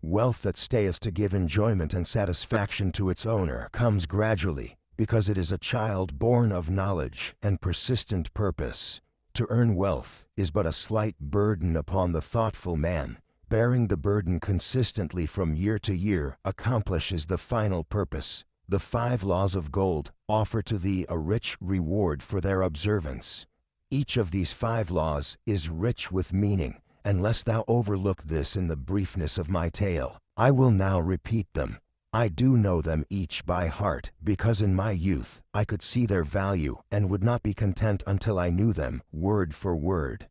Wealth that stayeth to give enjoyment and satisfaction to its owner comes gradually, because it is a child born of knowledge and persistent purpose. To earn wealth is but a slight burden upon the thoughtful man. Bearing the burden consistently from year to year accomplishes the final purpose. The 5 laws of gold offer to thee a rich reward for their observance. Each of these 5 laws is rich with meaning, and lest thou overlook this in the briefness of my tale, I will now repeat them. I do know them each by heart, because in my youth I could see their value and would not be content until I knew them word for word.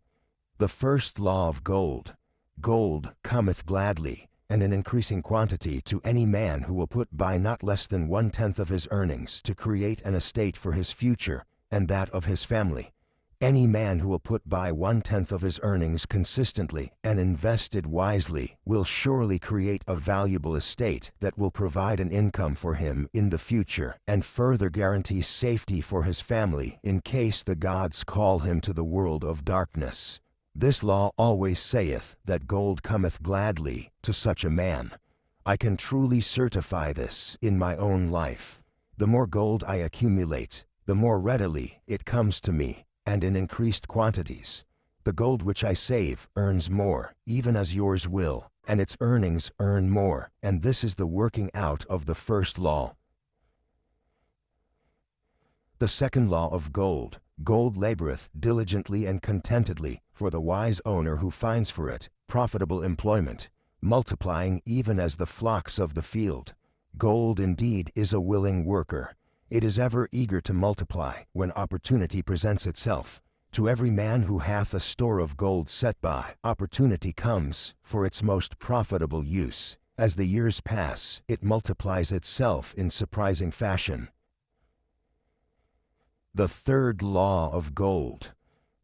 The first law of gold. Gold cometh gladly, and in increasing quantity, to any man who will put by not less than 1/10 of his earnings to create an estate for his future and that of his family. Any man who will put by 1/10 of his earnings consistently and invested wisely will surely create a valuable estate that will provide an income for him in the future and further guarantee safety for his family in case the gods call him to the world of darkness. This law always saith that gold cometh gladly to such a man. I can truly certify this in my own life. The more gold I accumulate, the more readily it comes to me, and in increased quantities. The gold which I save earns more, even as yours will, and its earnings earn more, and this is the working out of the first law. The second law of gold. Gold laboreth diligently and contentedly for the wise owner who finds for it profitable employment, multiplying even as the flocks of the field. Gold indeed is a willing worker. It is ever eager to multiply when opportunity presents itself. To every man who hath a store of gold set by, opportunity comes for its most profitable use. As the years pass, it multiplies itself in surprising fashion. The third law of gold.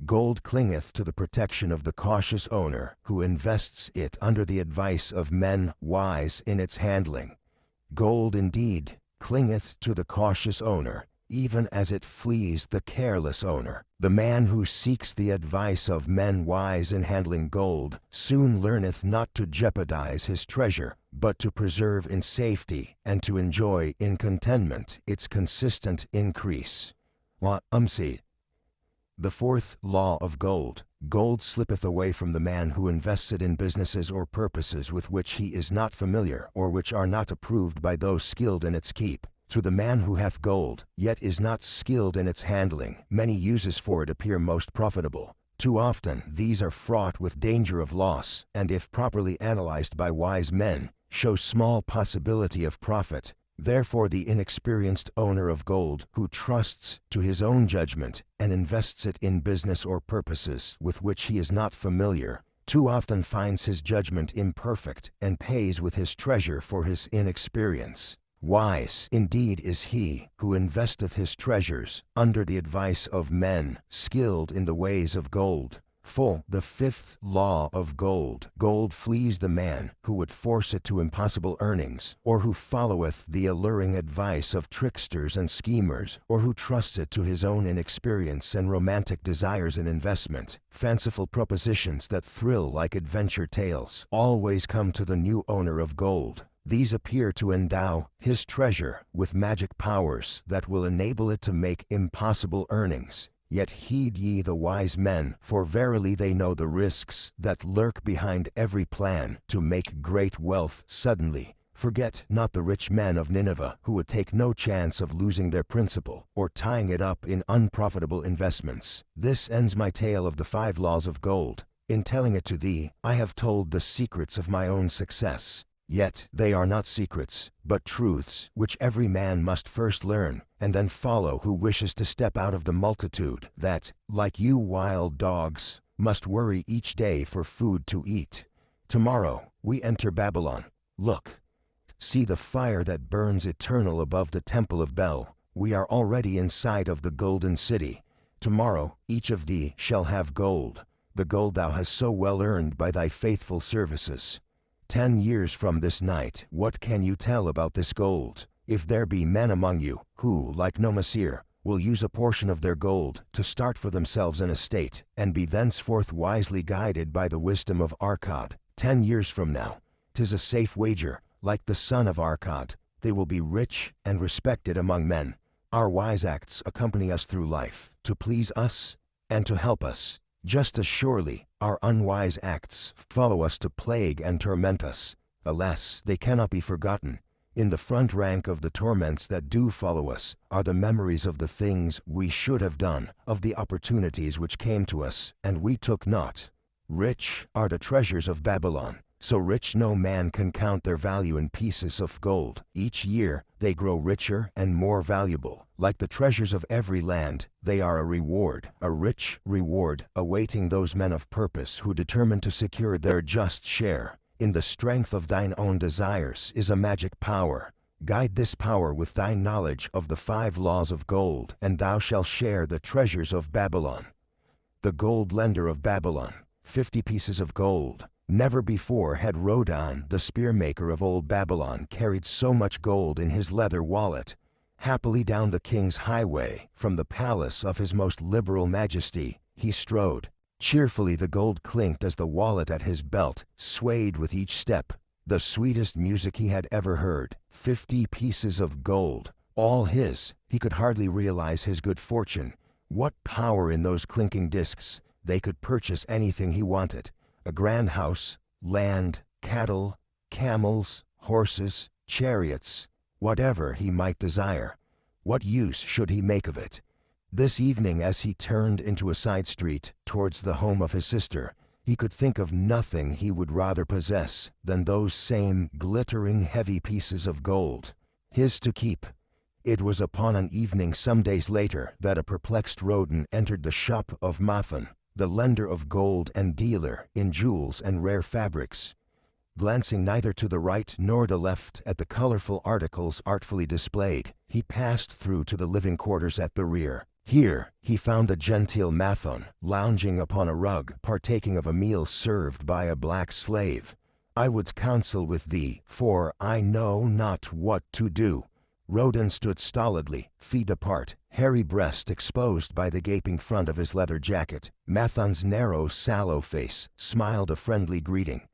Gold clingeth to the protection of the cautious owner who invests it under the advice of men wise in its handling. Gold indeed clingeth to the cautious owner, even as it flees the careless owner. The man who seeks the advice of men wise in handling gold soon learneth not to jeopardize his treasure, but to preserve in safety and to enjoy in contentment its consistent increase. The fourth law of gold. Gold slippeth away from the man who invests it in businesses or purposes with which he is not familiar or which are not approved by those skilled in its keep. To the man who hath gold, yet is not skilled in its handling, many uses for it appear most profitable. Too often these are fraught with danger of loss, and if properly analyzed by wise men, show small possibility of profit. Therefore the inexperienced owner of gold, who trusts to his own judgment and invests it in business or purposes with which he is not familiar, too often finds his judgment imperfect and pays with his treasure for his inexperience. Wise indeed is he who investeth his treasures under the advice of men skilled in the ways of gold. The fifth law of gold. Gold flees the man who would force it to impossible earnings, or who followeth the alluring advice of tricksters and schemers, or who trusts it to his own inexperience and romantic desires in investment. Fanciful propositions that thrill like adventure tales always come to the new owner of gold. These appear to endow his treasure with magic powers that will enable it to make impossible earnings. Yet heed ye the wise men, for verily they know the risks that lurk behind every plan to make great wealth suddenly. Forget not the rich men of Nineveh, who would take no chance of losing their principal or tying it up in unprofitable investments. This ends my tale of the 5 laws of gold. In telling it to thee, I have told the secrets of my own success. Yet they are not secrets, but truths which every man must first learn and then follow who wishes to step out of the multitude that, like you wild dogs, must worry each day for food to eat. Tomorrow we enter Babylon. Look, see the fire that burns eternal above the temple of Bel. We are already inside of the golden city. Tomorrow each of thee shall have gold, the gold thou hast so well earned by thy faithful services. 10 years from this night, what can you tell about this gold? If there be men among you who, like Nomasir, will use a portion of their gold to start for themselves an estate, and be thenceforth wisely guided by the wisdom of Arkad, 10 years from now, 'tis a safe wager, like the son of Arkad, they will be rich and respected among men. Our wise acts accompany us through life, to please us and to help us. Just as surely our unwise acts follow us to plague and torment us. Alas, they cannot be forgotten. In the front rank of the torments that do follow us are the memories of the things we should have done, of the opportunities which came to us, and we took not. Rich are the treasures of Babylon, so rich no man can count their value in pieces of gold. Each year they grow richer and more valuable. Like the treasures of every land, they are a reward, a rich reward, awaiting those men of purpose who determine to secure their just share. In the strength of thine own desires is a magic power. Guide this power with thy knowledge of the 5 laws of gold, and thou shalt share the treasures of Babylon. The gold lender of Babylon, 50 pieces of gold. Never before had Rodan, the spear-maker of old Babylon, carried so much gold in his leather wallet. Happily down the king's highway, from the palace of his most liberal majesty, he strode. Cheerfully the gold clinked as the wallet at his belt swayed with each step. The sweetest music he had ever heard. 50 pieces of gold, all his. He could hardly realize his good fortune. What power in those clinking discs! They could purchase anything he wanted. A grand house, land, cattle, camels, horses, chariots, whatever he might desire. What use should he make of it? This evening, as he turned into a side street towards the home of his sister, he could think of nothing he would rather possess than those same glittering heavy pieces of gold, his to keep. It was upon an evening some days later that a perplexed Rodan entered the shop of Mathan, the lender of gold and dealer in jewels and rare fabrics. Glancing neither to the right nor the left at the colorful articles artfully displayed, he passed through to the living quarters at the rear. Here he found the genteel Mathon lounging upon a rug, partaking of a meal served by a black slave. "I would counsel with thee, for I know not what to do." Rodan stood stolidly, feet apart, hairy breast exposed by the gaping front of his leather jacket. Mathon's narrow, sallow face smiled a friendly greeting.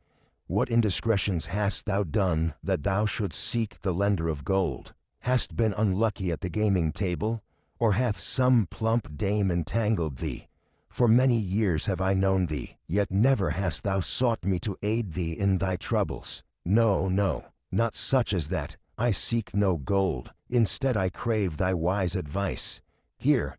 "What indiscretions hast thou done that thou shouldst seek the lender of gold? Hast been unlucky at the gaming table? Or hath some plump dame entangled thee? For many years have I known thee, yet never hast thou sought me to aid thee in thy troubles. No, no, not such as that. I seek no gold. Instead I crave thy wise advice. Hear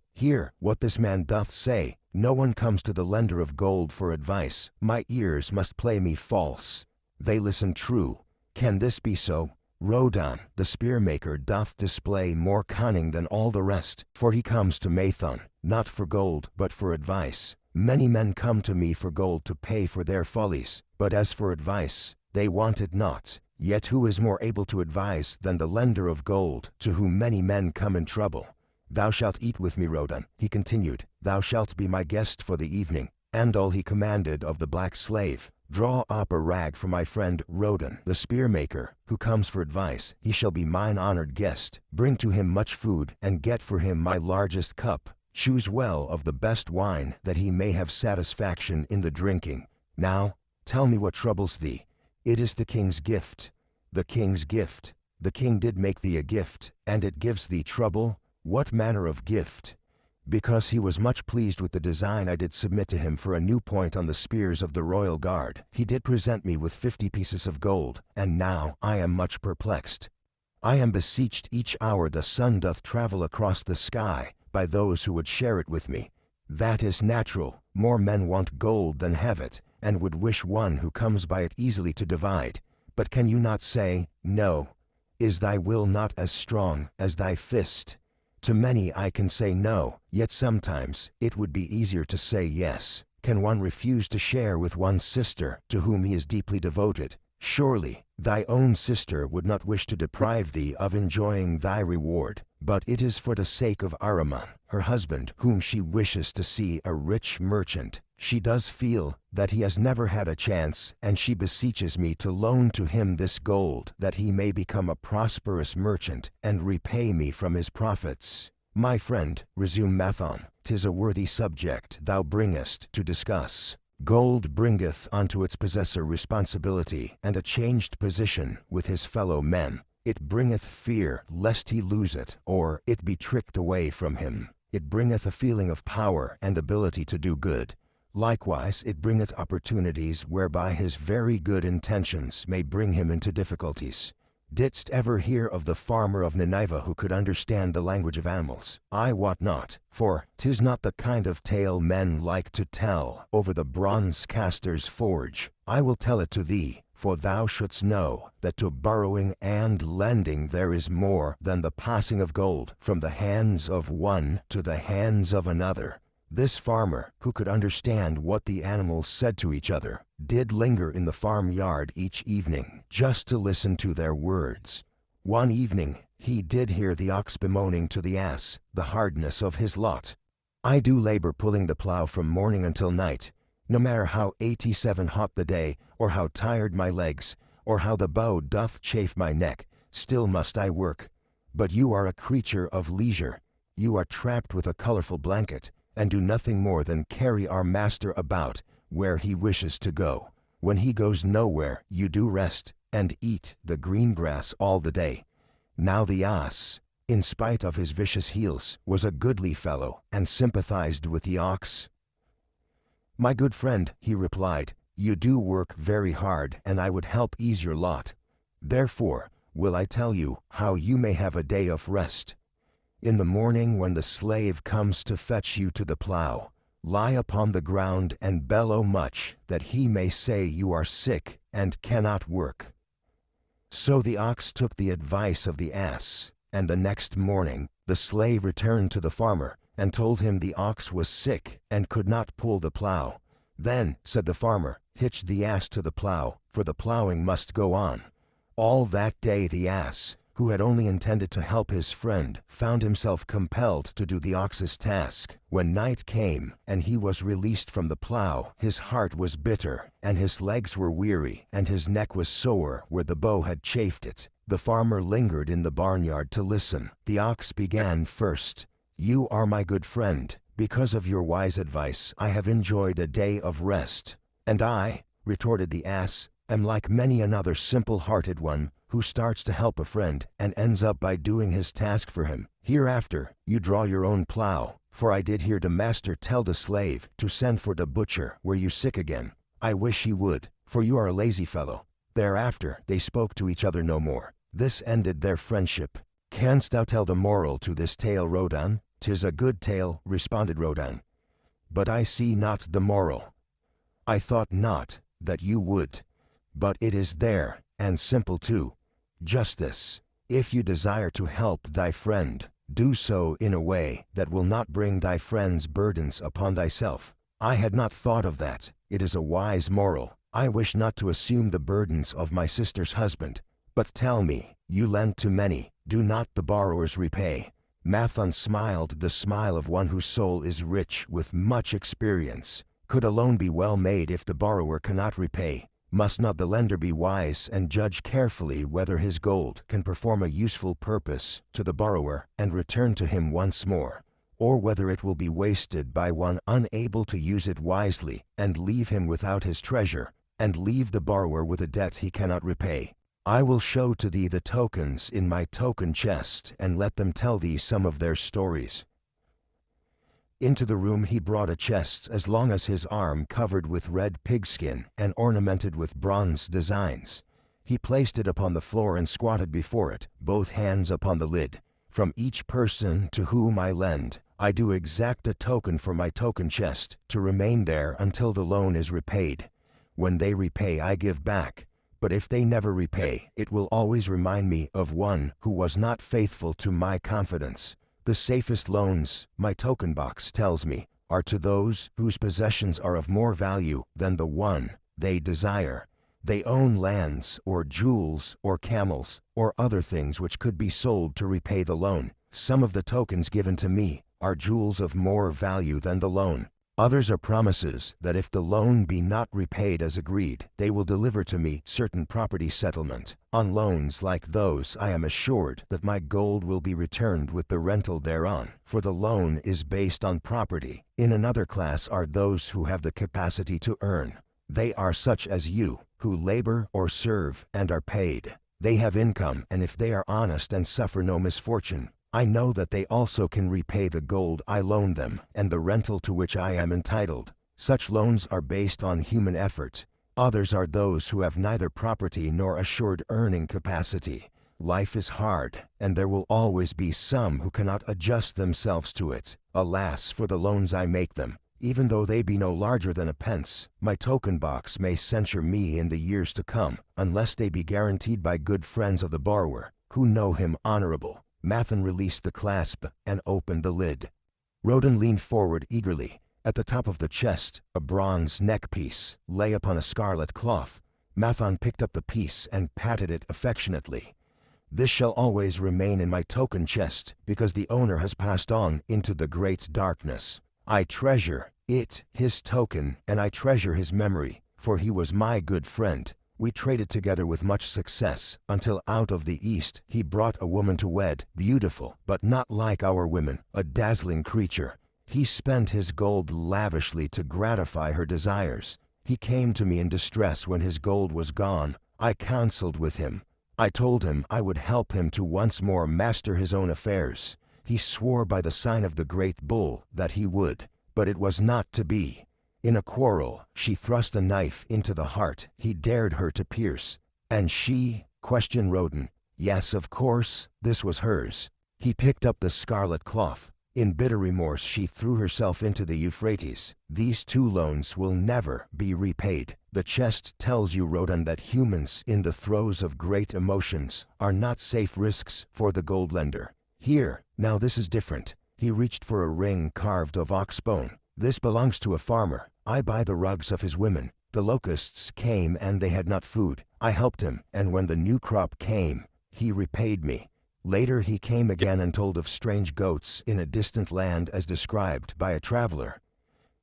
what this man doth say. No one comes to the lender of gold for advice. My ears must play me false. They listen true. Can this be so? Rodan, the spear-maker, doth display more cunning than all the rest, for he comes to Mathon, not for gold, but for advice. Many men come to me for gold to pay for their follies, but as for advice, they want it not. Yet who is more able to advise than the lender of gold, to whom many men come in trouble? Thou shalt eat with me, Rodan, he continued. Thou shalt be my guest for the evening. And all he commanded of the black slave, "Draw up a rag for my friend Rodan, the spear-maker, who comes for advice. He shall be mine honored guest. Bring to him much food, and get for him my largest cup. Choose well of the best wine, that he may have satisfaction in the drinking. Now, tell me what troubles thee." "It is the king's gift." "The king's gift? The king did make thee a gift, and it gives thee trouble? What manner of gift?" "Because he was much pleased with the design I did submit to him for a new point on the spears of the royal guard. He did present me with 50 pieces of gold, and now I am much perplexed. I am beseeched each hour the sun doth travel across the sky, by those who would share it with me. That is natural. More men want gold than have it, and would wish one who comes by it easily to divide. But can you not say, no? Is thy will not as strong as thy fist? To many I can say no, yet sometimes it would be easier to say yes. Can one refuse to share with one's sister, to whom he is deeply devoted? Surely thy own sister would not wish to deprive thee of enjoying thy reward. But it is for the sake of Ahriman, her husband, whom she wishes to see a rich merchant. She does feel that he has never had a chance, and she beseeches me to loan to him this gold, that he may become a prosperous merchant and repay me from his profits." "My friend," resumed Mathon, "'tis a worthy subject thou bringest to discuss. Gold bringeth unto its possessor responsibility and a changed position with his fellow men. It bringeth fear lest he lose it, or it be tricked away from him. It bringeth a feeling of power and ability to do good. Likewise it bringeth opportunities whereby his very good intentions may bring him into difficulties. Didst ever hear of the farmer of Nineveh who could understand the language of animals? I wot not, for 'tis not the kind of tale men like to tell over the bronze caster's forge. I will tell it to thee, for thou shouldst know that to borrowing and lending there is more than the passing of gold from the hands of one to the hands of another. This farmer, who could understand what the animals said to each other, did linger in the farmyard each evening, just to listen to their words. One evening he did hear the ox bemoaning to the ass the hardness of his lot. "I do labor pulling the plow from morning until night. No matter how 87 hot the day, or how tired my legs, or how the bow doth chafe my neck, still must I work. But you are a creature of leisure. You are trapped with a colorful blanket, and do nothing more than carry our master about where he wishes to go. When he goes nowhere, you do rest and eat the green grass all the day." Now the ass, in spite of his vicious heels, was a goodly fellow, and sympathized with the ox. "My good friend," he replied, "you do work very hard, and I would help ease your lot. Therefore will I tell you how you may have a day of rest. In the morning, when the slave comes to fetch you to the plow, lie upon the ground and bellow much, that he may say you are sick and cannot work." So the ox took the advice of the ass, and the next morning the slave returned to the farmer and told him the ox was sick and could not pull the plow. "Then," said the farmer, "hitch the ass to the plow, for the plowing must go on." All that day the ass, who had only intended to help his friend, found himself compelled to do the ox's task. When night came, and he was released from the plow, his heart was bitter, and his legs were weary, and his neck was sore where the bow had chafed it. The farmer lingered in the barnyard to listen. The ox began first. "You are my good friend. Because of your wise advice, I have enjoyed a day of rest." "And I," retorted the ass, "am like many another simple-hearted one, who starts to help a friend and ends up by doing his task for him. Hereafter, you draw your own plow, for I did hear the master tell the slave to send for the butcher were you sick again. I wish he would, for you are a lazy fellow." Thereafter they spoke to each other no more. This ended their friendship. "Canst thou tell the moral to this tale, Rodan?" "'Tis a good tale," responded Rodan, "but I see not the moral." "I thought not that you would, but it is there, and simple too. Just this: if you desire to help thy friend, do so in a way that will not bring thy friend's burdens upon thyself." "I had not thought of that. It is a wise moral. I wish not to assume the burdens of my sister's husband. But tell me, you lend to many, do not the borrowers repay?" Mathon smiled the smile of one whose soul is rich with much experience. "Could a loan be well made if the borrower cannot repay? Must not the lender be wise and judge carefully whether his gold can perform a useful purpose to the borrower and return to him once more, or whether it will be wasted by one unable to use it wisely and leave him without his treasure, and leave the borrower with a debt he cannot repay? I will show to thee the tokens in my token chest, and let them tell thee some of their stories." Into the room he brought a chest as long as his arm, covered with red pigskin and ornamented with bronze designs. He placed it upon the floor and squatted before it, both hands upon the lid. "From each person to whom I lend, I do exact a token for my token chest, to remain there until the loan is repaid. When they repay, I give back. But if they never repay, it will always remind me of one who was not faithful to my confidence. The safest loans, my token box tells me, are to those whose possessions are of more value than the one they desire. They own lands, or jewels, or camels, or other things which could be sold to repay the loan. Some of the tokens given to me are jewels of more value than the loan. Others are promises that if the loan be not repaid as agreed, they will deliver to me certain property settlement. On loans like those I am assured that my gold will be returned with the rental thereon, for the loan is based on property. In another class are those who have the capacity to earn. They are such as you, who labor or serve and are paid. They have income, and if they are honest and suffer no misfortune, I know that they also can repay the gold I loan them and the rental to which I am entitled. Such loans are based on human effort. Others are those who have neither property nor assured earning capacity. Life is hard, and there will always be some who cannot adjust themselves to it. Alas for the loans I make them! Even though they be no larger than a pence, my token box may censure me in the years to come, unless they be guaranteed by good friends of the borrower, who know him honorable." Mathon released the clasp and opened the lid. Rodan leaned forward eagerly. At the top of the chest, a bronze neck-piece lay upon a scarlet cloth. Mathon picked up the piece and patted it affectionately. "This shall always remain in my token chest, because the owner has passed on into the great darkness. I treasure it, his token, and I treasure his memory, for he was my good friend. We traded together with much success, until out of the East he brought a woman to wed, beautiful, but not like our women, a dazzling creature. He spent his gold lavishly to gratify her desires. He came to me in distress when his gold was gone. I counseled with him. I told him I would help him to once more master his own affairs. He swore by the sign of the great bull that he would, but it was not to be. In a quarrel, she thrust a knife into the heart he dared her to pierce." "And she?" questioned Rodan. "Yes, of course, this was hers." He picked up the scarlet cloth. "In bitter remorse she threw herself into the Euphrates. These two loans will never be repaid. The chest tells you, Rodan, that humans in the throes of great emotions are not safe risks for the gold lender. Here, now this is different." He reached for a ring carved of ox bone. "This belongs to a farmer. I buy the rugs of his women. The locusts came and they had not food. I helped him, and when the new crop came, He repaid me. Later he came again and told of strange goats in a distant land as described by a traveler.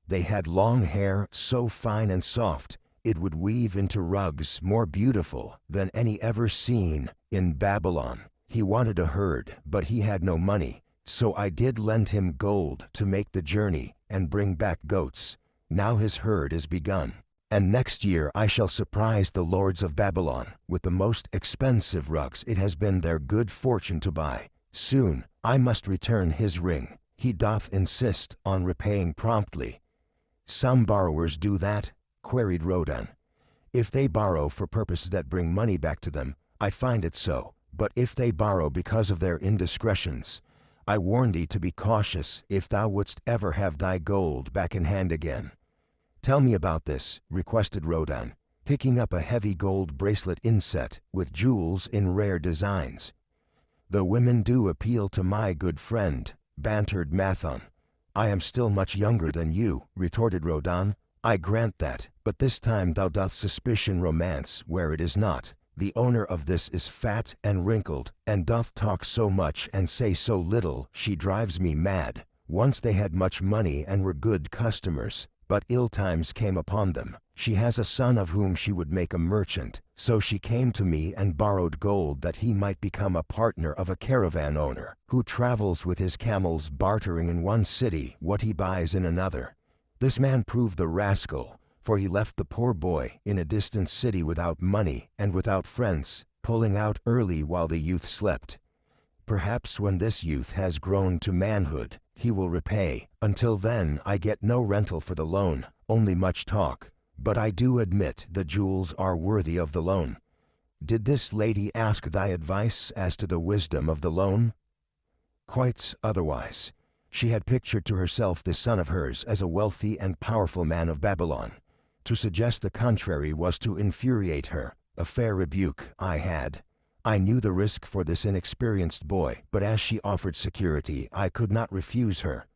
They had long hair so fine and soft, it would weave into rugs more beautiful than any ever seen in Babylon. He wanted a herd, but he had no money, so I did lend him gold to make the journey and bring back goats. Now his herd is begun. And next year I shall surprise the lords of Babylon with the most expensive rugs it has been their good fortune to buy. Soon I must return his ring. He doth insist on repaying promptly. Some borrowers do that? Queried Rodan. If they borrow for purposes that bring money back to them, I find it so. But if they borrow because of their indiscretions, I warn thee to be cautious if thou wouldst ever have thy gold back in hand again. Tell me about this, requested Rodan, picking up a heavy gold bracelet inset with jewels in rare designs. The women do appeal to my good friend, bantered Mathon. I am still much younger than you, retorted Rodan. I grant that, but this time thou doth suspicion romance where it is not. The owner of this is fat and wrinkled, and doth talk so much and say so little, she drives me mad. Once they had much money and were good customers, but ill times came upon them. She has a son of whom she would make a merchant, so she came to me and borrowed gold that he might become a partner of a caravan owner, who travels with his camels bartering in one city what he buys in another. This man proved the rascal, for he left the poor boy in a distant city without money and without friends, pulling out early while the youth slept. Perhaps when this youth has grown to manhood, he will repay. Until then I get no rental for the loan, only much talk. But I do admit the jewels are worthy of the loan. Did this lady ask thy advice as to the wisdom of the loan? Quite otherwise. She had pictured to herself this son of hers as a wealthy and powerful man of Babylon. To suggest the contrary was to infuriate her, a fair rebuke I had. I knew the risk for this inexperienced boy, but as she offered security, I could not refuse her.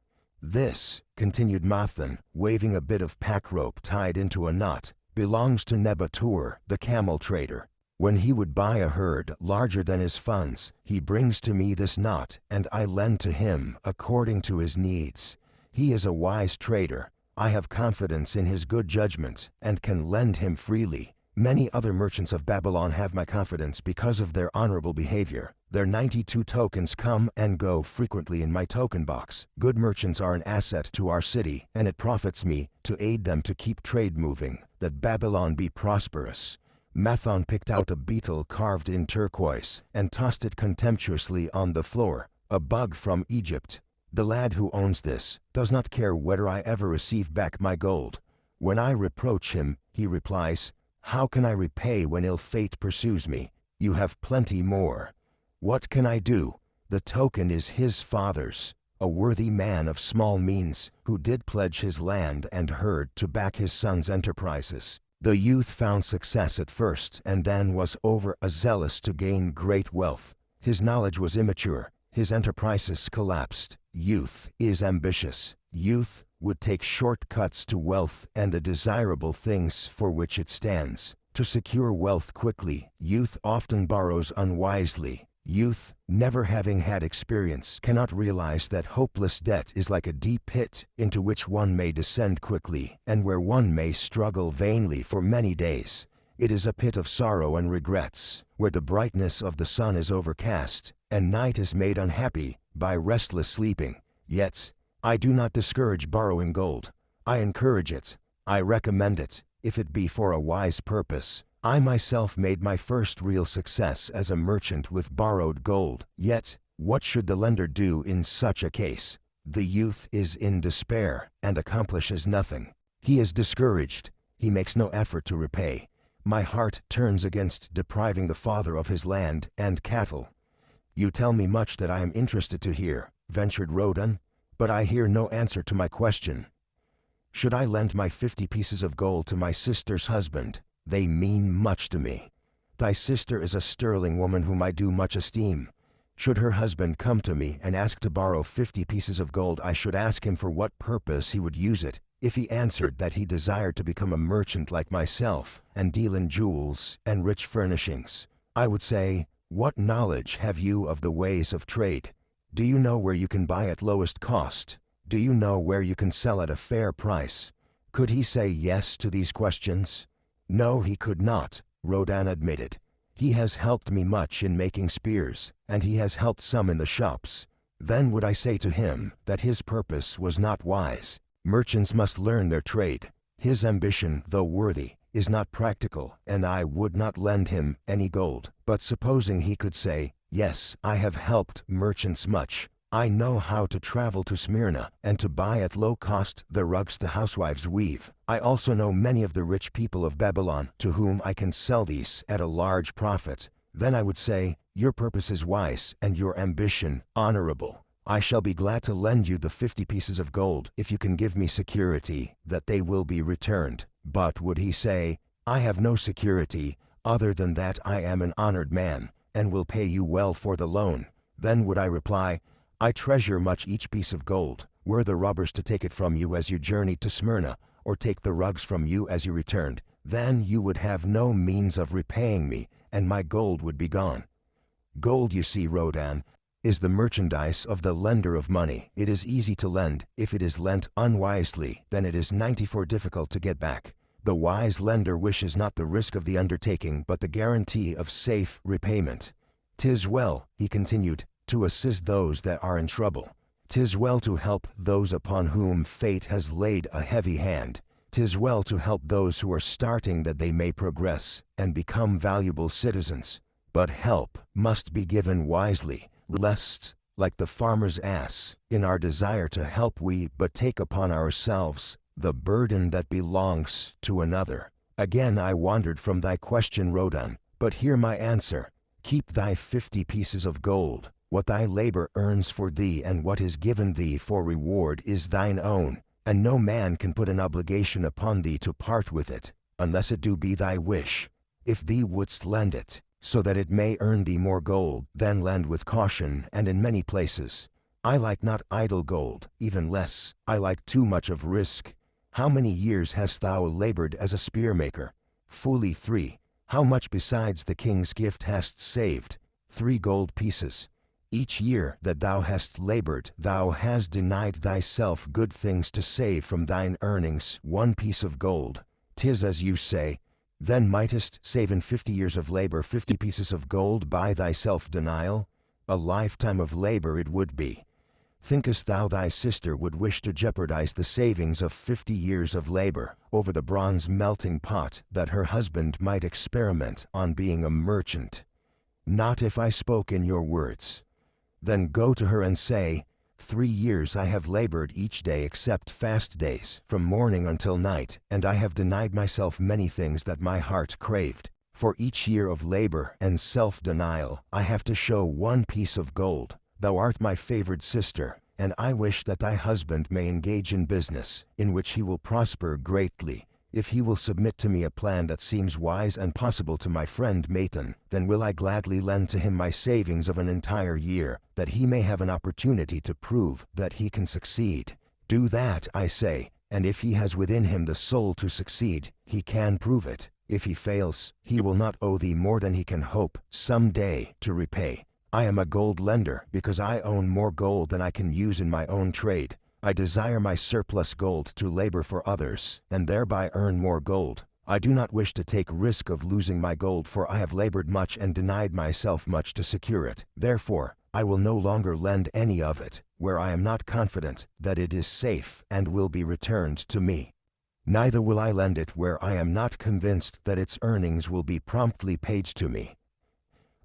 This, continued Mathan, waving a bit of pack rope tied into a knot, belongs to Nebatur, the camel trader. When he would buy a herd larger than his funds, he brings to me this knot, and I lend to him according to his needs. He is a wise trader. I have confidence in his good judgment, and can lend him freely. Many other merchants of Babylon have my confidence because of their honorable behavior. Their 92 tokens come and go frequently in my token box. Good merchants are an asset to our city, and it profits me to aid them to keep trade moving, that Babylon be prosperous. Mathon picked out a beetle carved in turquoise and tossed it contemptuously on the floor. A bug from Egypt. The lad who owns this does not care whether I ever receive back my gold. When I reproach him, he replies, "How can I repay when ill fate pursues me? You have plenty more." What can I do? The token is his father's, a worthy man of small means, who did pledge his land and herd to back his son's enterprises. The youth found success at first, and then was over-zealous to gain great wealth. His knowledge was immature. His enterprises collapsed. Youth is ambitious. Youth would take shortcuts to wealth and the desirable things for which it stands. To secure wealth quickly, youth often borrows unwisely. Youth, never having had experience, cannot realize that hopeless debt is like a deep pit into which one may descend quickly, and where one may struggle vainly for many days. It is a pit of sorrow and regrets, where the brightness of the sun is overcast, and night is made unhappy by restless sleeping. Yet, I do not discourage borrowing gold. I encourage it. I recommend it, if it be for a wise purpose. I myself made my first real success as a merchant with borrowed gold. Yet, what should the lender do in such a case? The youth is in despair and accomplishes nothing. He is discouraged. He makes no effort to repay. My heart turns against depriving the father of his land and cattle. You tell me much that I am interested to hear, ventured Rodan, but I hear no answer to my question. Should I lend my 50 pieces of gold to my sister's husband? They mean much to me. Thy sister is a sterling woman whom I do much esteem. Should her husband come to me and ask to borrow 50 pieces of gold, I should ask him for what purpose he would use it. If he answered that he desired to become a merchant like myself and deal in jewels and rich furnishings, I would say, What knowledge have you of the ways of trade? Do you know where you can buy at lowest cost? Do you know where you can sell at a fair price? Could he say yes to these questions? No, he could not, Rodan admitted. He has helped me much in making spears, and he has helped some in the shops. Then would I say to him that his purpose was not wise. Merchants must learn their trade. His ambition, though worthy, is not practical, and I would not lend him any gold. But supposing he could say, yes, I have helped merchants much. I know how to travel to Smyrna and to buy at low cost the rugs the housewives weave. I also know many of the rich people of Babylon to whom I can sell these at a large profit. Then I would say, your purpose is wise and your ambition honorable. I shall be glad to lend you the 50 pieces of gold if you can give me security that they will be returned. But would he say, I have no security other than that I am an honored man and will pay you well for the loan? Then would I reply, I treasure much each piece of gold. Were the robbers to take it from you as you journeyed to Smyrna, or take the rugs from you as you returned, then you would have no means of repaying me, and my gold would be gone. Gold, you see, Rodan, is the merchandise of the lender of money. It is easy to lend. If it is lent unwisely, then it is 94 difficult to get back. The wise lender wishes not the risk of the undertaking, but the guarantee of safe repayment. 'Tis well, he continued, to assist those that are in trouble. 'Tis well to help those upon whom fate has laid a heavy hand. 'Tis well to help those who are starting that they may progress and become valuable citizens. But help must be given wisely, lest, like the farmer's ass, in our desire to help we but take upon ourselves the burden that belongs to another. Again I wandered from thy question, Rodan, but hear my answer. Keep thy 50 pieces of gold. What thy labor earns for thee and what is given thee for reward is thine own, and no man can put an obligation upon thee to part with it, unless it do be thy wish. If thee wouldst lend it, so that it may earn thee more gold, then lend with caution and in many places. I like not idle gold, even less, I like too much of risk. How many years hast thou labored as a spear-maker? Fully 3. How much besides the king's gift hast saved? 3 gold pieces. Each year that thou hast labored, thou hast denied thyself good things to save from thine earnings 1 piece of gold. 'Tis as you say. Then mightest save in 50 years of labor 50 pieces of gold by thy self-denial? A lifetime of labor it would be. Thinkest thou thy sister would wish to jeopardize the savings of 50 years of labor over the bronze melting pot that her husband might experiment on being a merchant? Not if I spoke in your words. Then go to her and say, 3 years I have labored each day except fast days, from morning until night, and I have denied myself many things that my heart craved. For each year of labor and self-denial I have to show 1 piece of gold. Thou art my favored sister, and I wish that thy husband may engage in business, in which he will prosper greatly. If he will submit to me a plan that seems wise and possible to my friend Mathan, then will I gladly lend to him my savings of an entire year, that he may have an opportunity to prove that he can succeed. Do that, I say, and if he has within him the soul to succeed, he can prove it. If he fails, he will not owe thee more than he can hope some day to repay. I am a gold lender because I own more gold than I can use in my own trade. I desire my surplus gold to labor for others, and thereby earn more gold. I do not wish to take risk of losing my gold, for I have labored much and denied myself much to secure it. Therefore, I will no longer lend any of it, where I am not confident that it is safe and will be returned to me. Neither will I lend it where I am not convinced that its earnings will be promptly paid to me.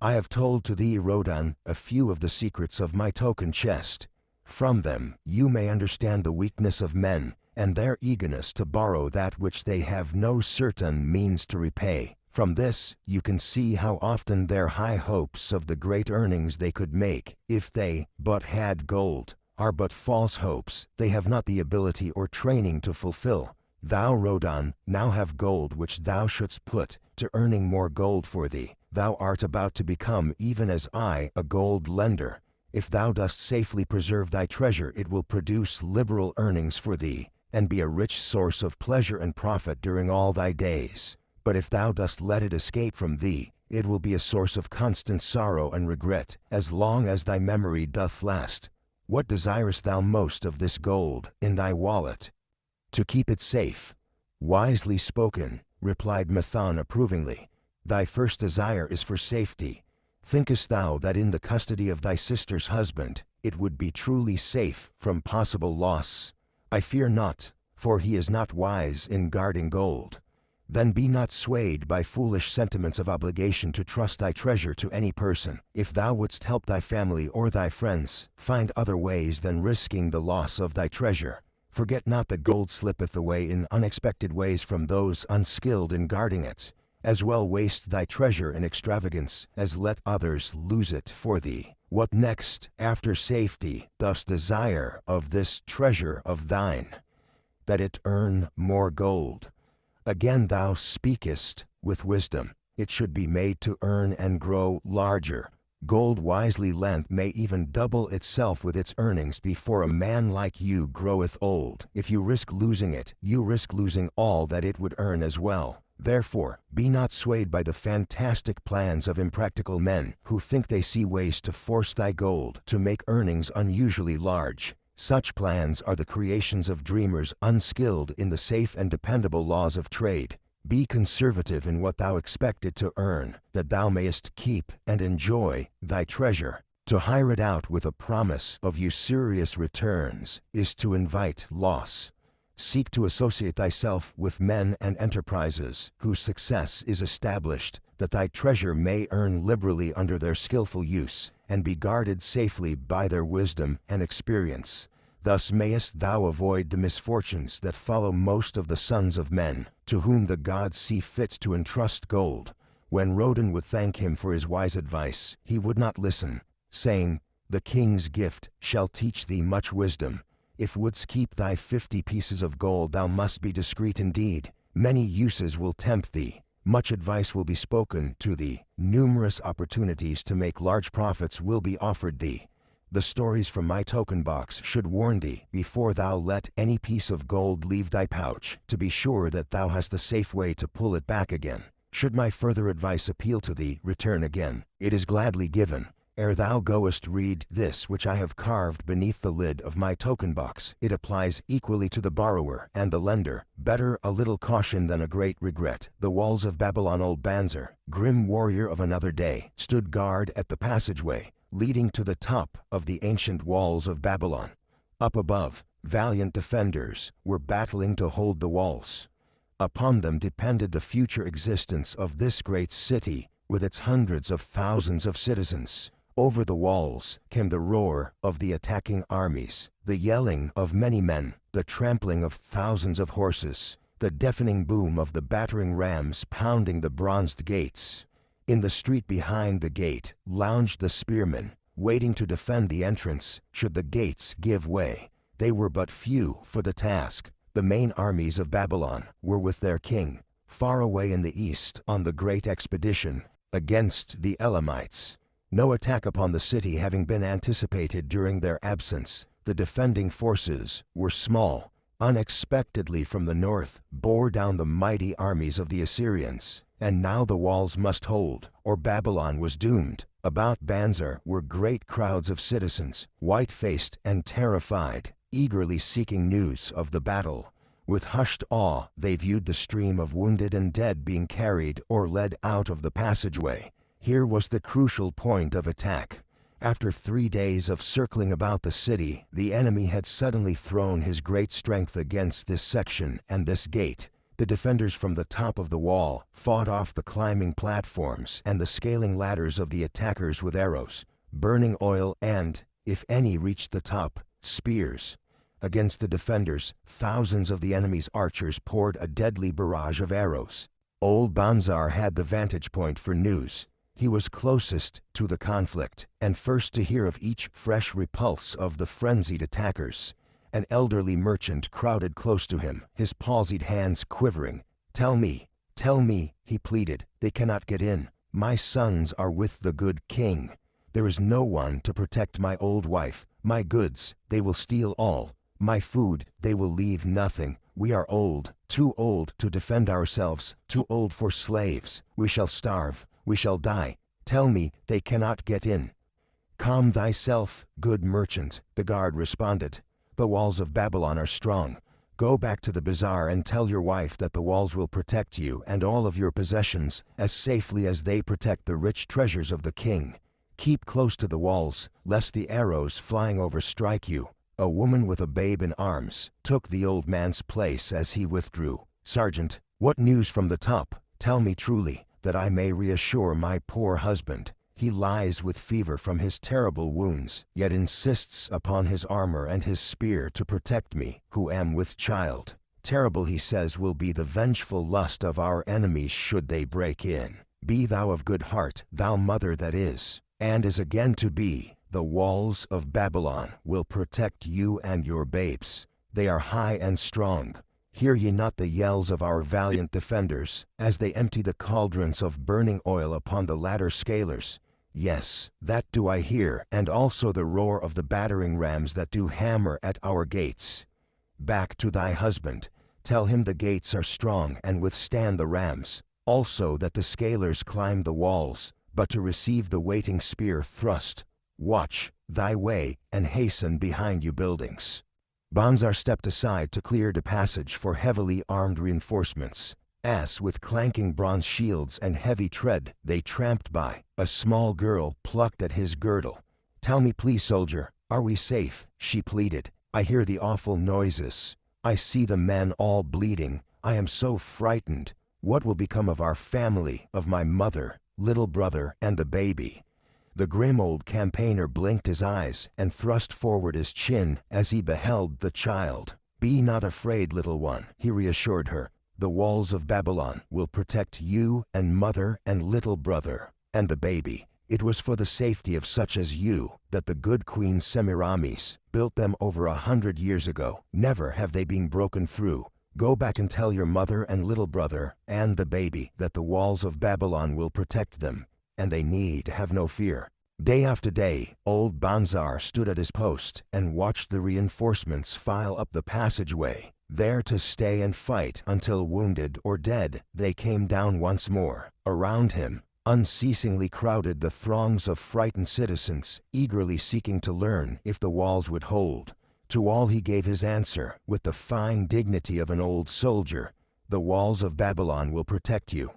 I have told to thee, Rodan, a few of the secrets of my token chest. From them you may understand the weakness of men, and their eagerness to borrow that which they have no certain means to repay. From this you can see how often their high hopes of the great earnings they could make, if they but had gold, are but false hopes they have not the ability or training to fulfill. Thou, Rodan, now have gold which thou shouldst put to earning more gold for thee. Thou art about to become, even as I, a gold lender. If thou dost safely preserve thy treasure, it will produce liberal earnings for thee, and be a rich source of pleasure and profit during all thy days. But if thou dost let it escape from thee, It will be a source of constant sorrow and regret, as long as thy memory doth last. What desirest thou most of this gold in thy wallet? To keep it safe. Wisely spoken, replied Mithon approvingly. Thy first desire is for safety. Thinkest thou that in the custody of thy sister's husband it would be truly safe from possible loss? I fear not, for he is not wise in guarding gold. Then be not swayed by foolish sentiments of obligation to trust thy treasure to any person. If thou wouldst help thy family or thy friends, find other ways than risking the loss of thy treasure. Forget not that gold slippeth away in unexpected ways from those unskilled in guarding it. As well waste thy treasure in extravagance, as let others lose it for thee. What next, after safety, dost desire of this treasure of thine? That it earn more gold. Again thou speakest with wisdom. It should be made to earn and grow larger. Gold wisely lent may even double itself with its earnings before a man like you groweth old. If you risk losing it, you risk losing all that it would earn as well. Therefore, be not swayed by the fantastic plans of impractical men who think they see ways to force thy gold to make earnings unusually large. Such plans are the creations of dreamers unskilled in the safe and dependable laws of trade. Be conservative in what thou expect it to earn, that thou mayest keep and enjoy thy treasure. To hire it out with a promise of usurious returns is to invite loss. Seek to associate thyself with men and enterprises whose success is established, that thy treasure may earn liberally under their skillful use, and be guarded safely by their wisdom and experience. Thus mayest thou avoid the misfortunes that follow most of the sons of men, to whom the gods see fit to entrust gold. When Rodan would thank him for his wise advice, he would not listen, saying, "The king's gift shall teach thee much wisdom. If wouldst keep thy 50 pieces of gold, thou must be discreet indeed. Many uses will tempt thee. Much advice will be spoken to thee. Numerous opportunities to make large profits will be offered thee. The stories from my token box should warn thee, before thou let any piece of gold leave thy pouch, to be sure that thou hast the safe way to pull it back again. Should my further advice appeal to thee, return again. It is gladly given. Ere thou goest, read this which I have carved beneath the lid of my token box. It applies equally to the borrower and the lender. Better a little caution than a great regret. The walls of Babylon. Old Banzer, grim warrior of another day, stood guard at the passageway leading to the top of the ancient walls of Babylon. Up above, valiant defenders were battling to hold the walls. Upon them depended the future existence of this great city, with its hundreds of thousands of citizens. Over the walls came the roar of the attacking armies, the yelling of many men, the trampling of thousands of horses, the deafening boom of the battering rams pounding the bronzed gates. In the street behind the gate lounged the spearmen, waiting to defend the entrance should the gates give way. They were but few for the task. The main armies of Babylon were with their king, far away in the east on the great expedition against the Elamites. No attack upon the city having been anticipated during their absence, the defending forces were small. Unexpectedly from the north bore down the mighty armies of the Assyrians, and now the walls must hold, or Babylon was doomed. About Banzer were great crowds of citizens, white-faced and terrified, eagerly seeking news of the battle. With hushed awe they viewed the stream of wounded and dead being carried or led out of the passageway. Here was the crucial point of attack. After 3 days of circling about the city, the enemy had suddenly thrown his great strength against this section and this gate. The defenders from the top of the wall fought off the climbing platforms and the scaling ladders of the attackers with arrows, burning oil and, if any reached the top, spears. Against the defenders, thousands of the enemy's archers poured a deadly barrage of arrows. Old Banzar had the vantage point for news. He was closest to the conflict, and first to hear of each fresh repulse of the frenzied attackers. An elderly merchant crowded close to him, his palsied hands quivering. Tell me," he pleaded. "They cannot get in. My sons are with the good king. There is no one to protect my old wife. My goods, they will steal all. My food, they will leave nothing. We are old, too old to defend ourselves, too old for slaves. We shall starve. We shall die. Tell me they cannot get in." "Calm thyself, good merchant," the guard responded. "The walls of Babylon are strong. Go back to the bazaar and tell your wife that the walls will protect you and all of your possessions as safely as they protect the rich treasures of the king. Keep close to the walls, lest the arrows flying over strike you." A woman with a babe in arms took the old man's place as he withdrew. "Sergeant, what news from the top? Tell me truly, that I may reassure my poor husband. He lies with fever from his terrible wounds, yet insists upon his armor and his spear to protect me, who am with child. Terrible, he says, will be the vengeful lust of our enemies should they break in. Be thou of good heart, thou mother that is, and is again to be. The walls of Babylon will protect you and your babes. They are high and strong. Hear ye not the yells of our valiant defenders, as they empty the cauldrons of burning oil upon the ladder scalers? Yes, that do I hear, and also the roar of the battering rams that do hammer at our gates. Back to thy husband. Tell him the gates are strong and withstand the rams. Also that the scalers climb the walls, but to receive the waiting spear thrust. Watch thy way, and hasten behind you buildings." Banzar stepped aside to clear the passage for heavily armed reinforcements. As with clanking bronze shields and heavy tread they tramped by, a small girl plucked at his girdle. "Tell me please, soldier, are we safe?" she pleaded. "I hear the awful noises. I see the men all bleeding. I am so frightened. What will become of our family, of my mother, little brother, and the baby?" The grim old campaigner blinked his eyes and thrust forward his chin as he beheld the child. "Be not afraid, little one," he reassured her. "The walls of Babylon will protect you and mother and little brother and the baby. It was for the safety of such as you that the good Queen Semiramis built them over 100 years ago. Never have they been broken through. Go back and tell your mother and little brother and the baby that the walls of Babylon will protect them, and they need have no fear." Day after day, old Banzar stood at his post and watched the reinforcements file up the passageway, there to stay and fight until wounded or dead they came down once more. Around him, unceasingly crowded the throngs of frightened citizens, eagerly seeking to learn if the walls would hold. To all he gave his answer, with the fine dignity of an old soldier: "The walls of Babylon will protect you."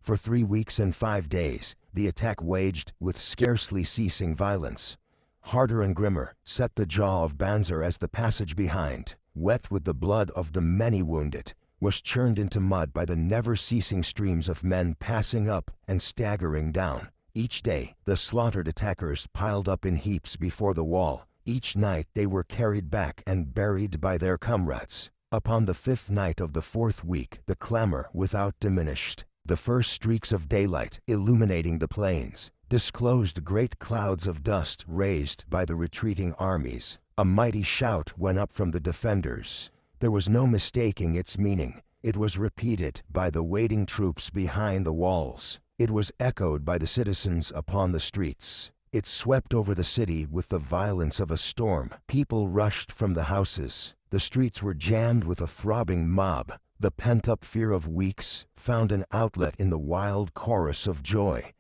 For 3 weeks and 5 days, the attack waged with scarcely ceasing violence. Harder and grimmer set the jaw of Banzar as the passage behind, wet with the blood of the many wounded, was churned into mud by the never-ceasing streams of men passing up and staggering down. Each day, the slaughtered attackers piled up in heaps before the wall. Each night they were carried back and buried by their comrades. Upon the 5th night of the 4th week, the clamor without diminished. The first streaks of daylight, illuminating the plains, disclosed great clouds of dust raised by the retreating armies. A mighty shout went up from the defenders. There was no mistaking its meaning. It was repeated by the waiting troops behind the walls. It was echoed by the citizens upon the streets. It swept over the city with the violence of a storm. People rushed from the houses. The streets were jammed with a throbbing mob. The pent-up fear of weeks found an outlet in the wild chorus of joy.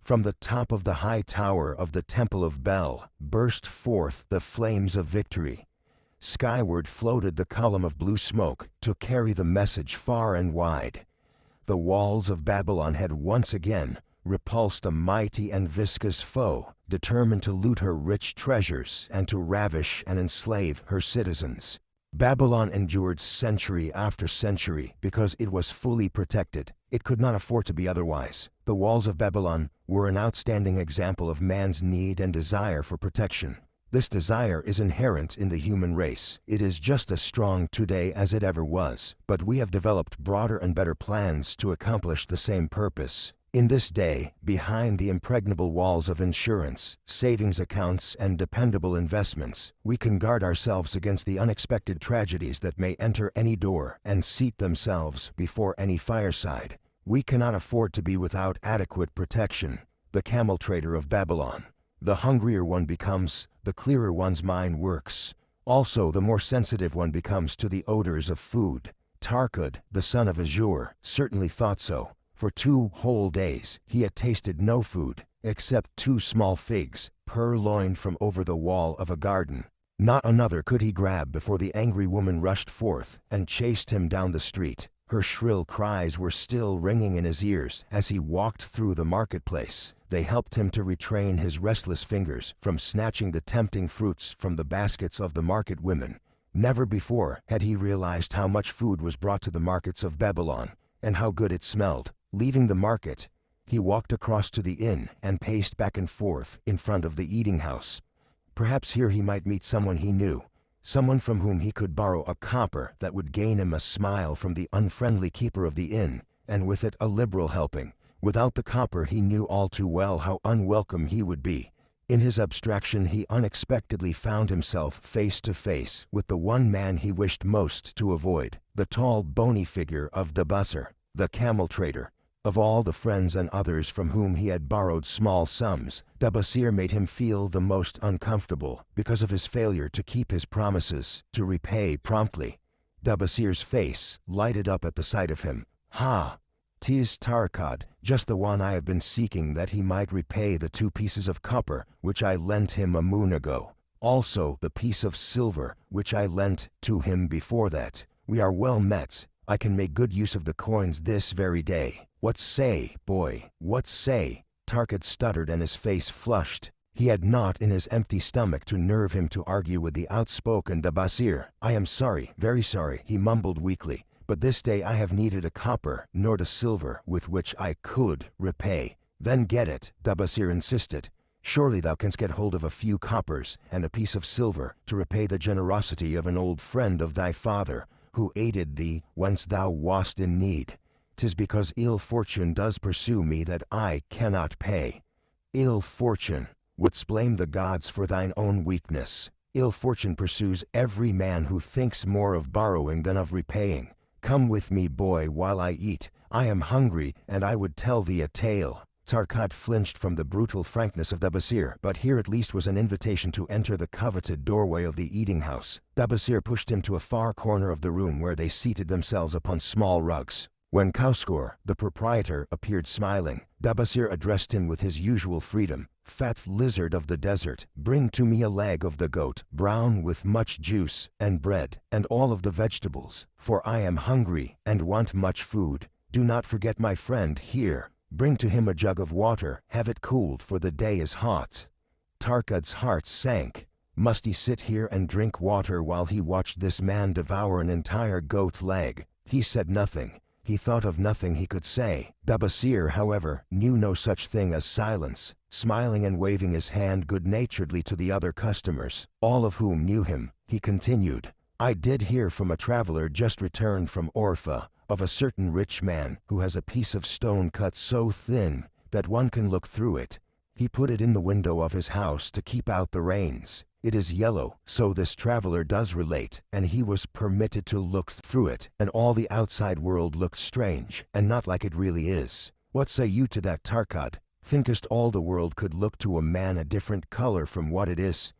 From the top of the high tower of the Temple of Bel burst forth the flames of victory. Skyward floated the column of blue smoke to carry the message far and wide. The walls of Babylon had once again repulsed a mighty and viscous foe, determined to loot her rich treasures and to ravish and enslave her citizens. Babylon endured century after century because it was fully protected. It could not afford to be otherwise. The walls of Babylon were an outstanding example of man's need and desire for protection. This desire is inherent in the human race. It is just as strong today as it ever was, but we have developed broader and better plans to accomplish the same purpose. In this day, behind the impregnable walls of insurance, savings accounts, and dependable investments, we can guard ourselves against the unexpected tragedies that may enter any door and seat themselves before any fireside. We cannot afford to be without adequate protection. The camel trader of Babylon. The hungrier one becomes, the clearer one's mind works. Also, the more sensitive one becomes to the odors of food. Tarkud, the son of Azur, certainly thought so. For 2 whole days he had tasted no food, except 2 small figs, purloined from over the wall of a garden. Not another could he grab before the angry woman rushed forth and chased him down the street. Her shrill cries were still ringing in his ears as he walked through the marketplace. They helped him to retrain his restless fingers from snatching the tempting fruits from the baskets of the market women. Never before had he realized how much food was brought to the markets of Babylon, and how good it smelled. Leaving the market, he walked across to the inn and paced back and forth in front of the eating house. Perhaps here he might meet someone he knew, someone from whom he could borrow a copper that would gain him a smile from the unfriendly keeper of the inn, and with it a liberal helping. Without the copper he knew all too well how unwelcome he would be. In his abstraction he unexpectedly found himself face to face with the one man he wished most to avoid, the tall, bony figure of Dabasir, the camel trader. Of all the friends and others from whom he had borrowed small sums, Dabasir made him feel the most uncomfortable because of his failure to keep his promises to repay promptly. Dabasir's face lighted up at the sight of him. "Ha! 'Tis Tarkad, just the one I have been seeking, that he might repay the 2 pieces of copper which I lent him a moon ago. Also the piece of silver which I lent to him before that. We are well met. I can make good use of the coins this very day. What say, boy, what say?" Tarkad stuttered and his face flushed. He had naught in his empty stomach to nerve him to argue with the outspoken Dabasir. "I am sorry, very sorry," he mumbled weakly, "but this day I have needed a copper, nor the silver with which I could repay." "Then get it," Dabasir insisted. "Surely thou canst get hold of a few coppers and a piece of silver to repay the generosity of an old friend of thy father, who aided thee whence thou wast in need. 'Tis because ill fortune does pursue me that I cannot pay." "Ill fortune? Wouldst blame the gods for thine own weakness? Ill fortune pursues every man who thinks more of borrowing than of repaying. Come with me, boy, while I eat. I am hungry, and I would tell thee a tale." Tarkad flinched from the brutal frankness of Dabasir, but here at least was an invitation to enter the coveted doorway of the eating house. Dabasir pushed him to a far corner of the room where they seated themselves upon small rugs. When Kauskor, the proprietor, appeared smiling, Dabasir addressed him with his usual freedom. "Fat lizard of the desert, bring to me a leg of the goat, brown with much juice, and bread, and all of the vegetables, for I am hungry and want much food. Do not forget my friend here. Bring to him a jug of water, have it cooled, for the day is hot." Tarkad's heart sank. Must he sit here and drink water while he watched this man devour an entire goat leg? He said nothing. He thought of nothing he could say. Dabasir, however, knew no such thing as silence. Smiling and waving his hand good-naturedly to the other customers, all of whom knew him, he continued, "I did hear from a traveler just returned from Orpha, of a certain rich man who has a piece of stone cut so thin that one can look through it. He put it in the window of his house to keep out the rains. It is yellow, so this traveler does relate, and he was permitted to look through it, and all the outside world looked strange, and not like it really is. What say you to that, Tarkad? Thinkest all the world could look to a man a different color from what it is?"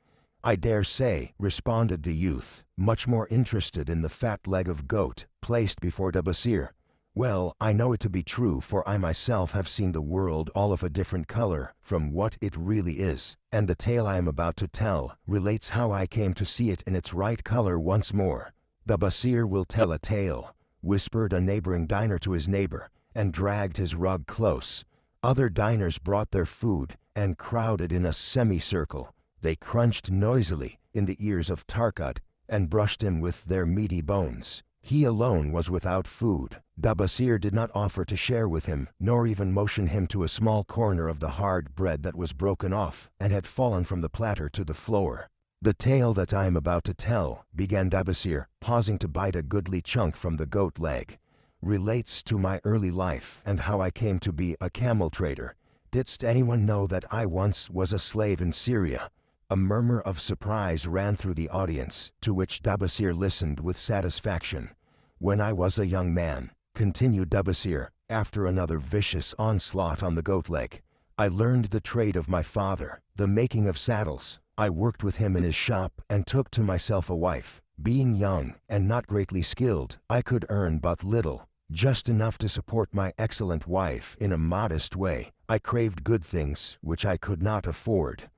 "I dare say," responded the youth, much more interested in the fat leg of goat placed before Dabasir. "Well, I know it to be true, for I myself have seen the world all of a different color from what it really is, and the tale I am about to tell relates how I came to see it in its right color once more." "Dabasir will tell a tale," whispered a neighboring diner to his neighbor, and dragged his rug close. Other diners brought their food and crowded in a semicircle. They crunched noisily in the ears of Tarkad and brushed him with their meaty bones. He alone was without food. Dabasir did not offer to share with him, nor even motion him to a small corner of the hard bread that was broken off and had fallen from the platter to the floor. "The tale that I am about to tell," began Dabasir, pausing to bite a goodly chunk from the goat leg, "relates to my early life and how I came to be a camel trader. Didst anyone know that I once was a slave in Syria?" A murmur of surprise ran through the audience, to which Dabasir listened with satisfaction. "When I was a young man," continued Dabasir, after another vicious onslaught on the goat leg, "I learned the trade of my father, the making of saddles. I worked with him in his shop and took to myself a wife. Being young and not greatly skilled, I could earn but little. just enough to support my excellent wife in a modest way. I craved good things which I could not afford.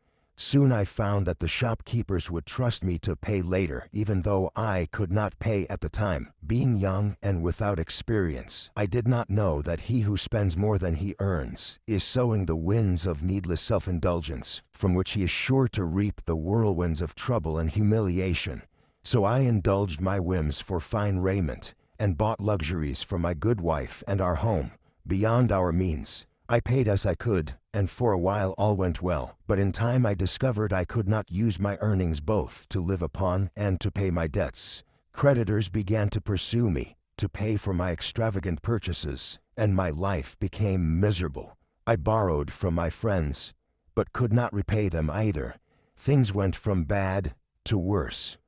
Soon I found that the shopkeepers would trust me to pay later, even though I could not pay at the time. Being young and without experience, I did not know that he who spends more than he earns is sowing the winds of needless self-indulgence, from which he is sure to reap the whirlwinds of trouble and humiliation. So I indulged my whims for fine raiment, and bought luxuries for my good wife and our home, beyond our means. I paid as I could, and for a while all went well, but in time I discovered I could not use my earnings both to live upon and to pay my debts. Creditors began to pursue me, to pay for my extravagant purchases, and my life became miserable. I borrowed from my friends, but could not repay them either. Things went from bad to worse.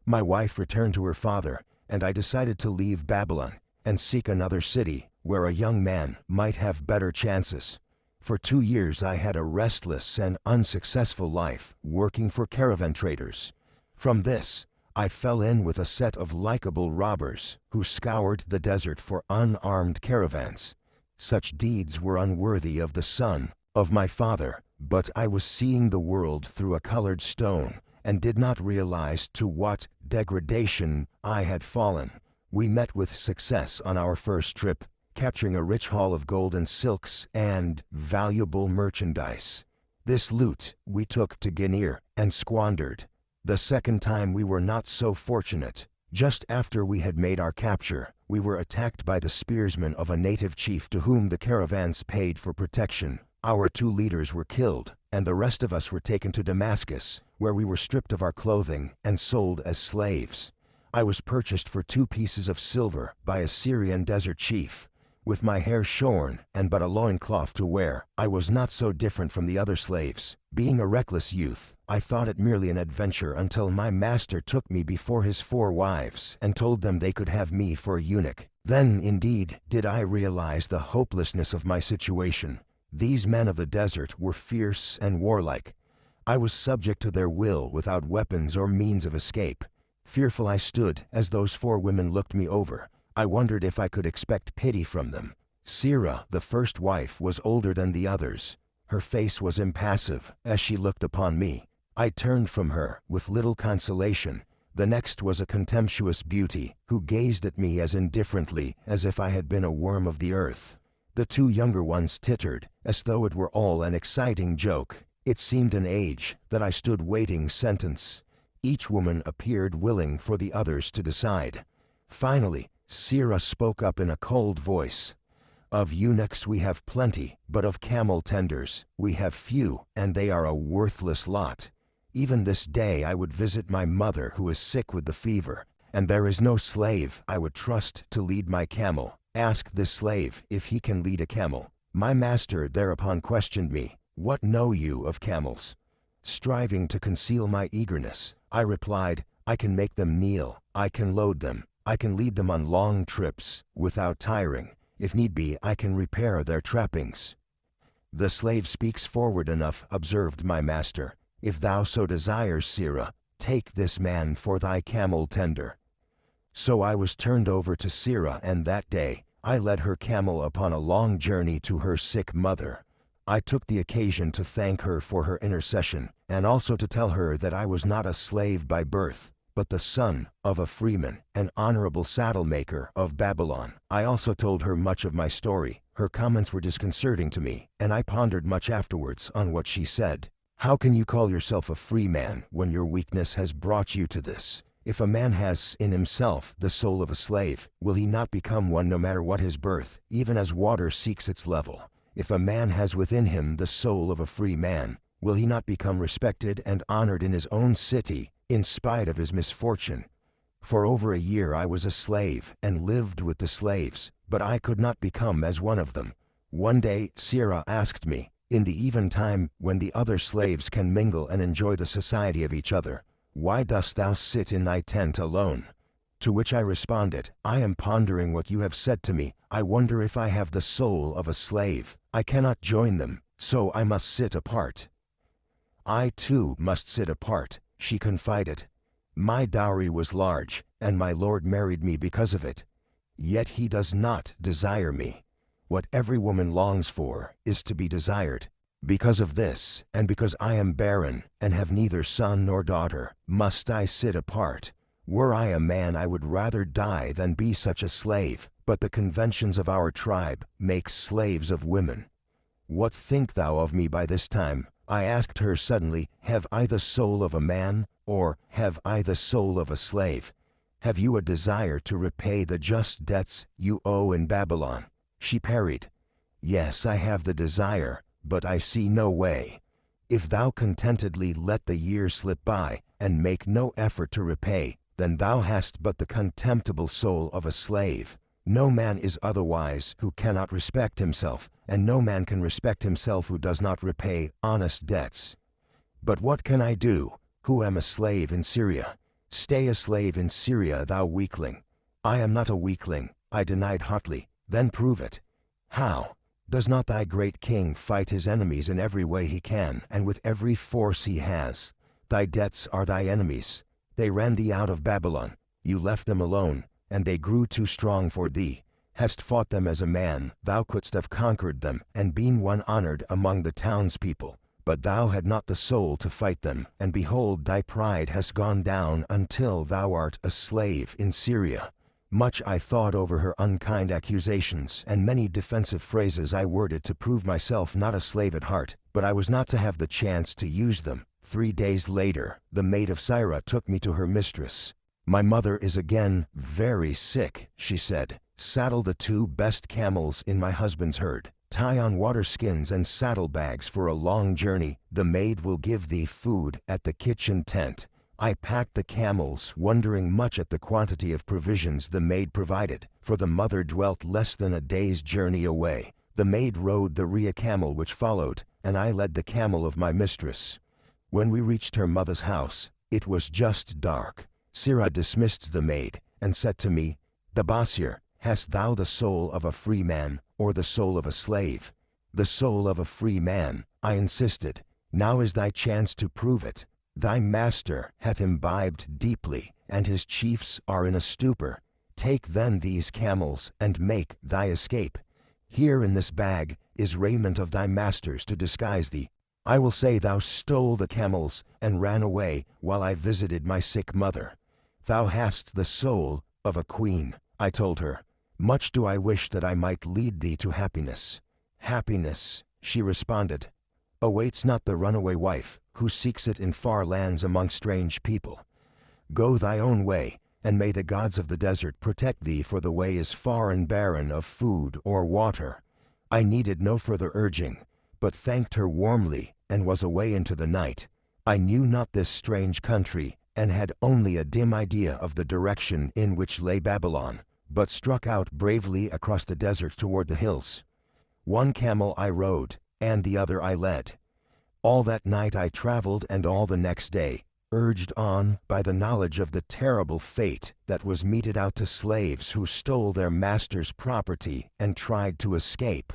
My wife returned to her father, and I decided to leave Babylon and seek another city where a young man might have better chances. For 2 years I had a restless and unsuccessful life working for caravan traders. From this, I fell in with a set of likable robbers who scoured the desert for unarmed caravans. Such deeds were unworthy of the son of my father, but I was seeing the world through a colored stone and did not realize to what degradation I had fallen. We met with success on our first trip, capturing a rich haul of gold and silks and valuable merchandise. This loot we took to Guinea and squandered. The second time we were not so fortunate. Just after we had made our capture, we were attacked by the spearsmen of a native chief to whom the caravans paid for protection. Our 2 leaders were killed, and the rest of us were taken to Damascus, where we were stripped of our clothing and sold as slaves. I was purchased for 2 pieces of silver by a Syrian desert chief. With my hair shorn and but a loincloth to wear, I was not so different from the other slaves. Being a reckless youth, I thought it merely an adventure until my master took me before his 4 wives and told them they could have me for a eunuch. Then, indeed, did I realize the hopelessness of my situation. These men of the desert were fierce and warlike. I was subject to their will without weapons or means of escape. Fearful I stood as those 4 women looked me over. I wondered if I could expect pity from them. Sirah, the first wife, was older than the others. Her face was impassive as she looked upon me. I turned from her with little consolation. The next was a contemptuous beauty, who gazed at me as indifferently as if I had been a worm of the earth. The 2 younger ones tittered, as though it were all an exciting joke. It seemed an age that I stood waiting sentence. Each woman appeared willing for the others to decide. Finally, Sirah spoke up in a cold voice. "Of eunuchs we have plenty, but of camel tenders we have few, and they are a worthless lot. Even this day I would visit my mother who is sick with the fever, and there is no slave I would trust to lead my camel. Ask this slave if he can lead a camel." My master thereupon questioned me, "What know you of camels?" Striving to conceal my eagerness, I replied, "I can make them kneel, I can load them, I can lead them on long trips without tiring. If need be, I can repair their trappings." "The slave speaks forward enough," observed my master. "If thou so desires, Sirah, take this man for thy camel tender." So I was turned over to Sirah, and that day I led her camel upon a long journey to her sick mother. I took the occasion to thank her for her intercession, and also to tell her that I was not a slave by birth, but the son of a freeman, an honorable saddle maker of Babylon. I also told her much of my story. Her comments were disconcerting to me, and I pondered much afterwards on what she said. "How can you call yourself a free man when your weakness has brought you to this? If a man has in himself the soul of a slave, will he not become one no matter what his birth, even as water seeks its level? If a man has within him the soul of a free man, will he not become respected and honored in his own city, in spite of his misfortune? For over a year I was a slave and lived with the slaves, but I could not become as one of them. One day Sirah asked me, in the eventime when the other slaves can mingle and enjoy the society of each other, 'Why dost thou sit in thy tent alone?' To which I responded, 'I am pondering what you have said to me. I wonder if I have the soul of a slave. I cannot join them, so I must sit apart.' 'I too must sit apart,' she confided. 'My dowry was large, and my lord married me because of it. yet he does not desire me. What every woman longs for is to be desired. Because of this, and because I am barren, and have neither son nor daughter, must I sit apart. Were I a man, I would rather die than be such a slave, but the conventions of our tribe make slaves of women. What think thou of me by this time? I asked her suddenly, have I the soul of a man, or have I the soul of a slave? Have you a desire to repay the just debts you owe in Babylon? She parried, yes, I have the desire, but I see no way. If thou contentedly let the years slip by, and make no effort to repay, then thou hast but the contemptible soul of a slave. No man is otherwise who cannot respect himself, and no man can respect himself who does not repay honest debts. But what can I do, who am a slave in Syria? Stay a slave in Syria, thou weakling. I am not a weakling, I denied hotly. Then prove it. How? Does not thy great king fight his enemies in every way he can, and with every force he has? Thy debts are thy enemies. They ran thee out of Babylon. You left them alone, and they grew too strong for thee. Hast fought them as a man, thou couldst have conquered them, and been one honored among the townspeople. But thou had not the soul to fight them, and behold, thy pride has gone down until thou art a slave in Syria. Much I thought over her unkind accusations, and many defensive phrases I worded to prove myself not a slave at heart, but I was not to have the chance to use them. 3 days later, the maid of Syra took me to her mistress. My mother is again very sick, she said. Saddle the 2 best camels in my husband's herd. Tie on water skins and saddlebags for a long journey. The maid will give thee food at the kitchen tent. I packed the camels, wondering much at the quantity of provisions the maid provided, for the mother dwelt less than a day's journey away. The maid rode the rhea camel which followed, and I led the camel of my mistress. When we reached her mother's house, it was just dark. Sirah dismissed the maid, and said to me, Dabasir, hast thou the soul of a free man, or the soul of a slave? The soul of a free man, I insisted. Now is thy chance to prove it. Thy master hath imbibed deeply, and his chiefs are in a stupor. Take then these camels, and make thy escape. Here in this bag is raiment of thy master's to disguise thee. I will say thou stole the camels, and ran away while I visited my sick mother. Thou hast the soul of a queen, I told her. Much do I wish that I might lead thee to happiness. Happiness, she responded, awaits not the runaway wife, who seeks it in far lands among strange people. Go thy own way, and may the gods of the desert protect thee, for the way is far and barren of food or water. I needed no further urging, but thanked her warmly, and was away into the night. I knew not this strange country, and had only a dim idea of the direction in which lay Babylon, but struck out bravely across the desert toward the hills. 1 camel I rode, and the other I led. All that night I traveled, and all the next day, urged on by the knowledge of the terrible fate that was meted out to slaves who stole their master's property and tried to escape.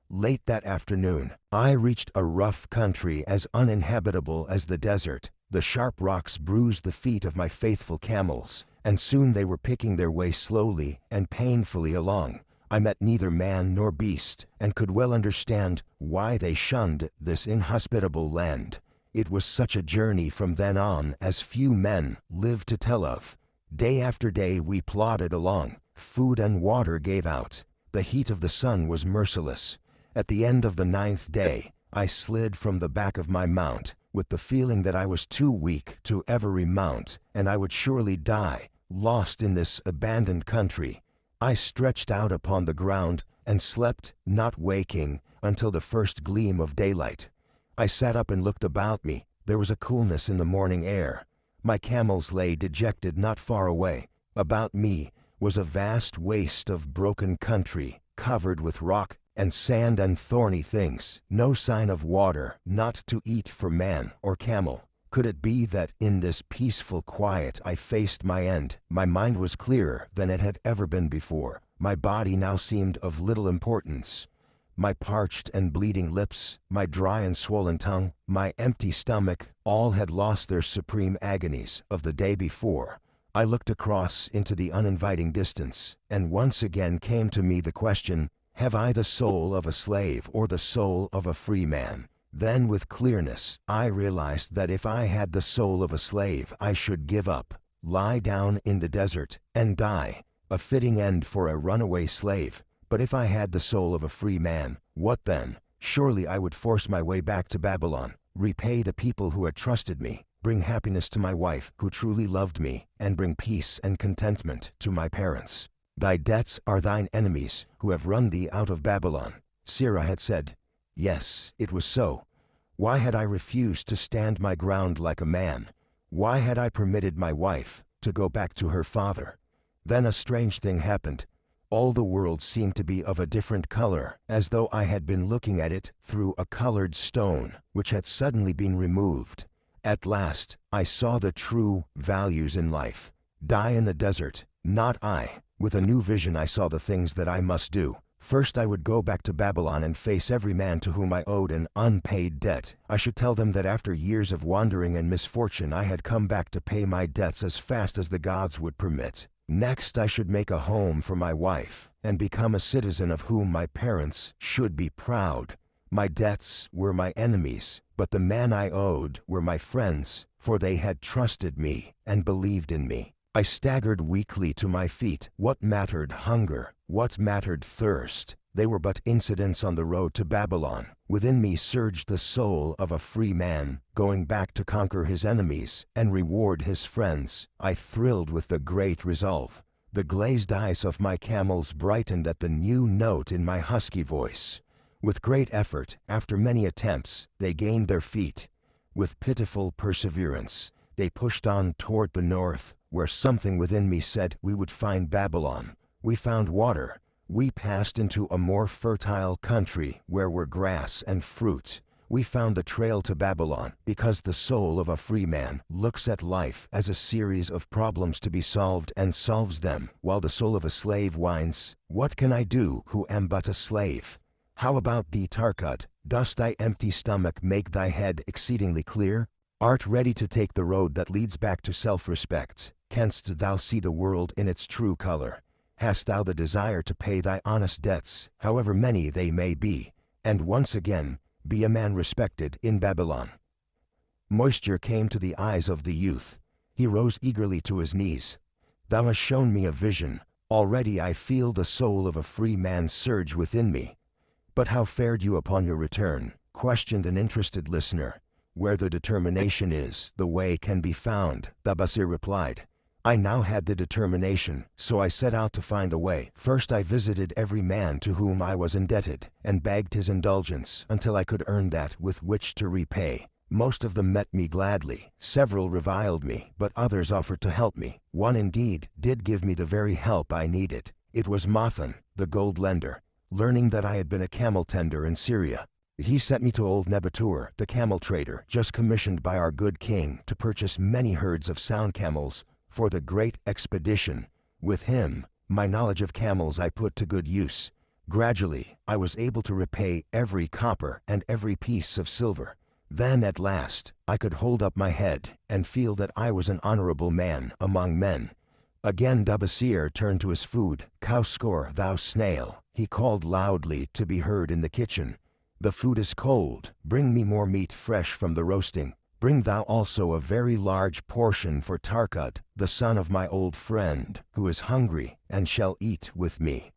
Late that afternoon, I reached a rough country as uninhabitable as the desert. The sharp rocks bruised the feet of my faithful camels, and soon they were picking their way slowly and painfully along. I met neither man nor beast, and could well understand why they shunned this inhospitable land. It was such a journey from then on as few men live to tell of. Day after day we plodded along. Food and water gave out. The heat of the sun was merciless. At the end of the 9th day, I slid from the back of my mount, with the feeling that I was too weak to ever remount, and I would surely die, lost in this abandoned country. I stretched out upon the ground and slept, not waking, until the first gleam of daylight. I sat up and looked about me. There was a coolness in the morning air. My camels lay dejected not far away. About me was a vast waste of broken country, covered with rock and sand and thorny things. No sign of water, not to eat for man or camel. Could it be that in this peaceful quiet I faced my end? My mind was clearer than it had ever been before. My body now seemed of little importance. My parched and bleeding lips, my dry and swollen tongue, my empty stomach, all had lost their supreme agonies of the day before. I looked across into the uninviting distance, and once again came to me the question, have I the soul of a slave or the soul of a free man? Then with clearness, I realized that if I had the soul of a slave, I should give up, lie down in the desert, and die, a fitting end for a runaway slave. But if I had the soul of a free man, what then? Surely I would force my way back to Babylon, repay the people who had trusted me, bring happiness to my wife who truly loved me, and bring peace and contentment to my parents. Thy debts are thine enemies who have run thee out of Babylon. Sirrah had said. Yes, it was so. Why had I refused to stand my ground like a man? Why had I permitted my wife to go back to her father? Then a strange thing happened. All the world seemed to be of a different color, as though I had been looking at it through a colored stone, which had suddenly been removed. At last, I saw the true values in life. Die in the desert, not I. With a new vision I saw the things that I must do. First I would go back to Babylon and face every man to whom I owed an unpaid debt. I should tell them that after years of wandering and misfortune I had come back to pay my debts as fast as the gods would permit. Next I should make a home for my wife, and become a citizen of whom my parents should be proud. My debts were my enemies, but the men I owed were my friends, for they had trusted me and believed in me. I staggered weakly to my feet. What mattered hunger? What mattered thirst? They were but incidents on the road to Babylon. Within me surged the soul of a free man, going back to conquer his enemies and reward his friends. I thrilled with the great resolve. The glazed eyes of my camels brightened at the new note in my husky voice. With great effort, after many attempts, they gained their feet. With pitiful perseverance, they pushed on toward the north, where something within me said we would find Babylon. We found water. We passed into a more fertile country where were grass and fruit. We found the trail to Babylon because the soul of a free man looks at life as a series of problems to be solved and solves them, while the soul of a slave whines, "What can I do who am but a slave?" How about thee, Tarkut? Does thy empty stomach make thy head exceedingly clear? Art ready to take the road that leads back to self-respect? Canst thou see the world in its true color? Hast thou the desire to pay thy honest debts, however many they may be, and once again be a man respected in Babylon? Moisture came to the eyes of the youth. He rose eagerly to his knees. Thou hast shown me a vision. Already I feel the soul of a free man surge within me. But how fared you upon your return? Questioned an interested listener. Where the determination is, the way can be found, the Basir replied. I now had the determination, so I set out to find a way. First I visited every man to whom I was indebted, and begged his indulgence until I could earn that with which to repay. Most of them met me gladly. Several reviled me, but others offered to help me. One indeed did give me the very help I needed. It was Mathan, the gold lender. Learning that I had been a camel tender in Syria, he sent me to old Nebatur, the camel trader, just commissioned by our good king to purchase many herds of sound camels for the great expedition. With him, my knowledge of camels I put to good use. Gradually, I was able to repay every copper and every piece of silver. Then at last, I could hold up my head and feel that I was an honorable man among men. Again Dabasir turned to his food. "Kauskor, thou snail," he called loudly to be heard in the kitchen. "The food is cold. Bring me more meat fresh from the roasting. Bring thou also a very large portion for Tarkut, the son of my old friend, who is hungry and shall eat with me."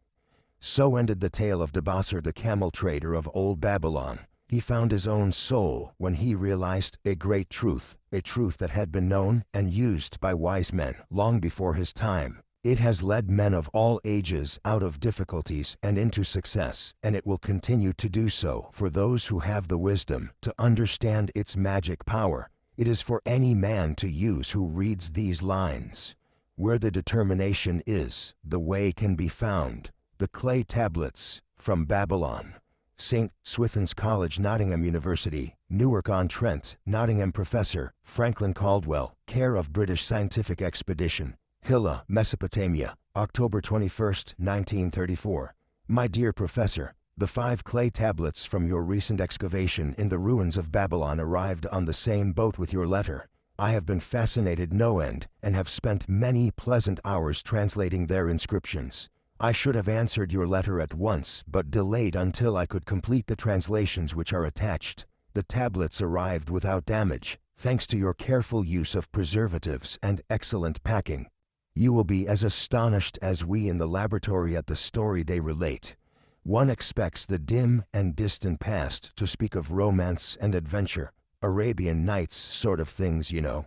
So ended the tale of Dabasir, the camel trader of old Babylon. He found his own soul when he realized a great truth, a truth that had been known and used by wise men long before his time. It has led men of all ages out of difficulties and into success, and it will continue to do so for those who have the wisdom to understand its magic power. It is for any man to use who reads these lines. Where the determination is, the way can be found. The clay tablets from Babylon. St. Swithin's College, Nottingham University, Newark-on-Trent, Nottingham. Professor Franklin Caldwell, care of British Scientific Expedition, Hilla, Mesopotamia, October 21, 1934. My dear Professor, the 5 clay tablets from your recent excavation in the ruins of Babylon arrived on the same boat with your letter. I have been fascinated no end, and have spent many pleasant hours translating their inscriptions. I should have answered your letter at once, but delayed until I could complete the translations which are attached. The tablets arrived without damage, thanks to your careful use of preservatives and excellent packing. You will be as astonished as we in the laboratory at the story they relate. One expects the dim and distant past to speak of romance and adventure, Arabian Nights sort of things, you know,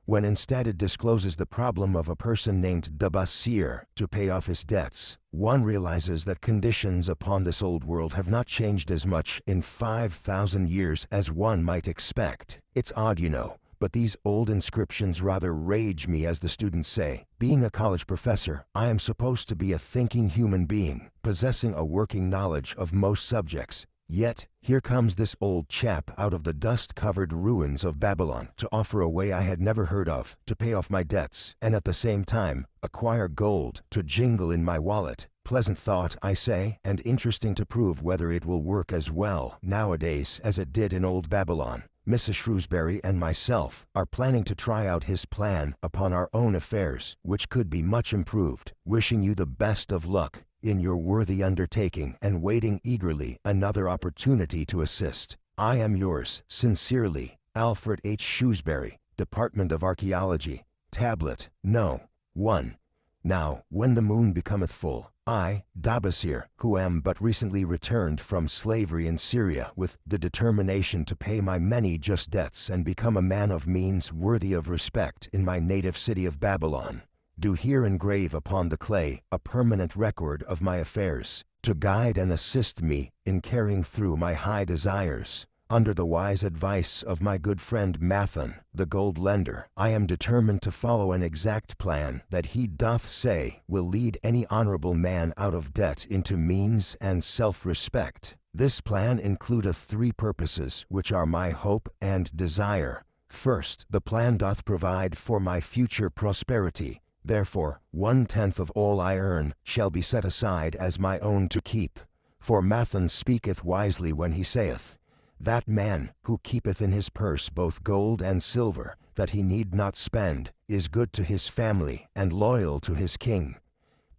when instead it discloses the problem of a person named Dabasir to pay off his debts. One realizes that conditions upon this old world have not changed as much in 5,000 years as one might expect. It's odd, you know, but these old inscriptions rather rage me, as the students say. Being a college professor, I am supposed to be a thinking human being, possessing a working knowledge of most subjects. Yet, here comes this old chap out of the dust-covered ruins of Babylon to offer a way I had never heard of to pay off my debts and at the same time acquire gold to jingle in my wallet. Pleasant thought, I say, and interesting to prove whether it will work as well nowadays as it did in old Babylon. Mrs. Shrewsbury and myself are planning to try out his plan upon our own affairs, which could be much improved. Wishing you the best of luck in your worthy undertaking, and waiting eagerly another opportunity to assist. I am yours sincerely, Alfred H. Shrewsbury, Department of Archaeology. Tablet No. 1. Now, when the moon becometh full, I, Dabasir, who am but recently returned from slavery in Syria, with the determination to pay my many just debts and become a man of means worthy of respect in my native city of Babylon, do here engrave upon the clay a permanent record of my affairs, to guide and assist me in carrying through my high desires. Under the wise advice of my good friend Mathan, the gold lender, I am determined to follow an exact plan that he doth say will lead any honorable man out of debt into means and self-respect. This plan includeth 3 purposes, which are my hope and desire. First, the plan doth provide for my future prosperity. Therefore, 1/10 of all I earn shall be set aside as my own to keep. For Mathan speaketh wisely when he saith, that man who keepeth in his purse both gold and silver, that he need not spend, is good to his family and loyal to his king.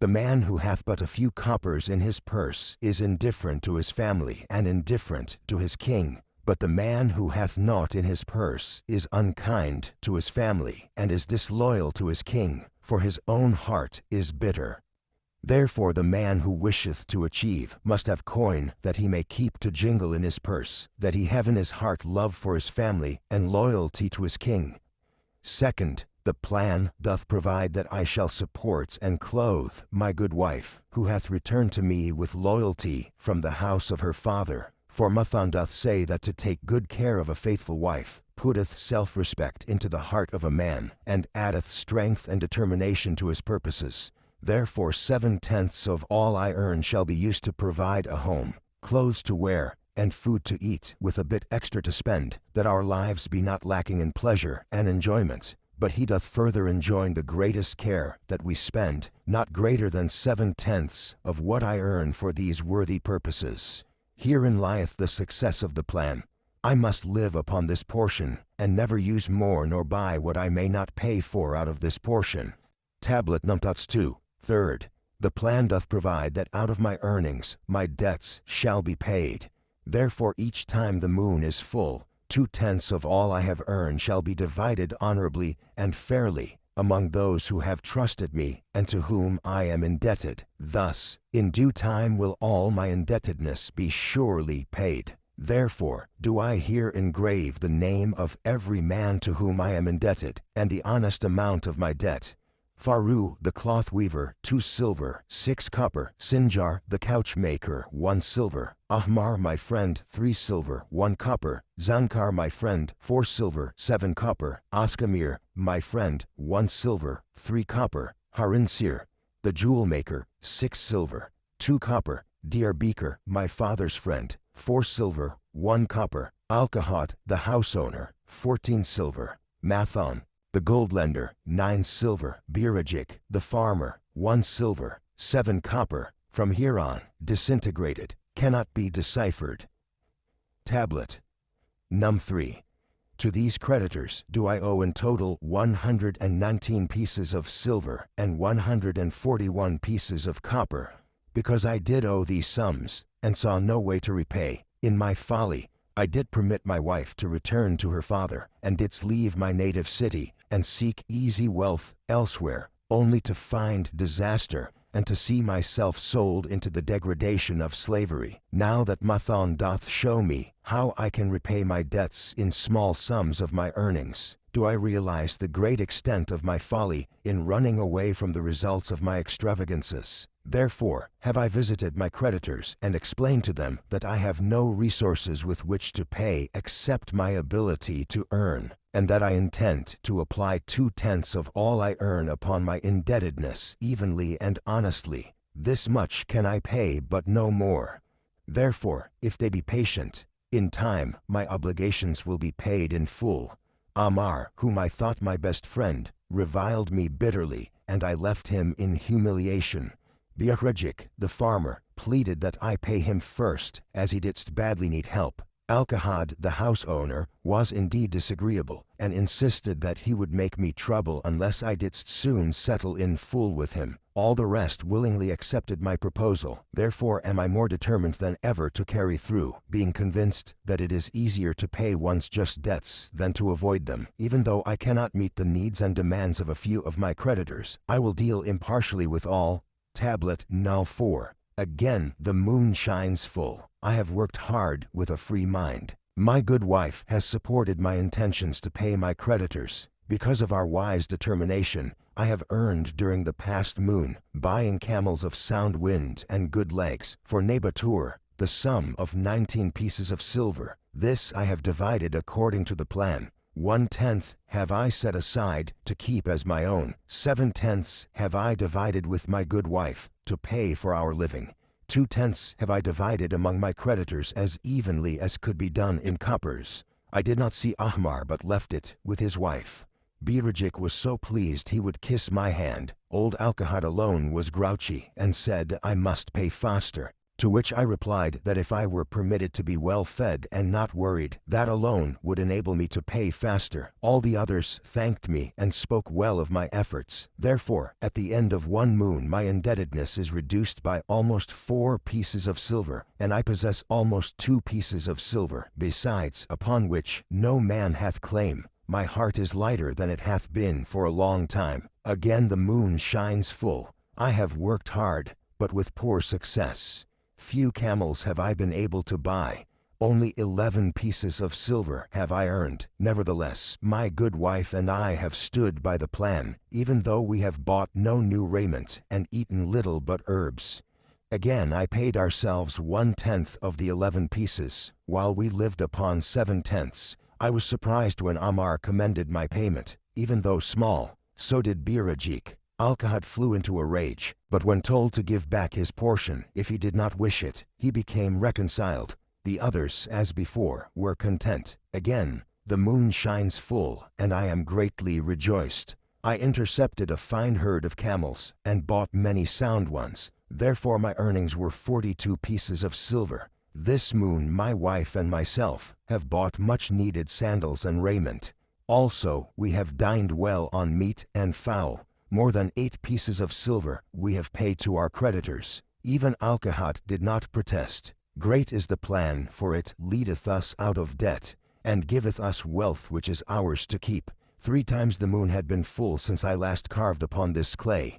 The man who hath but a few coppers in his purse is indifferent to his family and indifferent to his king. But the man who hath naught in his purse is unkind to his family and is disloyal to his king, for his own heart is bitter. Therefore the man who wisheth to achieve must have coin that he may keep to jingle in his purse, that he have in his heart love for his family and loyalty to his king. Second, the plan doth provide that I shall support and clothe my good wife, who hath returned to me with loyalty from the house of her father. For Mathan doth say that to take good care of a faithful wife putteth self-respect into the heart of a man, and addeth strength and determination to his purposes. Therefore 7/10 of all I earn shall be used to provide a home, clothes to wear, and food to eat, with a bit extra to spend, that our lives be not lacking in pleasure and enjoyment. But he doth further enjoin the greatest care that we spend not greater than 7/10 of what I earn for these worthy purposes. Herein lieth the success of the plan. I must live upon this portion, and never use more nor buy what I may not pay for out of this portion. Tablet Num. 2. Third, the plan doth provide that out of my earnings my debts shall be paid. Therefore each time the moon is full, 2/10 of all I have earned shall be divided honorably and fairly among those who have trusted me and to whom I am indebted. Thus, in due time will all my indebtedness be surely paid. Therefore do I here engrave the name of every man to whom I am indebted, and the honest amount of my debt. Faru, the cloth weaver, 2 silver, 6 copper. Sinjar, the couch maker, 1 silver. Ahmar, my friend, 3 silver, 1 copper. Zankar, my friend, 4 silver, 7 copper. Askamir, my friend, 1 silver, 3 copper. Harinsir, the jewel maker, 6 silver, 2 copper. Diarbeker, my father's friend, 4 silver, 1 copper. Alkahat, the house owner, 14 silver. Mathon, the gold lender, 9 silver. Birajik, the farmer, 1 silver, 7 copper. From here on, disintegrated, cannot be deciphered. Tablet Num. 3. To these creditors do I owe in total 119 pieces of silver and 141 pieces of copper. Because I did owe these sums, and saw no way to repay, in my folly I did permit my wife to return to her father, and didst leave my native city, and seek easy wealth elsewhere, only to find disaster, and to see myself sold into the degradation of slavery. Now that Mathon doth show me how I can repay my debts in small sums of my earnings, do I realize the great extent of my folly in running away from the results of my extravagances. Therefore have I visited my creditors and explained to them that I have no resources with which to pay except my ability to earn, and that I intend to apply 2/10 of all I earn upon my indebtedness evenly and honestly. This much can I pay, but no more. Therefore, if they be patient, in time my obligations will be paid in full. Ammar, whom I thought my best friend, reviled me bitterly, and I left him in humiliation. Biarajik, the farmer, pleaded that I pay him first, as he didst badly need help. Alkahad, the house owner, was indeed disagreeable, and insisted that he would make me trouble unless I didst soon settle in full with him. All the rest willingly accepted my proposal. Therefore am I more determined than ever to carry through, being convinced that it is easier to pay one's just debts than to avoid them. Even though I cannot meet the needs and demands of a few of my creditors, I will deal impartially with all. Tablet Null 4. Again the moon shines full. I have worked hard with a free mind. My good wife has supported my intentions to pay my creditors. Because of our wise determination, I have earned during the past moon, buying camels of sound wind and good legs, for Nebatur, the sum of 19 pieces of silver. This I have divided according to the plan. 1/10 have I set aside to keep as my own. 7/10 have I divided with my good wife to pay for our living. 2/10 have I divided among my creditors as evenly as could be done in coppers. I did not see Ahmar, but left it with his wife. Biarajik was so pleased he would kiss my hand. Old Alkahad alone was grouchy and said I must pay faster. To which I replied that if I were permitted to be well fed and not worried, that alone would enable me to pay faster. All the others thanked me and spoke well of my efforts. Therefore, at the end of one moon my indebtedness is reduced by almost 4 pieces of silver, and I possess almost 2 pieces of silver, besides, upon which no man hath claim. My heart is lighter than it hath been for a long time. Again the moon shines full. I have worked hard, but with poor success. Few camels have I been able to buy. Only 11 pieces of silver have I earned. Nevertheless, my good wife and I have stood by the plan, even though we have bought no new raiment and eaten little but herbs. Again I paid ourselves 1/10 of the 11 pieces, while we lived upon 7/10. I was surprised when Ammar commended my payment, even though small. So did Biarajik. Alkahad flew into a rage, but when told to give back his portion if he did not wish it, he became reconciled. The others, as before, were content. Again, the moon shines full, and I am greatly rejoiced. I intercepted a fine herd of camels, and bought many sound ones. Therefore my earnings were 42 pieces of silver. This moon my wife and myself have bought much needed sandals and raiment. Also we have dined well on meat and fowl. More than 8 pieces of silver we have paid to our creditors. Even Alkahad did not protest. Great is the plan, for it leadeth us out of debt, and giveth us wealth which is ours to keep. 3 times the moon had been full since I last carved upon this clay.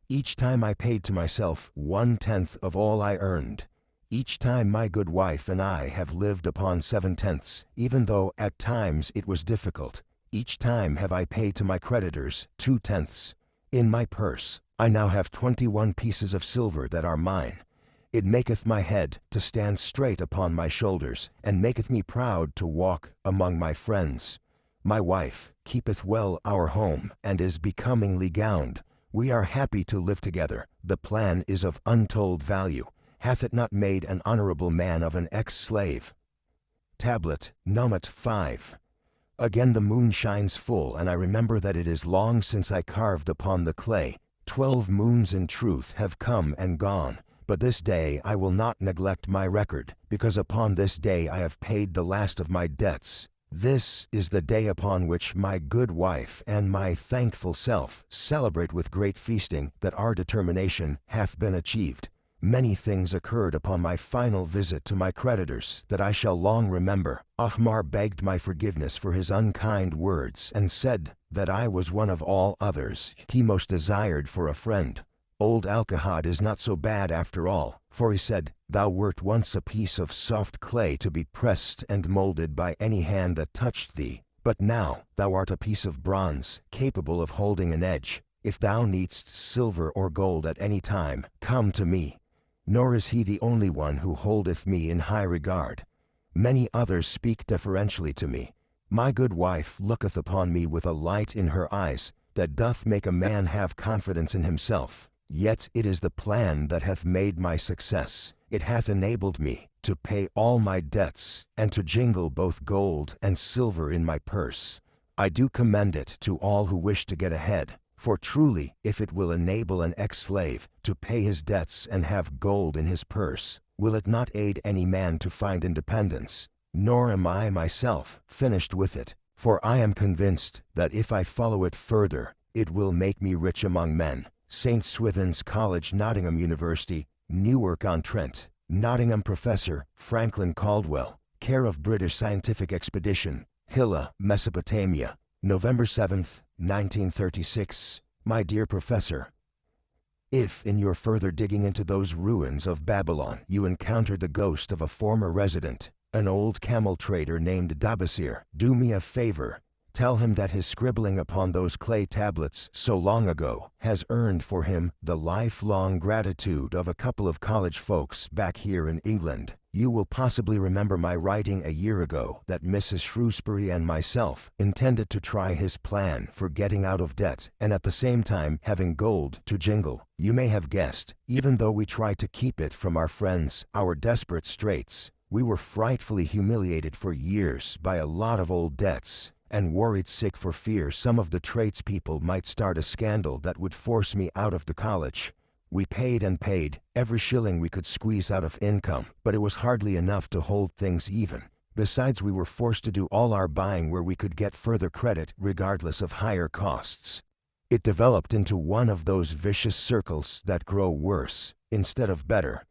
Each time I paid to myself 1/10 of all I earned. Each time my good wife and I have lived upon 7/10, even though at times it was difficult. Each time have I paid to my creditors 2/10. In my purse I now have 21 pieces of silver that are mine. It maketh my head to stand straight upon my shoulders, and maketh me proud to walk among my friends. My wife keepeth well our home, and is becomingly gowned. We are happy to live together. The plan is of untold value. Hath it not made an honorable man of an ex-slave? Tablet Numit 5. Again the moon shines full, and I remember that it is long since I carved upon the clay. 12 moons in truth have come and gone, but this day I will not neglect my record, because upon this day I have paid the last of my debts. This is the day upon which my good wife and my thankful self celebrate with great feasting that our determination hath been achieved. Many things occurred upon my final visit to my creditors that I shall long remember. Ahmar begged my forgiveness for his unkind words and said that I was one of all others he most desired for a friend. Old Alcahad is not so bad after all, for he said, "Thou wert once a piece of soft clay to be pressed and molded by any hand that touched thee, but now thou art a piece of bronze, capable of holding an edge. If thou needst silver or gold at any time, come to me." Nor is he the only one who holdeth me in high regard. Many others speak deferentially to me. My good wife looketh upon me with a light in her eyes that doth make a man have confidence in himself. Yet it is the plan that hath made my success. It hath enabled me to pay all my debts and to jingle both gold and silver in my purse. I do commend it to all who wish to get ahead. For truly, if it will enable an ex-slave to pay his debts and have gold in his purse, will it not aid any man to find independence? Nor am I myself finished with it, for I am convinced that if I follow it further, it will make me rich among men. St. Swithin's College, Nottingham University, Newark-on-Trent, Nottingham Professor Franklin Caldwell, care of British Scientific Expedition, Hilla, Mesopotamia, November 7th, 1936. My dear Professor, if in your further digging into those ruins of Babylon you encountered the ghost of a former resident, an old camel trader named Dabasir, do me a favor. Tell him that his scribbling upon those clay tablets so long ago has earned for him the lifelong gratitude of a couple of college folks back here in England. You will possibly remember my writing a year ago that Mrs. Shrewsbury and myself intended to try his plan for getting out of debt and at the same time having gold to jingle. You may have guessed, even though we tried to keep it from our friends, our desperate straits, we were frightfully humiliated for years by a lot of old debts, and worried sick for fear some of the tradespeople might start a scandal that would force me out of the college. We paid and paid, every shilling we could squeeze out of income, but it was hardly enough to hold things even. Besides, we were forced to do all our buying where we could get further credit regardless of higher costs. It developed into one of those vicious circles that grow worse instead of better.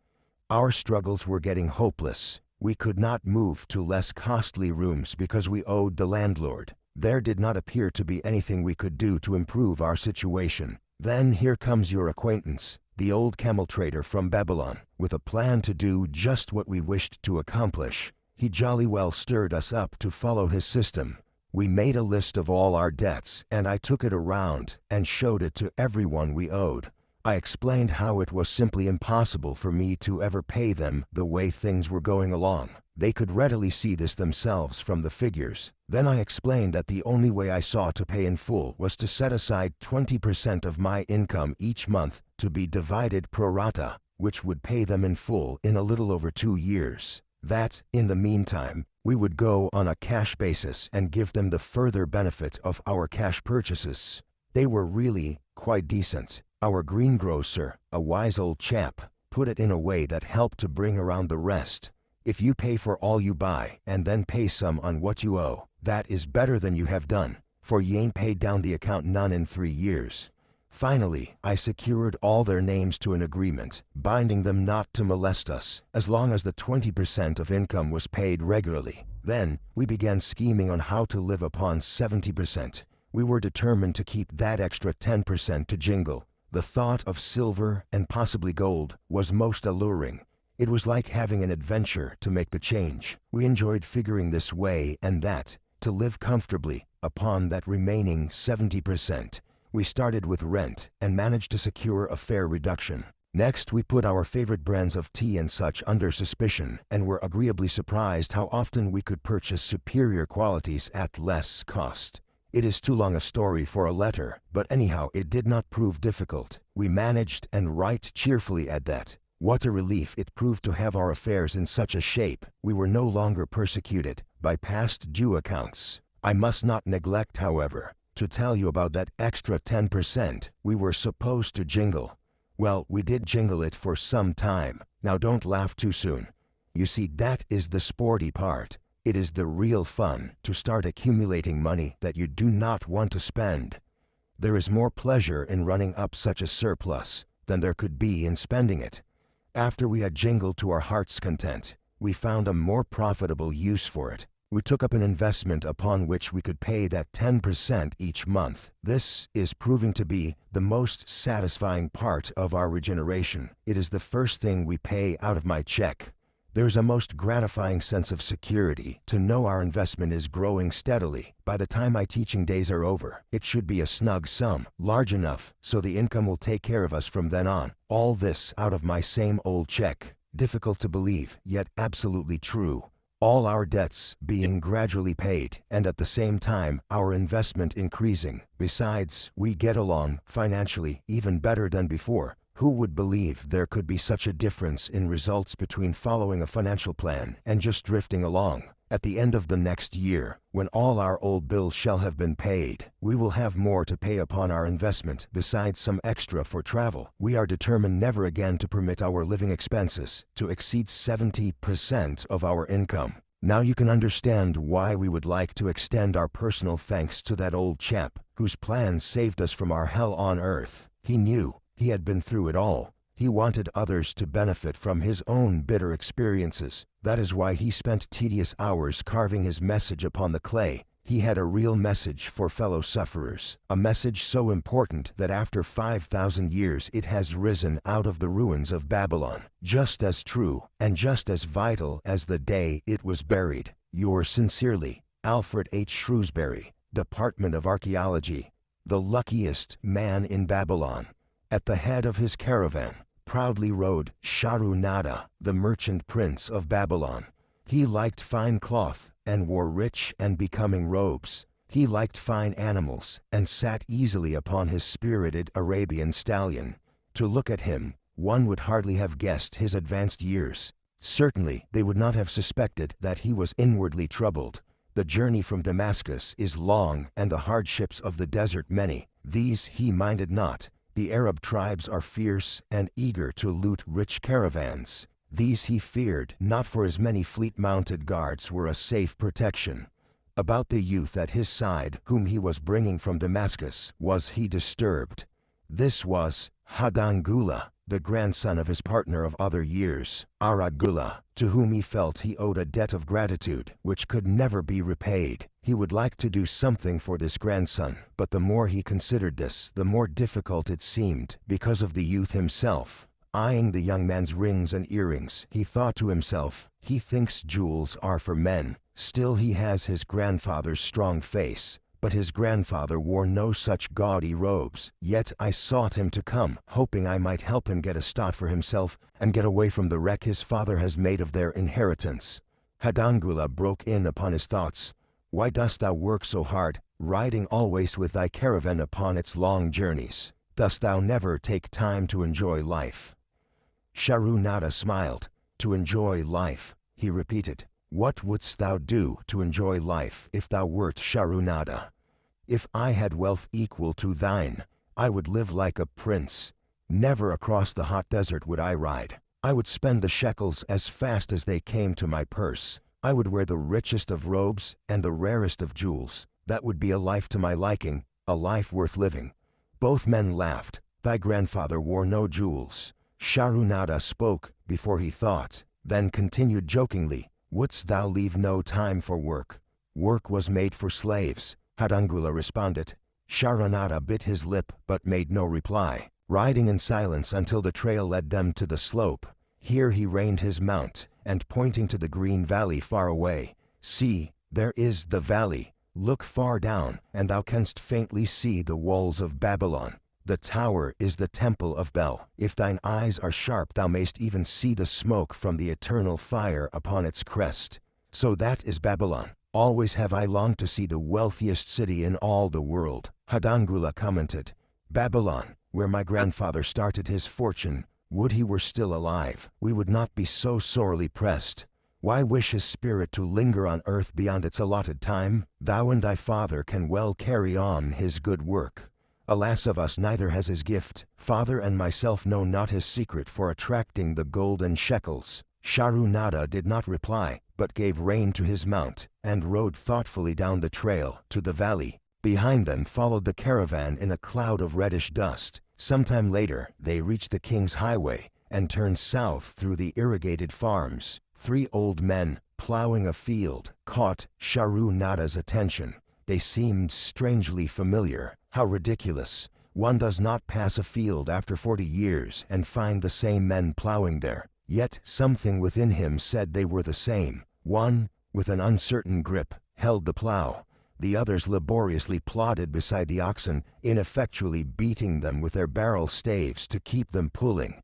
Our struggles were getting hopeless. We could not move to less costly rooms because we owed the landlord. There did not appear to be anything we could do to improve our situation. Then here comes your acquaintance, the old camel trader from Babylon, with a plan to do just what we wished to accomplish. He jolly well stirred us up to follow his system. We made a list of all our debts, and I took it around and showed it to everyone we owed. I explained how it was simply impossible for me to ever pay them the way things were going along. They could readily see this themselves from the figures. Then I explained that the only way I saw to pay in full was to set aside 20% of my income each month to be divided pro rata, which would pay them in full in a little over 2 years. That, in the meantime, we would go on a cash basis and give them the further benefit of our cash purchases. They were really quite decent. Our greengrocer, a wise old chap, put it in a way that helped to bring around the rest. If you pay for all you buy and then pay some on what you owe, that is better than you have done, for ye ain't paid down the account none in 3 years. Finally, I secured all their names to an agreement, binding them not to molest us, as long as the 20% of income was paid regularly. Then, we began scheming on how to live upon 70%. We were determined to keep that extra 10% to jingle. The thought of silver and possibly gold was most alluring. It was like having an adventure to make the change. We enjoyed figuring this way and that, to live comfortably upon that remaining 70%. We started with rent and managed to secure a fair reduction. Next, we put our favorite brands of tea and such under suspicion and were agreeably surprised how often we could purchase superior qualities at less cost. It is too long a story for a letter, but anyhow it did not prove difficult. We managed, and right cheerfully at that. What a relief it proved to have our affairs in such a shape. We were no longer persecuted by past due accounts. I must not neglect, however, to tell you about that extra 10% we were supposed to jingle. Well, we did jingle it for some time. Now don't laugh too soon. You see, that is the sporty part. It is the real fun to start accumulating money that you do not want to spend. There is more pleasure in running up such a surplus than there could be in spending it. After we had jingled to our heart's content, we found a more profitable use for it. We took up an investment upon which we could pay that 10% each month. This is proving to be the most satisfying part of our regeneration. It is the first thing we pay out of my check. There is a most gratifying sense of security to know our investment is growing steadily. By the time my teaching days are over, it should be a snug sum, large enough so the income will take care of us from then on. All this out of my same old check. Difficult to believe, yet absolutely true. All our debts being gradually paid, and at the same time our investment increasing. Besides, we get along financially even better than before. Who would believe there could be such a difference in results between following a financial plan and just drifting along? At the end of the next year, when all our old bills shall have been paid, we will have more to pay upon our investment, besides some extra for travel. We are determined never again to permit our living expenses to exceed 70% of our income. Now you can understand why we would like to extend our personal thanks to that old chap whose plan saved us from our hell on earth. He knew. He had been through it all. He wanted others to benefit from his own bitter experiences. That is why he spent tedious hours carving his message upon the clay. He had a real message for fellow sufferers, a message so important that after 5,000 years it has risen out of the ruins of Babylon, just as true and just as vital as the day it was buried. Yours sincerely, Alfred H. Shrewsbury, Department of Archaeology. The luckiest man in Babylon. At the head of his caravan proudly rode Sharu-Nada, the merchant prince of Babylon. He liked fine cloth and wore rich and becoming robes. He liked fine animals and sat easily upon his spirited Arabian stallion. To look at him, one would hardly have guessed his advanced years. Certainly they would not have suspected that he was inwardly troubled. The journey from Damascus is long and the hardships of the desert many. These he minded not. The Arab tribes are fierce and eager to loot rich caravans. These he feared not, for his many fleet-mounted guards were a safe protection. About the youth at his side, whom he was bringing from Damascus, was he disturbed. This was Hadangula, the grandson of his partner of other years, Aradgula, to whom he felt he owed a debt of gratitude which could never be repaid. He would like to do something for this grandson, but the more he considered this, the more difficult it seemed, because of the youth himself. Eyeing the young man's rings and earrings, he thought to himself, he thinks jewels are for men. Still he has his grandfather's strong face. But his grandfather wore no such gaudy robes. Yet I sought him to come, hoping I might help him get a stot for himself and get away from the wreck his father has made of their inheritance. Hadangula broke in upon his thoughts. Why dost thou work so hard, riding always with thy caravan upon its long journeys? Dost thou never take time to enjoy life? Sharu-Nada smiled. To enjoy life, he repeated. What wouldst thou do to enjoy life if thou wert Sharu-Nada? If I had wealth equal to thine, I would live like a prince. Never across the hot desert would I ride. I would spend the shekels as fast as they came to my purse. I would wear the richest of robes and the rarest of jewels. That would be a life to my liking, a life worth living. Both men laughed. Thy grandfather wore no jewels. Sharu-Nada spoke before he thought, then continued jokingly, wouldst thou leave no time for work? Work was made for slaves, Hadangula responded. Sharu-Nada bit his lip but made no reply, riding in silence until the trail led them to the slope. Here he reined his mount, and pointing to the green valley far away, see, there is the valley. Look far down, and thou canst faintly see the walls of Babylon. The tower is the temple of Bel. If thine eyes are sharp, thou mayst even see the smoke from the eternal fire upon its crest. So that is Babylon. Always have I longed to see the wealthiest city in all the world, Hadangula commented. Babylon, where my grandfather started his fortune. Would he were still alive, we would not be so sorely pressed. Why wish his spirit to linger on earth beyond its allotted time? Thou and thy father can well carry on his good work. Alas of us, neither has his gift. Father and myself know not his secret for attracting the golden shekels. Sharunada did not reply, but gave rein to his mount, and rode thoughtfully down the trail to the valley. Behind them followed the caravan in a cloud of reddish dust. Sometime later, they reached the king's highway, and turned south through the irrigated farms. 3 old men, plowing a field, caught Sharunada's attention. They seemed strangely familiar. How ridiculous. One does not pass a field after 40 years and find the same men plowing there. Yet something within him said they were the same. One, with an uncertain grip, held the plow. The others laboriously plodded beside the oxen, ineffectually beating them with their barrel staves to keep them pulling.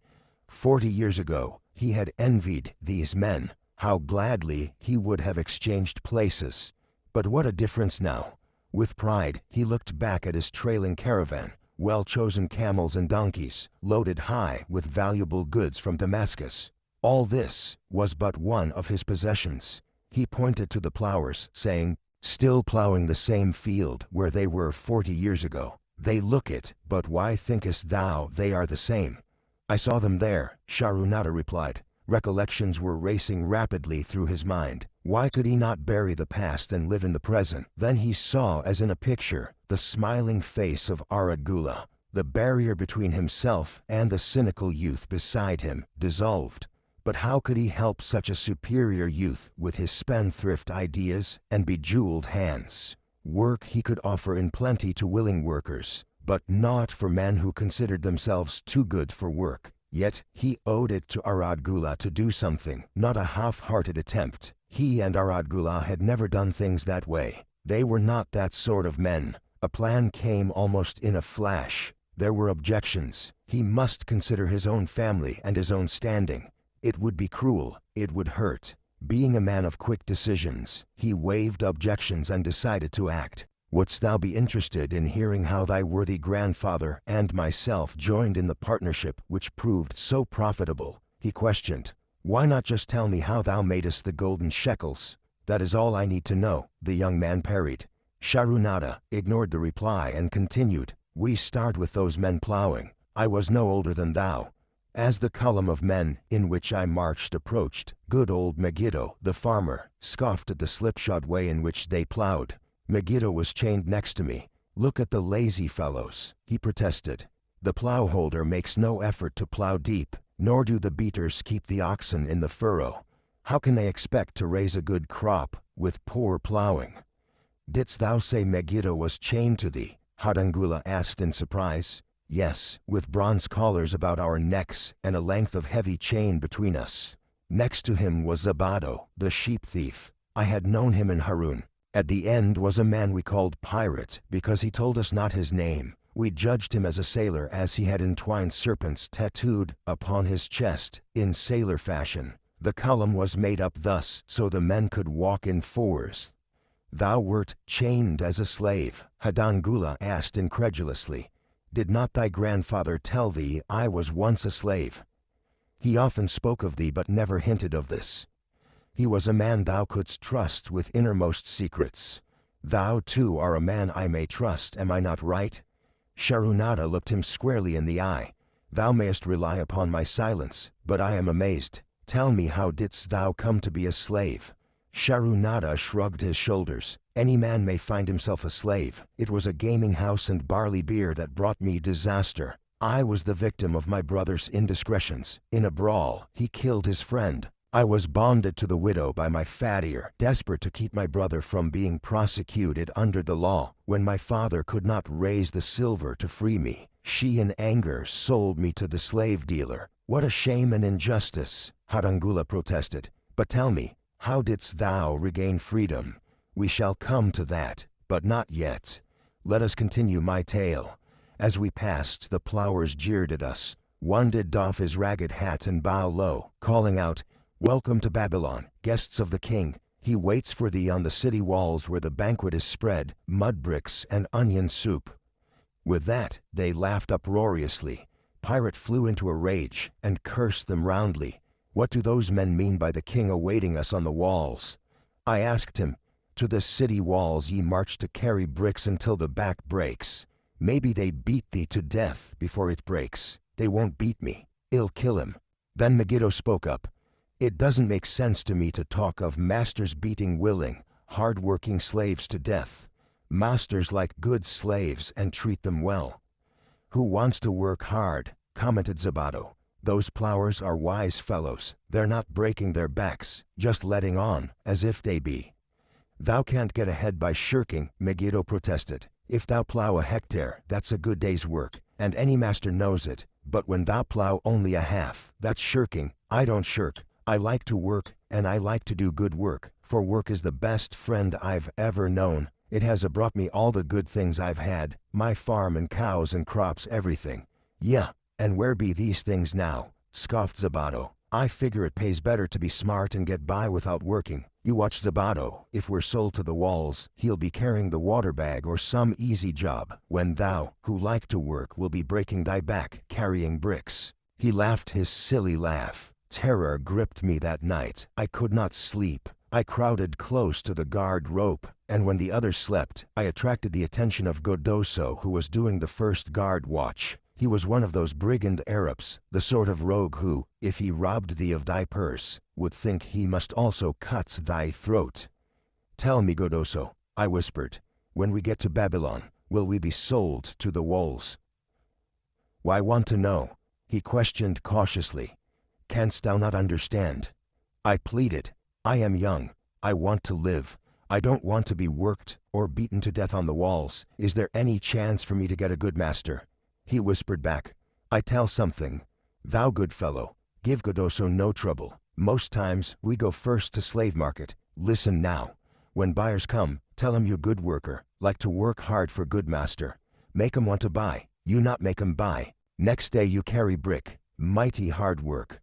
40 years ago, he had envied these men. How gladly he would have exchanged places. But what a difference now. With pride, he looked back at his trailing caravan, well-chosen camels and donkeys, loaded high with valuable goods from Damascus. All this was but one of his possessions. He pointed to the plowers, saying, "Still plowing the same field where they were 40 years ago. They look it, but why thinkest thou they are the same?" "I saw them there," Sharunada replied. Recollections were racing rapidly through his mind. Why could he not bury the past and live in the present? Then he saw, as in a picture, the smiling face of Aradgula. The barrier between himself and the cynical youth beside him dissolved. But how could he help such a superior youth with his spendthrift ideas and bejeweled hands? Work he could offer in plenty to willing workers, but not for men who considered themselves too good for work. Yet he owed it to Aradgula to do something, not a half-hearted attempt. He and Aradgula had never done things that way. They were not that sort of men. A plan came almost in a flash. There were objections. He must consider his own family and his own standing. It would be cruel. It would hurt. Being a man of quick decisions, he waived objections and decided to act. "Wouldst thou be interested in hearing how thy worthy grandfather and myself joined in the partnership which proved so profitable?" he questioned. "Why not just tell me how thou madest the golden shekels?" "That is all I need to know," the young man parried. Sharunada ignored the reply and continued, "We start with those men plowing. I was no older than thou. As the column of men in which I marched approached, good old Megiddo, the farmer, scoffed at the slipshod way in which they plowed. Megiddo was chained next to me. 'Look at the lazy fellows,' he protested. 'The plowholder makes no effort to plow deep, nor do the beaters keep the oxen in the furrow. How can they expect to raise a good crop with poor plowing?' "Didst thou say Megiddo was chained to thee?" Aradgula asked in surprise. "Yes, with bronze collars about our necks and a length of heavy chain between us. Next to him was Zabado, the sheep thief. I had known him in Harun. At the end was a man we called Pirate, because he told us not his name. We judged him as a sailor, as he had entwined serpents tattooed upon his chest in sailor fashion. The column was made up thus, so the men could walk in fours." "Thou wert chained as a slave?" Aradgula asked incredulously. "Did not thy grandfather tell thee I was once a slave?" "He often spoke of thee, but never hinted of this." "He was a man thou couldst trust with innermost secrets. Thou, too, are a man I may trust, am I not right?" Sharunada looked him squarely in the eye. "Thou mayest rely upon my silence, but I am amazed. Tell me, how didst thou come to be a slave?" Sharunada shrugged his shoulders. "Any man may find himself a slave. It was a gaming house and barley beer that brought me disaster. I was the victim of my brother's indiscretions. In a brawl, he killed his friend. I was bonded to the widow by my fat ear, desperate to keep my brother from being prosecuted under the law. When my father could not raise the silver to free me, she in anger sold me to the slave dealer." "What a shame and injustice!" Aradgula protested. "But tell me, how didst thou regain freedom?" "We shall come to that, but not yet. Let us continue my tale. As we passed, the plowers jeered at us. One did doff his ragged hat and bow low, calling out, 'Welcome to Babylon, guests of the king. He waits for thee on the city walls where the banquet is spread, mud bricks and onion soup.' With that, they laughed uproariously. Pirate flew into a rage and cursed them roundly. 'What do those men mean by the king awaiting us on the walls?' I asked him. 'To the city walls ye march to carry bricks until the back breaks. Maybe they beat thee to death before it breaks. They won't beat me. I'll kill him.' Then Megiddo spoke up. It doesn't make sense to me to talk of masters beating willing, hard-working slaves to death. Masters like good slaves and treat them well. Who wants to work hard? Commented Zabato. Those plowers are wise fellows. They're not breaking their backs, just letting on, as if they be. Thou can't get ahead by shirking, Megiddo protested. If thou plow a hectare, that's a good day's work, and any master knows it. But when thou plow only a half, that's shirking. I don't shirk. I like to work, and I like to do good work, for work is the best friend I've ever known. It has brought me all the good things I've had, my farm and cows and crops, everything. Yeah, and where be these things now? Scoffed Zabato. I figure it pays better to be smart and get by without working. You watch Zabato. If we're sold to the walls, he'll be carrying the water bag or some easy job, when thou, who like to work, will be breaking thy back, carrying bricks. He laughed his silly laugh. Terror gripped me that night. I could not sleep. I crowded close to the guard rope, and when the others slept, I attracted the attention of Godoso, who was doing the first guard watch. He was one of those brigand Arabs, the sort of rogue who, if he robbed thee of thy purse, would think he must also cut thy throat. Tell me, Godoso, I whispered, when we get to Babylon, will we be sold to the walls? Why want to know? He questioned cautiously. Canst thou not understand? I pleaded. I am young. I want to live. I don't want to be worked or beaten to death on the walls. Is there any chance for me to get a good master? He whispered back. I tell something. Thou good fellow, give Godoso no trouble. Most times we go first to slave market. Listen now. When buyers come, tell 'em you good worker, like to work hard for good master. Make 'em want to buy. You not make 'em buy. Next day you carry brick. Mighty hard work.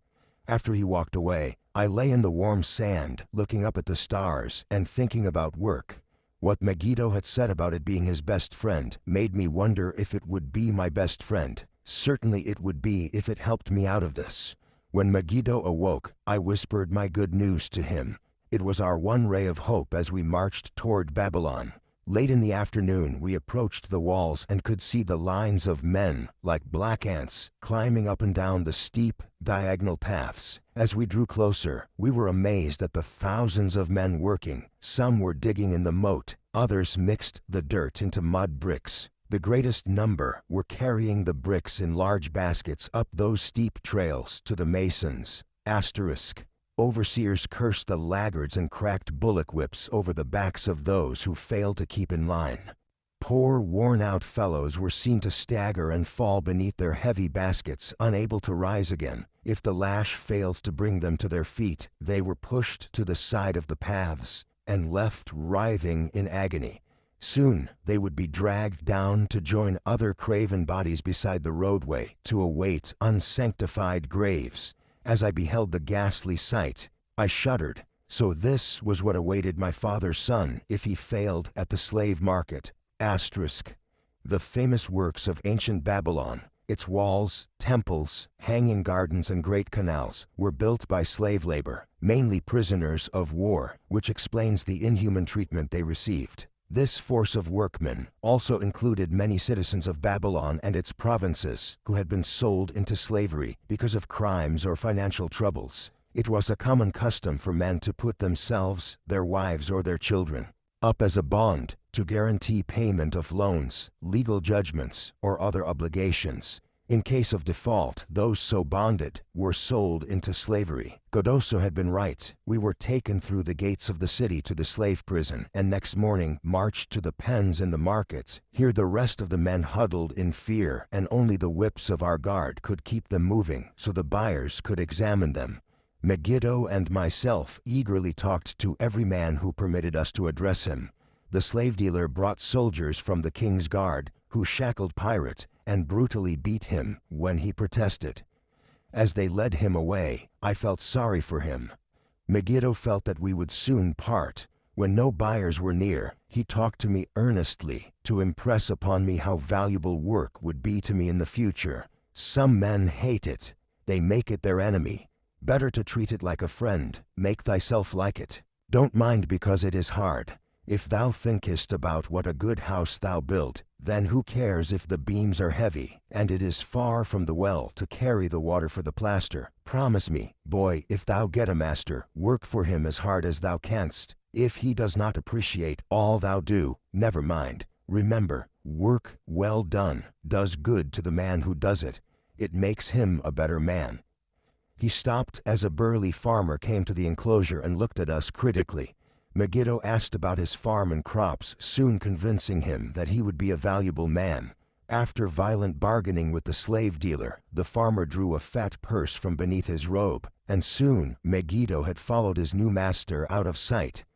After he walked away, I lay in the warm sand, looking up at the stars and thinking about work. What Megiddo had said about it being his best friend made me wonder if it would be my best friend. Certainly it would be if it helped me out of this. When Megiddo awoke, I whispered my good news to him. It was our one ray of hope as we marched toward Babylon. Late in the afternoon, we approached the walls and could see the lines of men, like black ants, climbing up and down the steep, diagonal paths. As we drew closer, we were amazed at the thousands of men working. Some were digging in the moat, others mixed the dirt into mud bricks. The greatest number were carrying the bricks in large baskets up those steep trails to the masons. Overseers cursed the laggards and cracked bullock whips over the backs of those who failed to keep in line. Poor, worn-out fellows were seen to stagger and fall beneath their heavy baskets, unable to rise again. If the lash failed to bring them to their feet, they were pushed to the side of the paths and left writhing in agony. Soon they would be dragged down to join other craven bodies beside the roadway to await unsanctified graves. As I beheld the ghastly sight, I shuddered. So this was what awaited my father's son if he failed at the slave market. The famous works of ancient Babylon, its walls, temples, hanging gardens and great canals, were built by slave labor, mainly prisoners of war, which explains the inhuman treatment they received. This force of workmen also included many citizens of Babylon and its provinces who had been sold into slavery because of crimes or financial troubles. It was a common custom for men to put themselves, their wives or their children, up as a bond to guarantee payment of loans, legal judgments, or other obligations. In case of default, those so bonded were sold into slavery. Godoso had been right. We were taken through the gates of the city to the slave prison, and next morning marched to the pens in the markets. Here the rest of the men huddled in fear, and only the whips of our guard could keep them moving so the buyers could examine them. Megiddo and myself eagerly talked to every man who permitted us to address him. The slave dealer brought soldiers from the king's guard, who shackled Pirate and brutally beat him when he protested. As they led him away, I felt sorry for him. Megiddo felt that we would soon part. When no buyers were near, he talked to me earnestly to impress upon me how valuable work would be to me in the future. Some men hate it. They make it their enemy. Better to treat it like a friend. Make thyself like it. Don't mind because it is hard. If thou thinkest about what a good house thou built, Then who cares if the beams are heavy, and it is far from the well to carry the water for the plaster? Promise me, boy, if thou get a master, work for him as hard as thou canst. If he does not appreciate all thou do, never mind. Remember, work well done does good to the man who does it. It makes him a better man. He stopped as a burly farmer came to the enclosure and looked at us critically. Megiddo asked about his farm and crops, soon convincing him that he would be a valuable man. After violent bargaining with the slave dealer, the farmer drew a fat purse from beneath his robe, and soon Megiddo had followed his new master out of sight.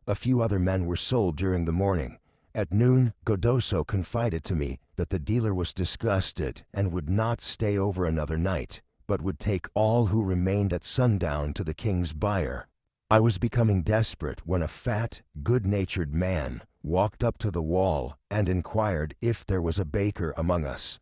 A few other men were sold during the morning. At noon, Godoso confided to me that the dealer was disgusted and would not stay over another night, but would take all who remained at sundown to the king's buyer. I was becoming desperate when a fat, good-natured man walked up to the wall and inquired if there was a baker among us.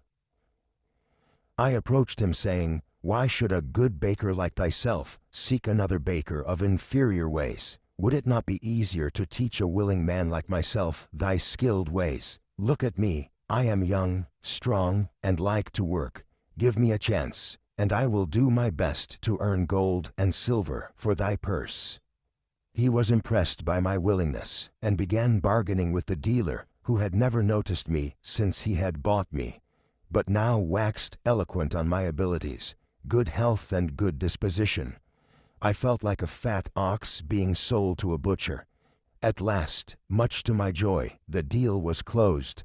I approached him saying, "Why should a good baker like thyself seek another baker of inferior ways? Would it not be easier to teach a willing man like myself thy skilled ways? Look at me, I am young, strong, and like to work. Give me a chance, and I will do my best to earn gold and silver for thy purse." He was impressed by my willingness, and began bargaining with the dealer, who had never noticed me since he had bought me, but now waxed eloquent on my abilities, good health and good disposition. I felt like a fat ox being sold to a butcher. At last, much to my joy, the deal was closed.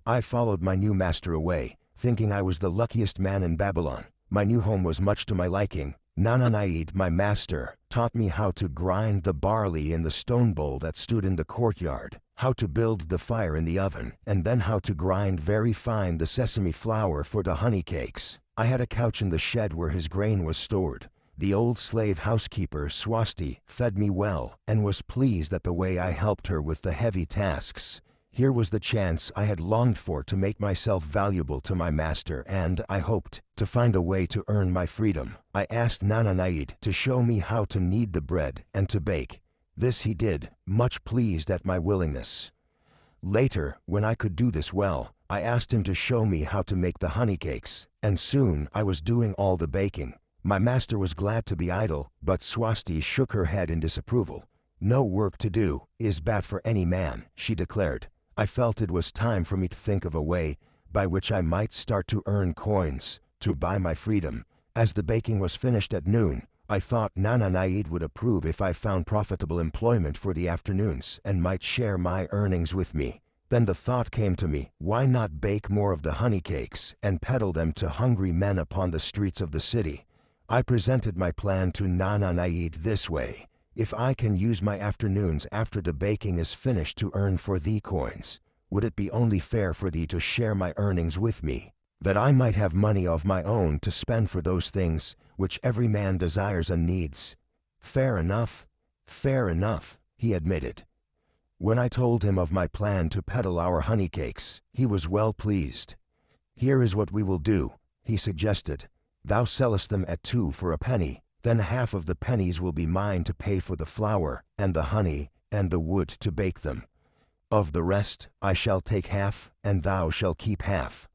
I followed my new master away, thinking I was the luckiest man in Babylon. My new home was much to my liking. Nananaid, my master, taught me how to grind the barley in the stone bowl that stood in the courtyard, how to build the fire in the oven, and then how to grind very fine the sesame flour for the honey cakes. I had a couch in the shed where his grain was stored. The old slave housekeeper, Swasti, fed me well, and was pleased at the way I helped her with the heavy tasks. Here was the chance I had longed for to make myself valuable to my master and, I hoped, to find a way to earn my freedom. I asked Nananaid to show me how to knead the bread and to bake. This he did, much pleased at my willingness. Later, when I could do this well, I asked him to show me how to make the honey cakes, and soon I was doing all the baking. My master was glad to be idle, but Swasti shook her head in disapproval. "No work to do is bad for any man," she declared. I felt it was time for me to think of a way by which I might start to earn coins, to buy my freedom. As the baking was finished at noon, I thought Nananaid would approve if I found profitable employment for the afternoons and might share my earnings with me. Then the thought came to me, why not bake more of the honey cakes and peddle them to hungry men upon the streets of the city? I presented my plan to Nananaid this way: "If I can use my afternoons after the baking is finished to earn for thee coins, would it be only fair for thee to share my earnings with me, that I might have money of my own to spend for those things which every man desires and needs?" Fair enough, he admitted. When I told him of my plan to peddle our honey cakes, he was well pleased. "Here is what we will do," he suggested. "Thou sellest them at 2 for a penny. Then half of the pennies will be mine to pay for the flour, and the honey, and the wood to bake them. Of the rest I shall take half, and thou shalt keep half."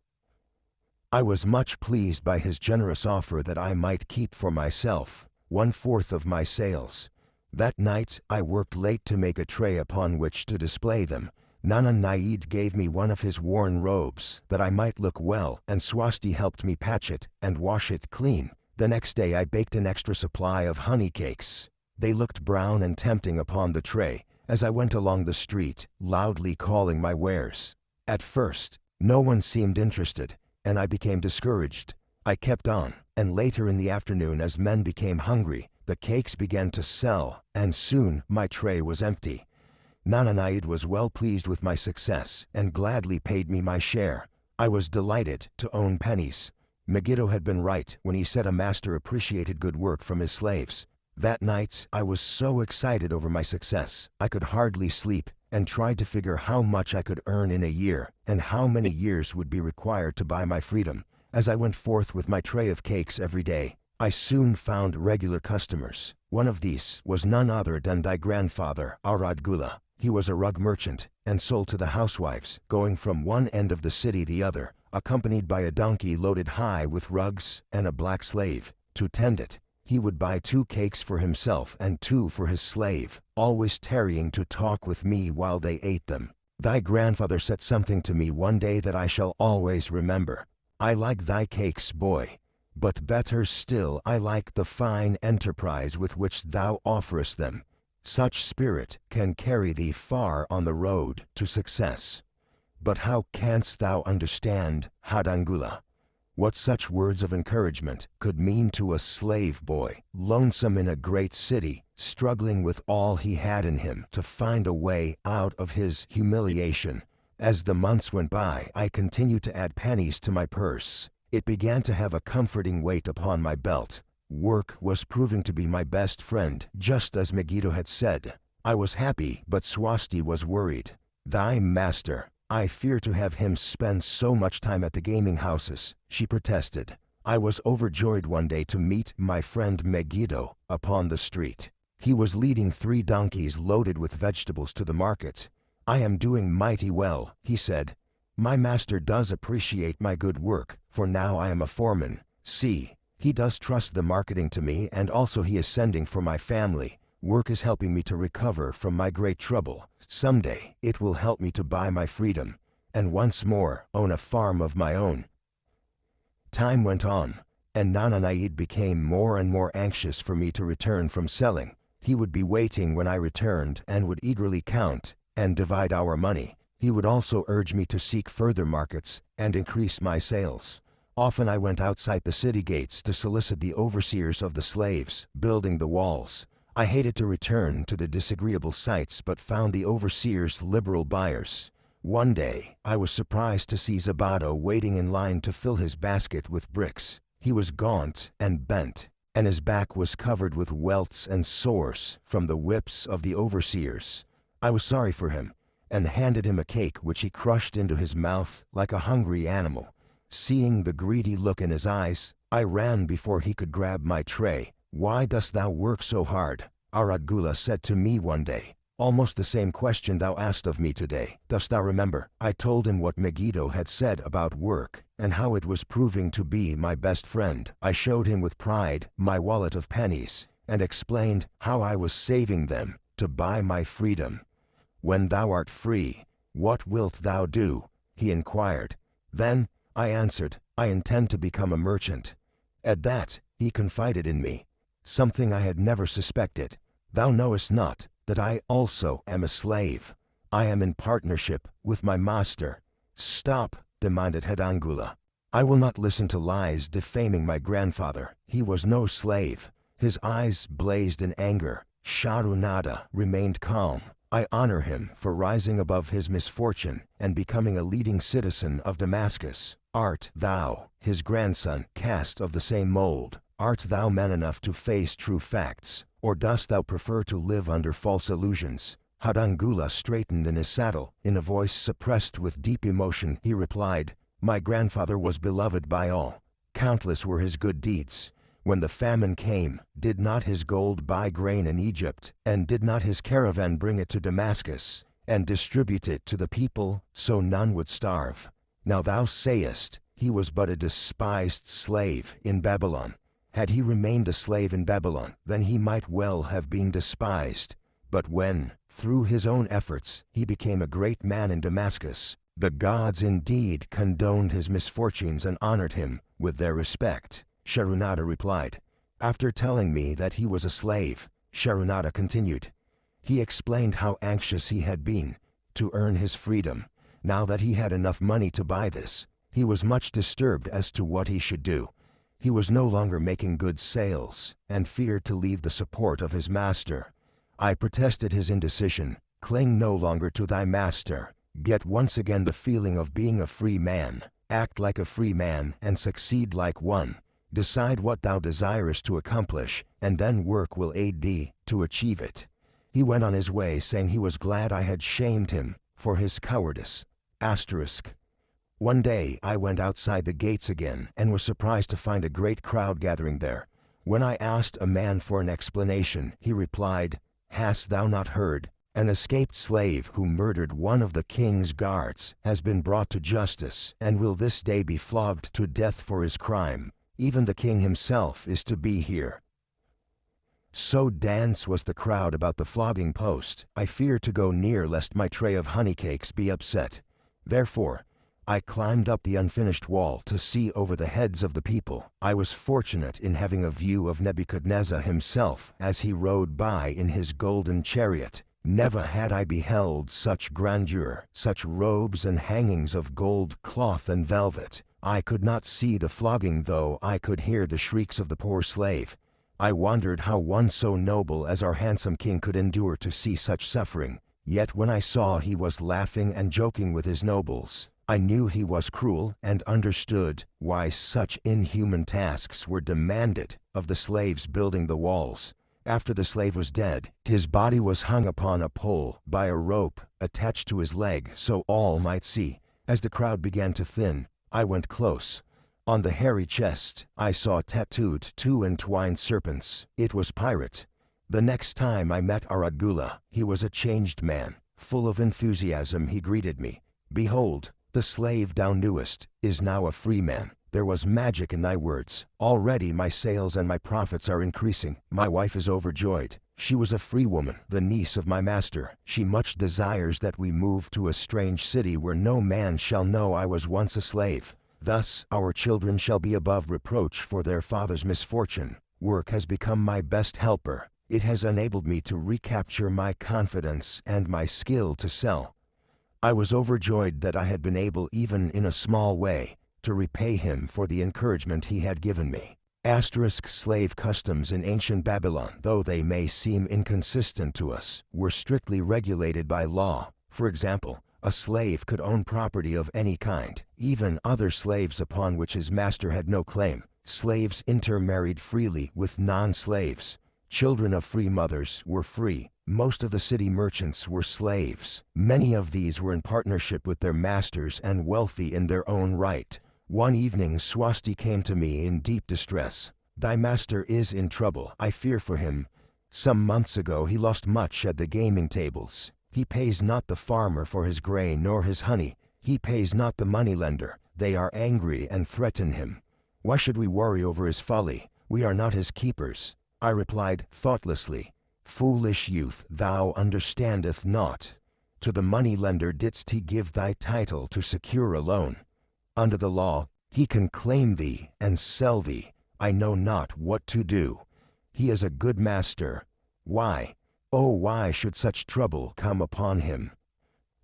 I was much pleased by his generous offer that I might keep for myself 1/4 of my sales. That night I worked late to make a tray upon which to display them. Nananaid gave me one of his worn robes, that I might look well, and Swasti helped me patch it and wash it clean. The next day I baked an extra supply of honey cakes. They looked brown and tempting upon the tray as I went along the street, loudly calling my wares. At first, no one seemed interested, and I became discouraged. I kept on, and later in the afternoon, as men became hungry, the cakes began to sell, and soon my tray was empty. Nananaid was well pleased with my success, and gladly paid me my share. I was delighted to own pennies. Megiddo had been right when he said a master appreciated good work from his slaves. That night I was so excited over my success, I could hardly sleep, and tried to figure how much I could earn in a year, and how many years would be required to buy my freedom. As I went forth with my tray of cakes every day, I soon found regular customers. One of these was none other than thy grandfather, Aradgula. He was a rug merchant, and sold to the housewives, going from one end of the city the other, accompanied by a donkey loaded high with rugs and a black slave to tend it. He would buy 2 cakes for himself and 2 for his slave, always tarrying to talk with me while they ate them. Thy grandfather said something to me one day that I shall always remember. I like thy cakes, boy, but better still I like the fine enterprise with which thou offerest them. Such spirit can carry thee far on the road to success. But how canst thou understand, Hadangula, what such words of encouragement could mean to a slave boy, lonesome in a great city, struggling with all he had in him to find a way out of his humiliation? As the months went by, I continued to add pennies to my purse. It began to have a comforting weight upon my belt. Work was proving to be my best friend, just as Megiddo had said. I was happy, but Swasti was worried. Thy master, I fear to have him spend so much time at the gaming houses, she protested. I was overjoyed one day to meet my friend Megiddo upon the street. He was leading 3 donkeys loaded with vegetables to the market. I am doing mighty well, he said. My master does appreciate my good work, for now I am a foreman. See, he does trust the marketing to me, and also he is sending for my family. Work is helping me to recover from my great trouble. Someday it will help me to buy my freedom, and once more own a farm of my own. Time went on, and Nana Naid became more and more anxious for me to return from selling. He would be waiting when I returned and would eagerly count and divide our money. He would also urge me to seek further markets and increase my sales. Often I went outside the city gates to solicit the overseers of the slaves building the walls. I hated to return to the disagreeable sights, but found the overseers liberal buyers. One day, I was surprised to see Zabado waiting in line to fill his basket with bricks. He was gaunt and bent, and his back was covered with welts and sores from the whips of the overseers. I was sorry for him, and handed him a cake which he crushed into his mouth like a hungry animal. Seeing the greedy look in his eyes, I ran before he could grab my tray. Why dost thou work so hard? Aradgula said to me one day. Almost the same question thou asked of me today. Dost thou remember? I told him what Megiddo had said about work, and how it was proving to be my best friend. I showed him with pride my wallet of pennies, and explained how I was saving them to buy my freedom. When thou art free, what wilt thou do? He inquired. Then I answered, I intend to become a merchant. At that, he confided in me something I had never suspected. Thou knowest not that I also am a slave. I am in partnership with my master. Stop, demanded Hadangula. I will not listen to lies defaming my grandfather. He was no slave. His eyes blazed in anger. Sharunada remained calm. I honor him for rising above his misfortune and becoming a leading citizen of Damascus. Art thou, his grandson, cast of the same mold? Art thou man enough to face true facts, or dost thou prefer to live under false illusions? Hadangula straightened in his saddle. In a voice suppressed with deep emotion, he replied, My grandfather was beloved by all. Countless were his good deeds. When the famine came, did not his gold buy grain in Egypt, and did not his caravan bring it to Damascus, and distribute it to the people, so none would starve? Now thou sayest, he was but a despised slave in Babylon. Had he remained a slave in Babylon, then he might well have been despised. But when, through his own efforts, he became a great man in Damascus, the gods indeed condoned his misfortunes and honored him with their respect. Sharunada replied. After telling me that he was a slave, Sharunada continued. He explained how anxious he had been to earn his freedom. Now that he had enough money to buy this, he was much disturbed as to what he should do. He was no longer making good sales, and feared to leave the support of his master. I protested his indecision. Cling no longer to thy master. Get once again the feeling of being a free man. Act like a free man and succeed like one. Decide what thou desirest to accomplish, and then work will aid thee to achieve it. He went on his way, saying he was glad I had shamed him for his cowardice. Asterisk. One day I went outside the gates again and was surprised to find a great crowd gathering there. When I asked a man for an explanation, he replied, Hast thou not heard? An escaped slave who murdered one of the king's guards has been brought to justice and will this day be flogged to death for his crime. Even the king himself is to be here." So dense was the crowd about the flogging post, I feared to go near lest my tray of honeycakes be upset. Therefore, I climbed up the unfinished wall to see over the heads of the people. I was fortunate in having a view of Nebuchadnezzar himself as he rode by in his golden chariot. Never had I beheld such grandeur, such robes and hangings of gold cloth and velvet. I could not see the flogging, though I could hear the shrieks of the poor slave. I wondered how one so noble as our handsome king could endure to see such suffering. Yet when I saw he was laughing and joking with his nobles, I knew he was cruel and understood why such inhuman tasks were demanded of the slaves building the walls. After the slave was dead, his body was hung upon a pole by a rope attached to his leg so all might see. As the crowd began to thin, I went close. On the hairy chest, I saw tattooed 2 entwined serpents. It was Pirate. The next time I met Aradgula, he was a changed man. Full of enthusiasm he greeted me. "Behold, the slave thou knewest is now a free man. There was magic in thy words. Already my sales and my profits are increasing. My wife is overjoyed. She was a free woman, the niece of my master. She much desires that we move to a strange city where no man shall know I was once a slave. Thus our children shall be above reproach for their father's misfortune. Work has become my best helper. It has enabled me to recapture my confidence and my skill to sell." I was overjoyed that I had been able, even in a small way, to repay him for the encouragement he had given me. Slave customs in ancient Babylon, though they may seem inconsistent to us, were strictly regulated by law. For example, a slave could own property of any kind, even other slaves upon which his master had no claim. Slaves intermarried freely with non-slaves. Children of free mothers were free. Most of the city merchants were slaves. Many of these were in partnership with their masters and wealthy in their own right. One evening Swasti came to me in deep distress. "Thy master is in trouble. I fear for him. Some months ago he lost much at the gaming tables. He pays not the farmer for his grain nor his honey. He pays not the moneylender. They are angry and threaten him. Why should we worry over his folly? We are not his keepers." I replied thoughtlessly, "Foolish youth, thou understandest not. To the moneylender didst he give thy title to secure a loan. Under the law, he can claim thee and sell thee. I know not what to do. He is a good master. Why, oh why should such trouble come upon him?"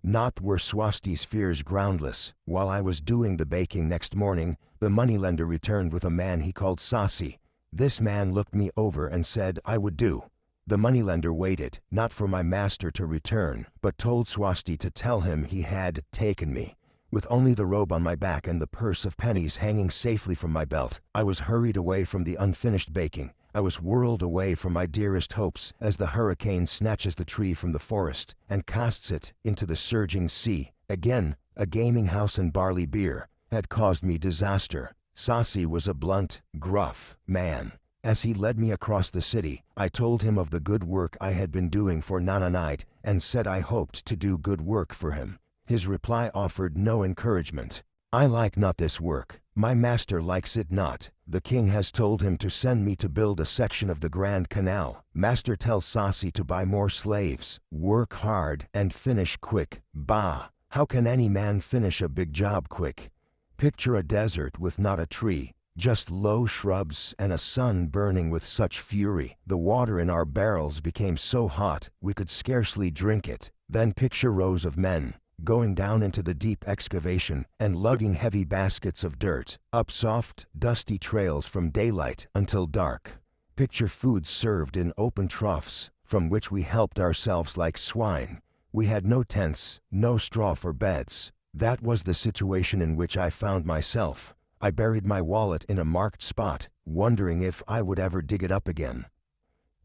Not were Swasti's fears groundless. While I was doing the baking next morning, the moneylender returned with a man he called Sasi. This man looked me over and said I would do. The moneylender waited, not for my master to return, but told Swasti to tell him he had taken me. With only the robe on my back and the purse of pennies hanging safely from my belt, I was hurried away from the unfinished baking. I was whirled away from my dearest hopes as the hurricane snatches the tree from the forest and casts it into the surging sea. Again, a gaming house and barley beer had caused me disaster. Sasi was a blunt, gruff man. As he led me across the city, I told him of the good work I had been doing for Nananite and said I hoped to do good work for him. His reply offered no encouragement. "I like not this work. My master likes it not. The king has told him to send me to build a section of the Grand Canal. Master tells Sasi to buy more slaves, work hard, and finish quick. Bah! How can any man finish a big job quick? Picture a desert with not a tree, just low shrubs and a sun burning with such fury. The water in our barrels became so hot we could scarcely drink it. Then picture rows of men going down into the deep excavation and lugging heavy baskets of dirt, up soft, dusty trails from daylight until dark. Picture food served in open troughs, from which we helped ourselves like swine. We had no tents, no straw for beds. That was the situation in which I found myself. I buried my wallet in a marked spot, wondering if I would ever dig it up again.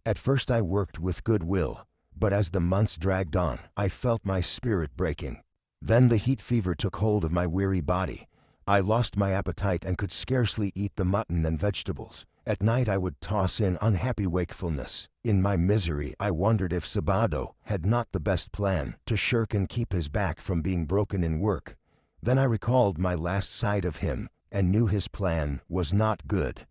At first I worked with good will, but as the months dragged on, I felt my spirit breaking. Then the heat fever took hold of my weary body. I lost my appetite and could scarcely eat the mutton and vegetables. At night I would toss in unhappy wakefulness. In my misery I wondered if Sabado had not the best plan to shirk and keep his back from being broken in work. Then I recalled my last sight of him and knew his plan was not good.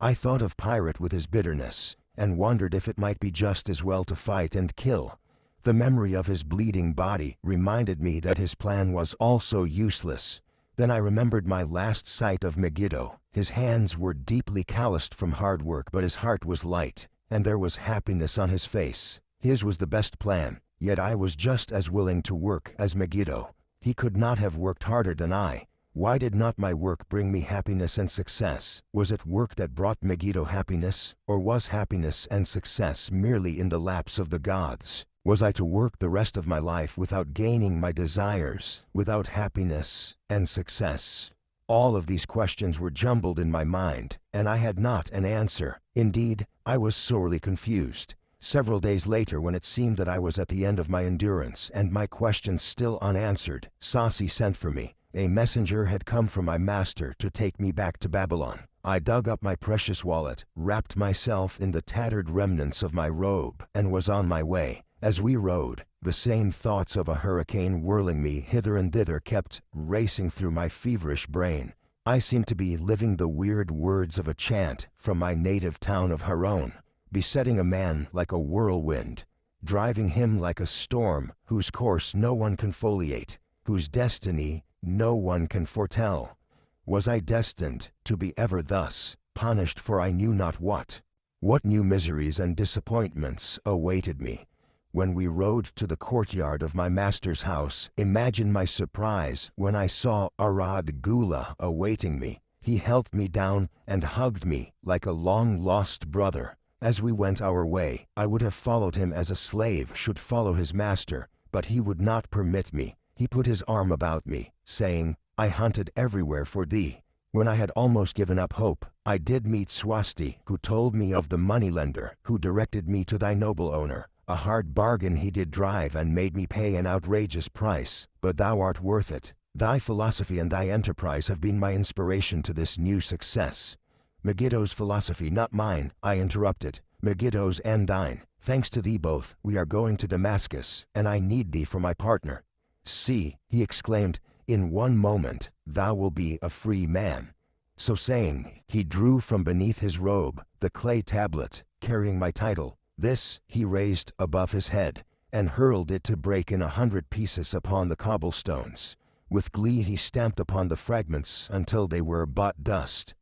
I thought of Pirate with his bitterness and wondered if it might be just as well to fight and kill. The memory of his bleeding body reminded me that his plan was also useless. Then I remembered my last sight of Megiddo. His hands were deeply calloused from hard work, but his heart was light, and there was happiness on his face. His was the best plan, yet I was just as willing to work as Megiddo. He could not have worked harder than I. Why did not my work bring me happiness and success? Was it work that brought Megiddo happiness, or was happiness and success merely in the laps of the gods? Was I to work the rest of my life without gaining my desires, without happiness and success? All of these questions were jumbled in my mind, and I had not an answer. Indeed, I was sorely confused. Several days later, when it seemed that I was at the end of my endurance and my questions still unanswered, Sasi sent for me. A messenger had come from my master to take me back to Babylon. I dug up my precious wallet, wrapped myself in the tattered remnants of my robe, and was on my way. As we rode, the same thoughts of a hurricane whirling me hither and thither kept racing through my feverish brain. I seemed to be living the weird words of a chant from my native town of Haron, besetting a man like a whirlwind, driving him like a storm whose course no one can foliate, whose destiny no one can foretell. Was I destined to be ever thus, punished for I knew not what? What new miseries and disappointments awaited me? When we rode to the courtyard of my master's house, imagine my surprise when I saw Arad Gula awaiting me. He helped me down and hugged me like a long-lost brother. As we went our way, I would have followed him as a slave should follow his master, but he would not permit me. He put his arm about me, saying, "I hunted everywhere for thee." When I had almost given up hope, I did meet Swasti, who told me of the moneylender who directed me to thy noble owner. A hard bargain he did drive and made me pay an outrageous price, but thou art worth it. Thy philosophy and thy enterprise have been my inspiration to this new success. Megiddo's philosophy, not mine, I interrupted. Megiddo's and thine. Thanks to thee both, we are going to Damascus, and I need thee for my partner. See, he exclaimed, in one moment thou wilt be a free man. So saying, he drew from beneath his robe the clay tablet carrying my title. This he raised above his head, and hurled it to break in 100 pieces upon the cobblestones. With glee he stamped upon the fragments until they were but dust.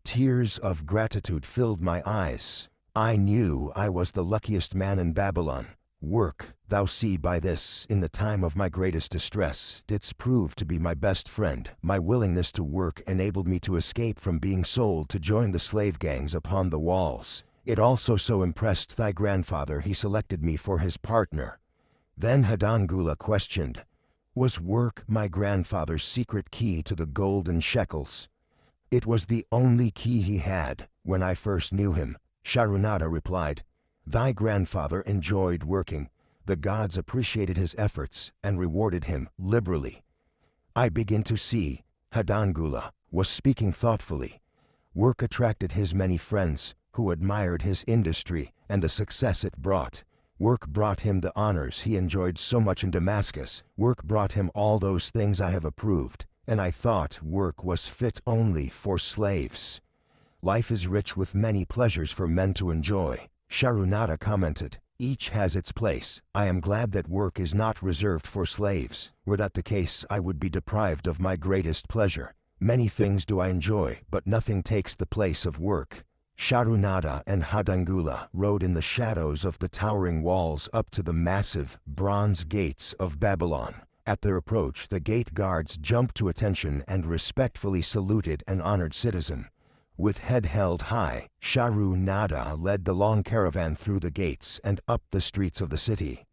Tears of gratitude filled my eyes. I knew I was the luckiest man in Babylon. Work, thou see by this, in the time of my greatest distress, didst prove to be my best friend. My willingness to work enabled me to escape from being sold to join the slave gangs upon the walls. It also so impressed thy grandfather he selected me for his partner. Then Hadangula questioned, was work my grandfather's secret key to the golden shekels? It was the only key he had when I first knew him. Sharunada replied, thy grandfather enjoyed working. The gods appreciated his efforts and rewarded him liberally. I begin to see, Hadangula was speaking thoughtfully. Work attracted his many friends, who admired his industry and the success it brought. Work brought him the honors he enjoyed so much in Damascus. Work brought him all those things I have approved, and I thought work was fit only for slaves. Life is rich with many pleasures for men to enjoy. Sharunada commented, each has its place. I am glad that work is not reserved for slaves. Were that the case, I would be deprived of my greatest pleasure. Many things do I enjoy, but nothing takes the place of work. Sharunada and Hadangula rode in the shadows of the towering walls up to the massive bronze gates of Babylon. At their approach, the gate guards jumped to attention and respectfully saluted an honored citizen. With head held high, Sharunada led the long caravan through the gates and up the streets of the city.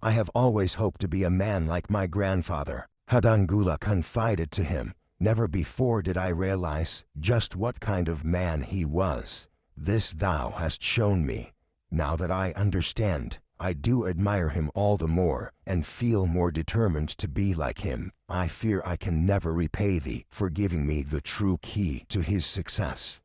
I have always hoped to be a man like my grandfather, Hadangula confided to him. Never before did I realize just what kind of man he was. This thou hast shown me. Now that I understand, I do admire him all the more, and feel more determined to be like him. I fear I can never repay thee for giving me the true key to his success.